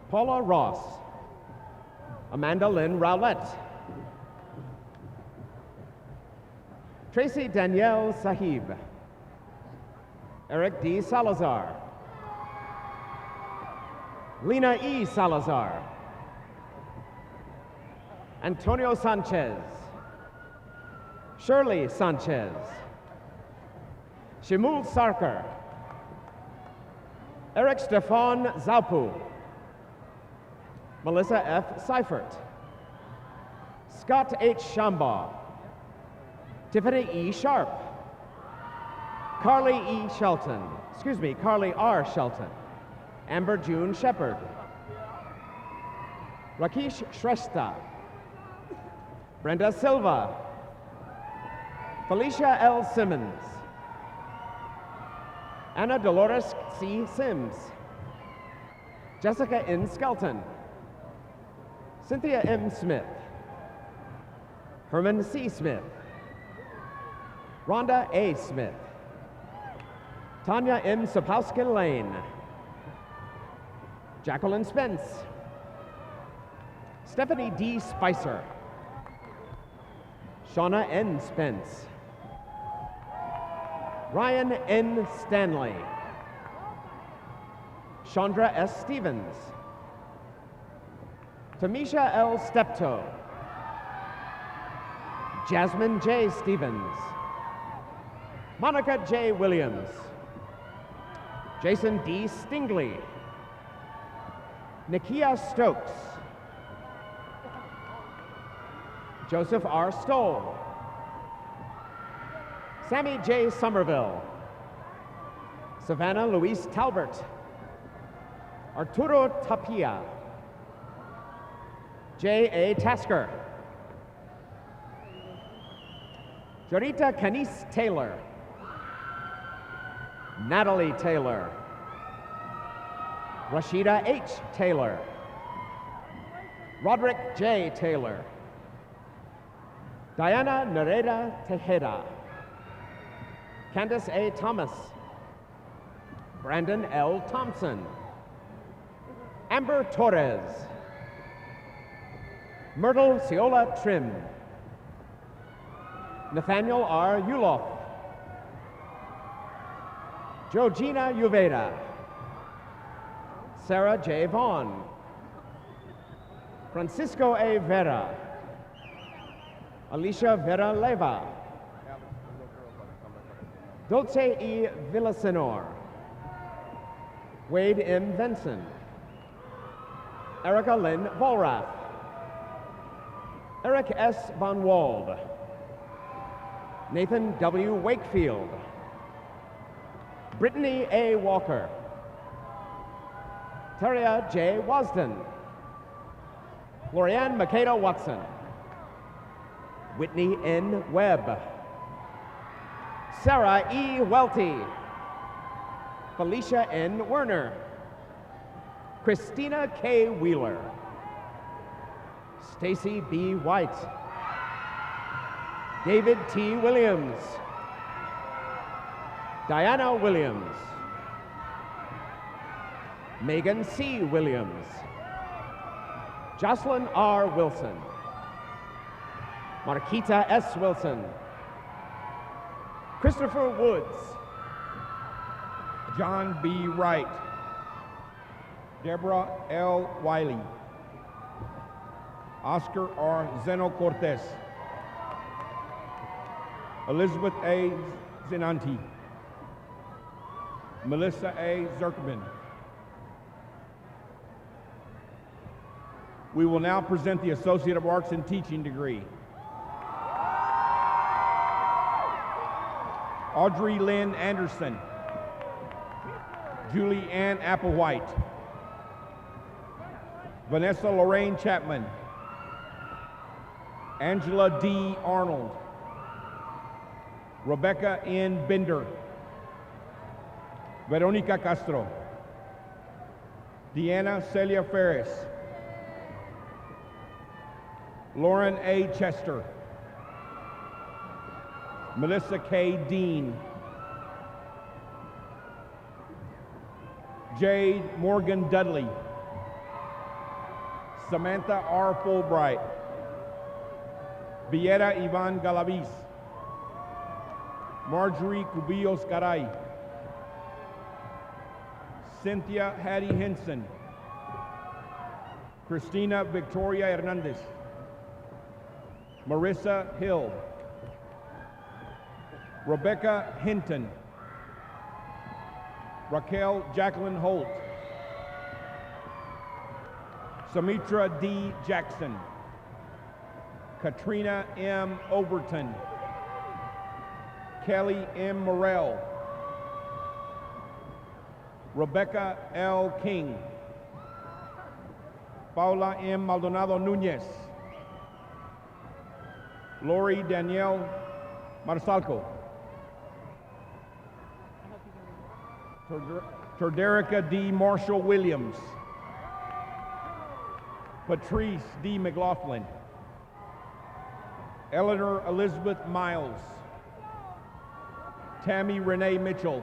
Paula Ross, Amanda Lynn Rowlett, Tracy Danielle Sahib, Eric D. Salazar, Lena E. Salazar, Antonio Sanchez, Shirley Sanchez, Shimul Sarkar, Eric Stefan Zaupu, Melissa F. Seifert, Scott H. Shambaugh, Tiffany E. Sharp, Carly R. Shelton, Amber June Shepard, Rakesh Shrestha, Brenda Silva, Felicia L. Simmons, Anna Dolores C. Sims, Jessica N. Skelton, Cynthia M. Smith, Herman C. Smith, Rhonda A. Smith, Tanya M. Sapowski Lane, Jacqueline Spence, Stephanie D. Spicer, Shauna N. Spence, Ryan N. Stanley, Chandra S. Stevens, Tamisha L. Steptoe, Jasmine J. Stevens, Monica J. Williams, Jason D. Stingley, Nikia Stokes, Joseph R. Stoll, Sammy J. Somerville, Savannah Louise Talbert, Arturo Tapia, J. A. Tasker, Jorita Canis Taylor, Natalie Taylor, Rashida H. Taylor, Roderick J. Taylor, Diana Nereda Tejeda, Candace A. Thomas, Brandon L. Thompson, Amber Torres, Myrtle Ciola Trim, Nathaniel R. Ulof, Georgina Uveda, Sarah J. Vaughn, Francisco A. Vera, Alicia Vera Leva, Dulce E. Villasenor, Wade M. Benson, Erica Lynn Volrath, Eric S. Von Wald, Nathan W. Wakefield, Brittany A. Walker, Teria J. Wasden. Florianne Makeda Watson. Whitney N. Webb. Sarah E. Welty. Felicia N. Werner. Christina K. Wheeler. Stacy B. White. David T. Williams. Diana Williams. Megan C. Williams. Jocelyn R. Wilson. Marquita S. Wilson. Christopher Woods. John B. Wright. Deborah L. Wiley. Oscar R. Zeno Cortez. Elizabeth A. Zinanti. Melissa A. Zerkman. We will now present the Associate of Arts in Teaching degree. Audrey Lynn Anderson. Julie Ann Applewhite. Vanessa Lorraine Chapman. Angela D. Arnold. Rebecca N. Bender. Veronica Castro. Deanna Celia Ferris. Lauren A. Chester. Melissa K. Dean. Jade Morgan Dudley. Samantha R. Fulbright. Viera Ivan Galaviz. Marjorie Cubillos Garay. Cynthia Hattie Henson. Christina Victoria Hernandez. Marissa Hill. Rebecca Hinton. Raquel Jacqueline Holt. Samitra D. Jackson. Katrina M. Overton. Kelly M. Morrell. Rebecca L. King. Paula M. Maldonado Nunez. Lori Danielle Marsalco. Terderica D. Marshall Williams. Patrice D. McLaughlin. Eleanor Elizabeth Miles. Tammy Renee Mitchell.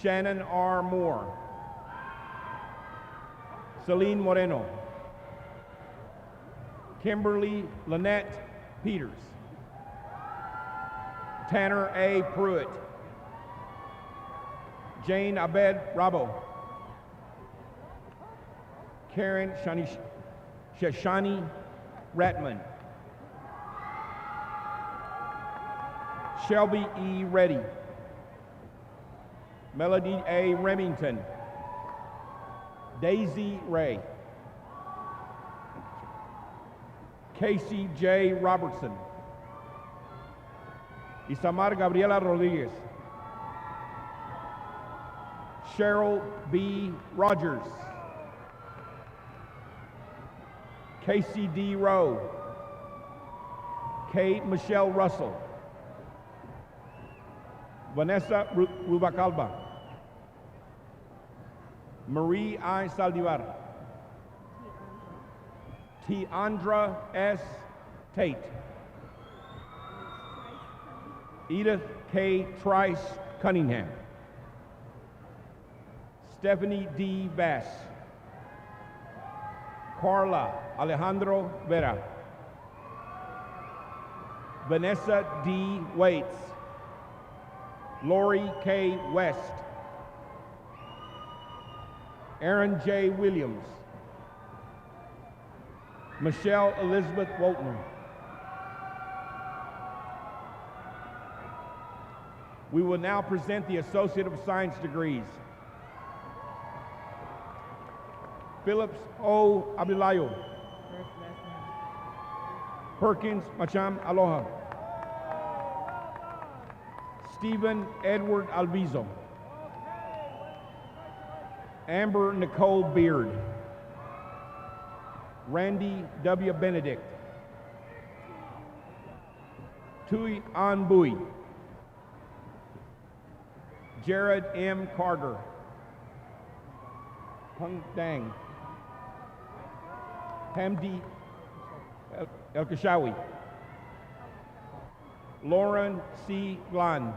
Shannon R. Moore. Celine Moreno. Kimberly Lynette Peters. Tanner A. Pruitt. Jane Abed Rabo. Karen Shashani Ratman. Shelby E. Reddy. Melody A. Remington. Daisy Ray. Casey J. Robertson. Isamar Gabriela Rodriguez. Cheryl B. Rogers. Casey D. Rowe. Kate Michelle Russell. Vanessa Rubacalba. Marie I. Saldivar. Tiandra S. Tate. Edith K. Trice Cunningham. Stephanie D. Bass. Carla Alejandro Vera. Vanessa D. Waits. Lori K. West. Aaron J. Williams. Michelle Elizabeth Woltner. We will now present the Associate of Science degrees. Phillips O. Abilayo. Perkins Macham Aloha. Stephen Edward Alviso. Amber Nicole Beard. Randy W. Benedict. Tui An Bui. Jared M. Carter. Hung Dang. Hamdi El Kashawi. Lauren C. Glan.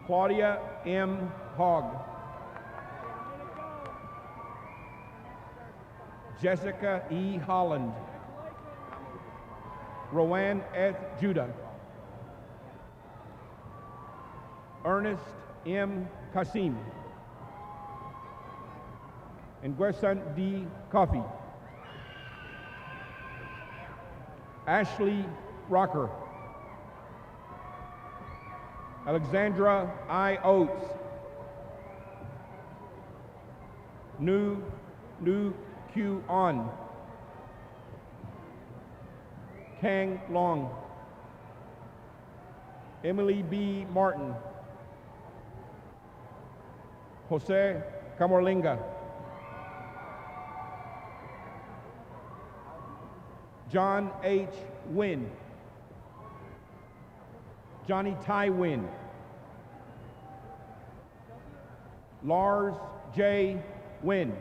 Claudia M. Hogg. Jessica E. Holland. Rowan S. Judah. Ernest M. Kasim. And Gwesan D. Coffey. Ashley Rocker. Alexandra I. Oates. Nu Q On. Kang Long. Emily B. Martin. Jose Camarlinga. John H. Wynn. Johnny Ty Wynn. Lars J. Wynn.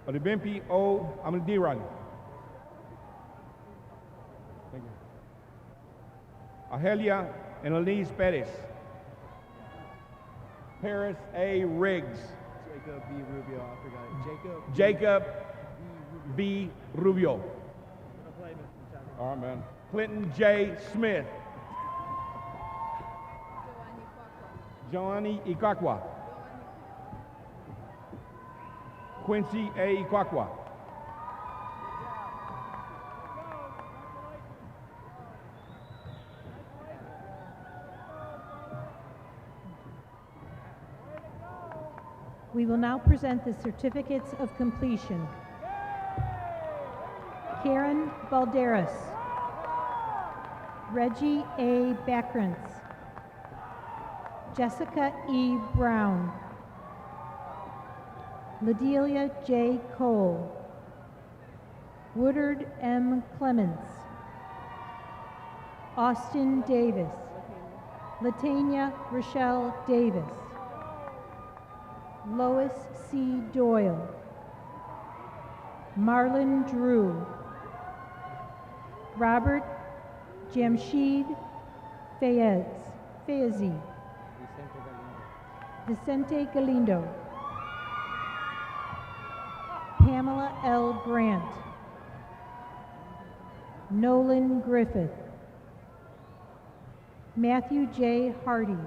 Olibimpi O. Amadiran. Thank you. Ahelia and Elise Perez. Paris A. Riggs. Jacob B. Rubio, I forgot it. Jacob B. Rubio. All right, man. Clinton J. Smith. Joanny Ikakwa. Quincy A. Ikakwa. We will now present the certificates of completion. Karen Balderas. Reggie A. Backrantz. Jessica E. Brown. Ladelia J. Cole. Woodard M. Clements. Austin Davis. Latanya Rochelle Davis. Lois C. Doyle. Marlon Drew. Robert Jamshid Fayezi. Vicente Galindo. Pamela L. Grant. Nolan Griffith. Matthew J. Hardy.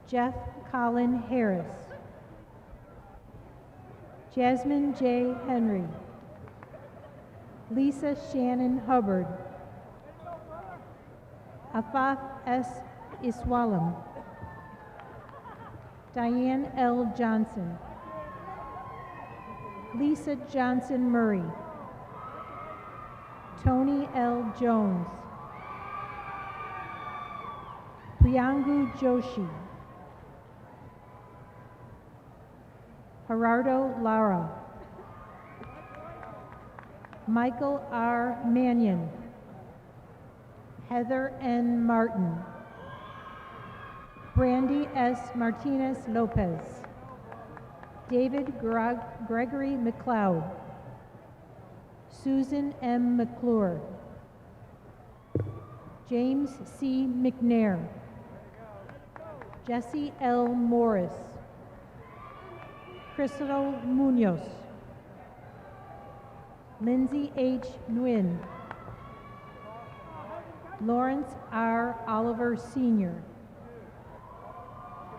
Jeff Colin Harris. Jasmine J. Henry. Lisa Shannon Hubbard. Afaf S. Iswalam. Diane L. Johnson. Lisa Johnson Murray. Tony L. Jones. Priyangu Joshi. Gerardo Lara. Michael R. Mannion. Heather N. Martin. Brandy S. Martinez Lopez. David Gregory McLeod. Susan M. McClure. James C. McNair. Jesse L. Morris. Crystal Munoz. Lindsay H. Nguyen. Lawrence R. Oliver Sr.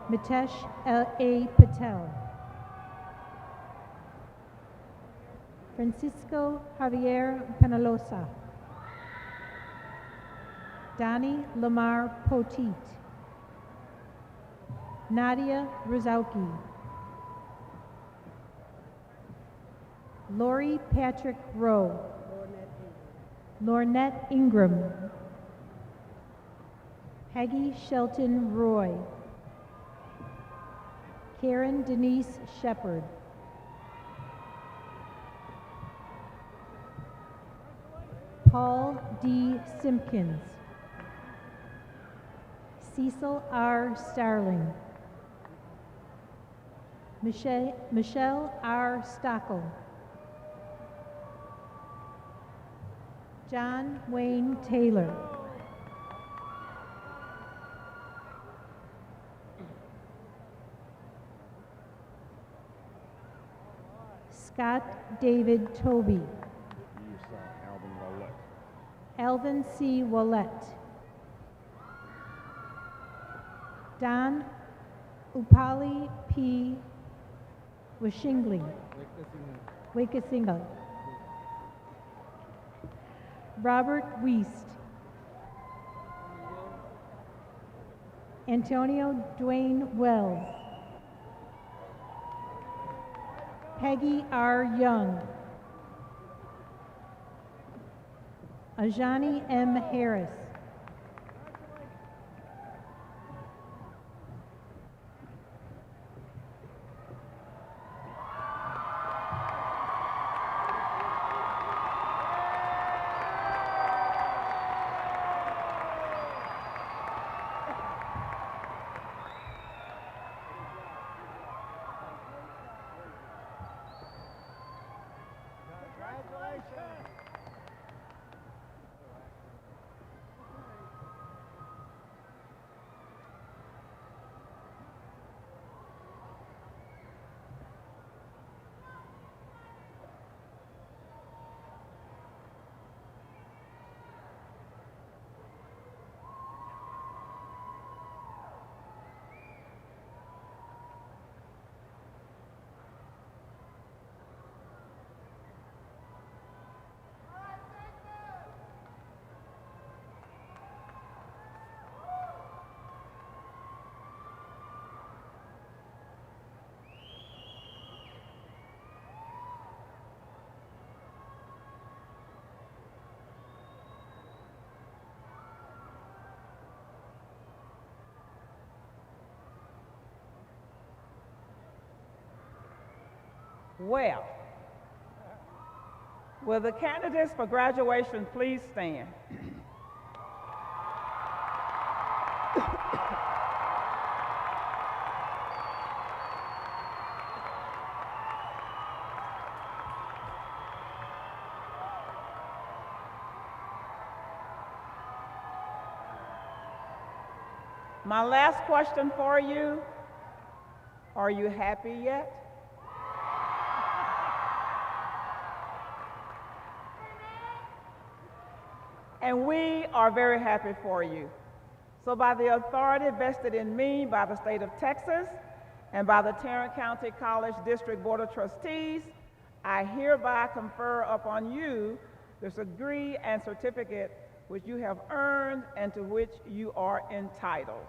Mitesh A. Patel. Francisco Javier Penalosa. Donnie Lamar Poteet. Nadia Rozauki. Lori Patrick Rowe. Lornette Ingram. Peggy Shelton Roy. Karen Denise Shepard. Paul D. Simpkins. Cecil R. Starling. Michelle R. Stockel. John Wayne Taylor. Scott David Toby. Alvin Willett. Alvin C. Willett. Don Upali P. Wishingli. Wakasinga. Robert Wiest. Antonio Dwayne Wells. Peggy R. Young. Ajani M. Harris. Well, will the candidates for graduation please stand? My last question for you, are you happy yet? And we are very happy for you. So by the authority vested in me by the state of Texas and by the Tarrant County College District Board of Trustees, I hereby confer upon you this degree and certificate which you have earned and to which you are entitled.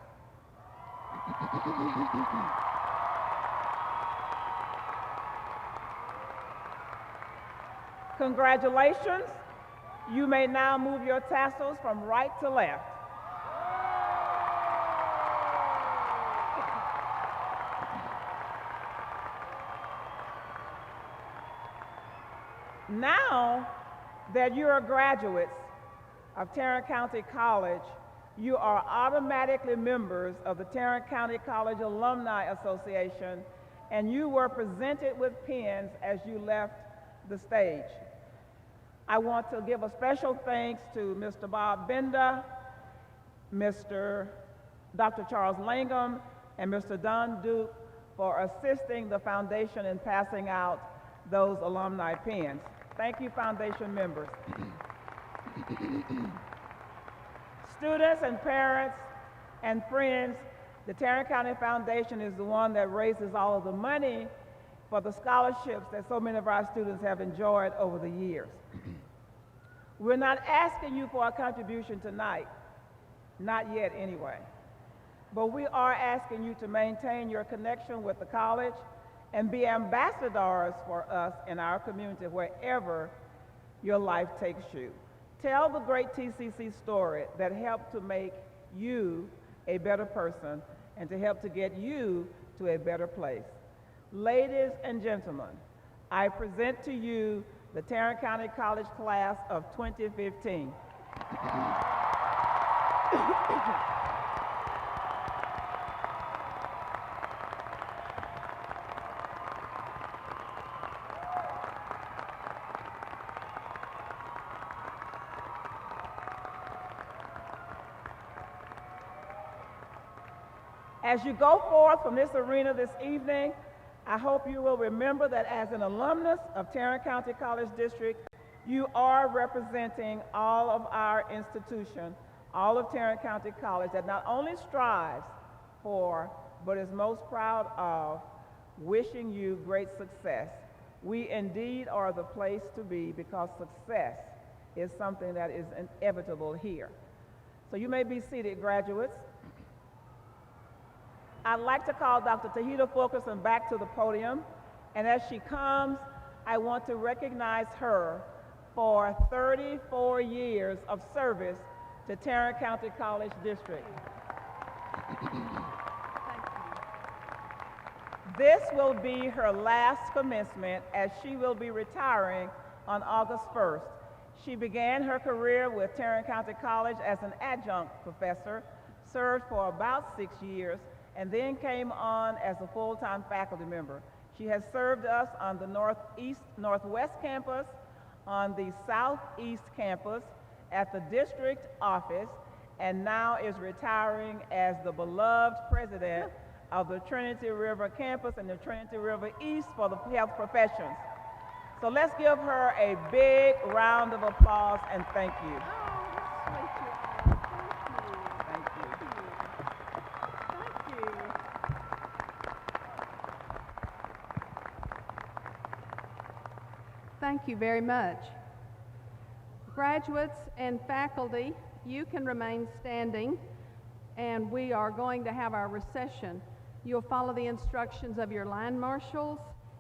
Congratulations. You may now move your tassels from right to left. Now that you are graduates of Tarrant County College, you are automatically members of the Tarrant County College Alumni Association, and you were presented with pins as you left the stage. I want to give a special thanks to Mr. Bob Benda, Dr. Charles Langham, and Mr. Don Duke for assisting the foundation in passing out those alumni pins. Thank you, foundation members. Students and parents and friends, the Tarrant County Foundation is the one that raises all of the money for the scholarships that so many of our students have enjoyed over the years. We're not asking you for a contribution tonight, not yet anyway, but we are asking you to maintain your connection with the college and be ambassadors for us in our community wherever your life takes you. Tell the great TCC story that helped to make you a better person and to help to get you to a better place. Ladies and gentlemen, I present to you the Tarrant County College class of 2015. As you go forth from this arena this evening, I hope you will remember that as an alumnus of Tarrant County College District, you are representing all of our institution, all of Tarrant County College, that not only strives for, but is most proud of, wishing you great success. We indeed are the place to be because success is something that is inevitable here. So you may be seated, graduates. I'd like to call Dr. Tahita Fulkerson back to the podium, and as she comes, I want to recognize her for 34 years of service to Tarrant County College District. This will be her last commencement as she will be retiring on August 1st. She began her career with Tarrant County College as an adjunct professor, served for about 6 years, and then came on as a full-time faculty member. She has served us on the Northwest campus, on the Southeast campus, at the district office, and now is retiring as the beloved president of the Trinity River campus and the Trinity River East for the health professions. So let's give her a big round of applause and thank you. Thank you very much. Graduates and faculty, you can remain standing, and we are going to have our recession. You'll follow the instructions of your line marshals,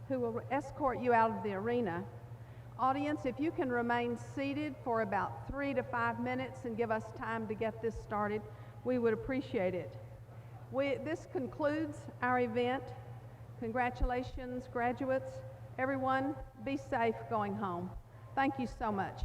who will escort you out of the arena. Audience, if you can remain seated for about 3 to 5 minutes and give us time to get this started, we would appreciate it. This concludes our event. Congratulations, graduates. Everyone, be safe going home. Thank you so much.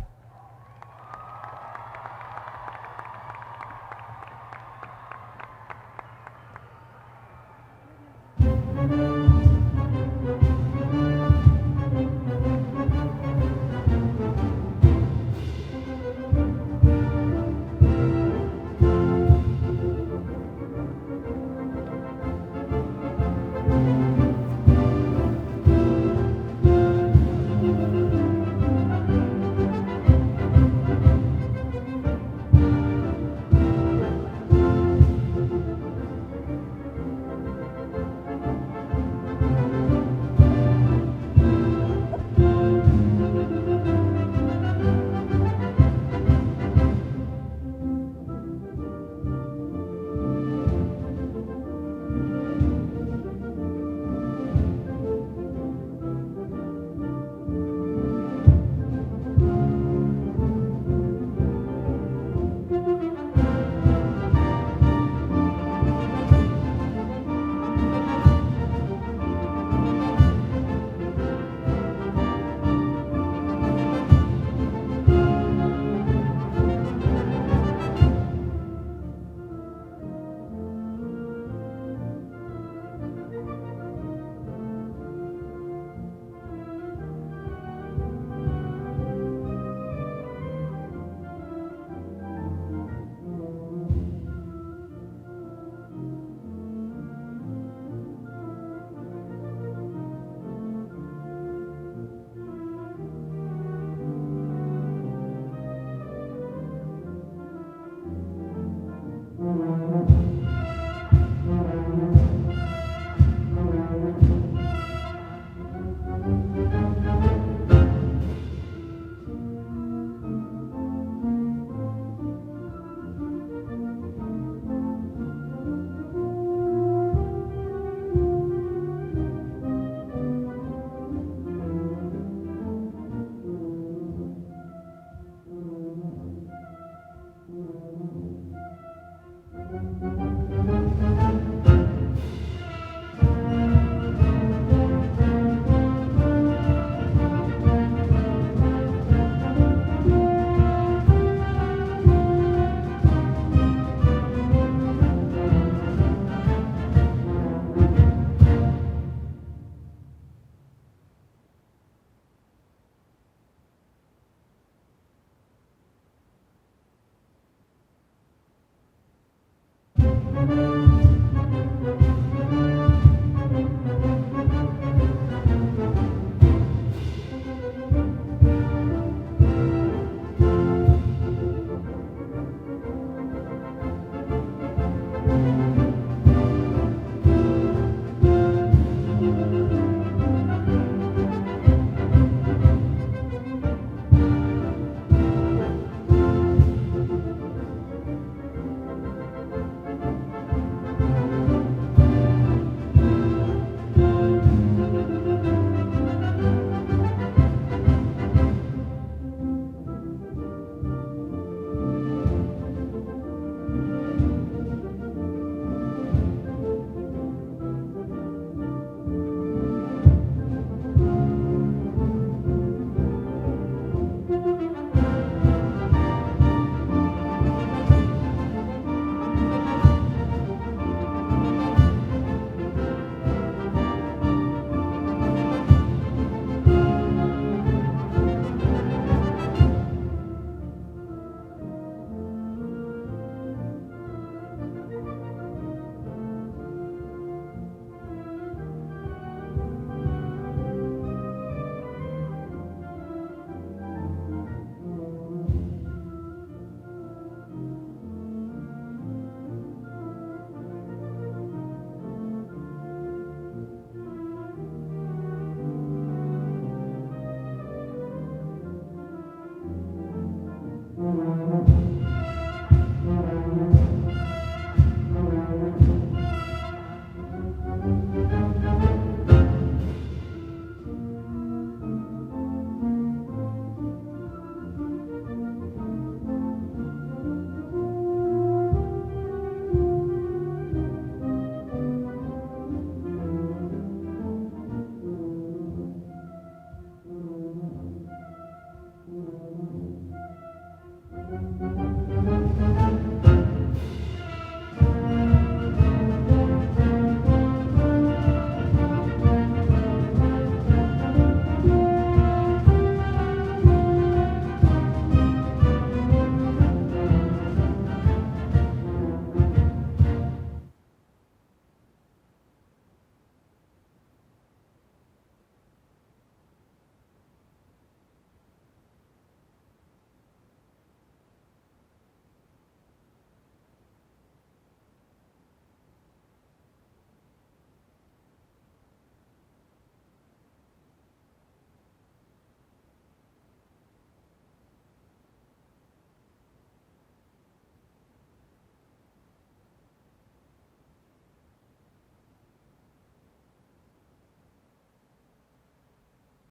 Thank you.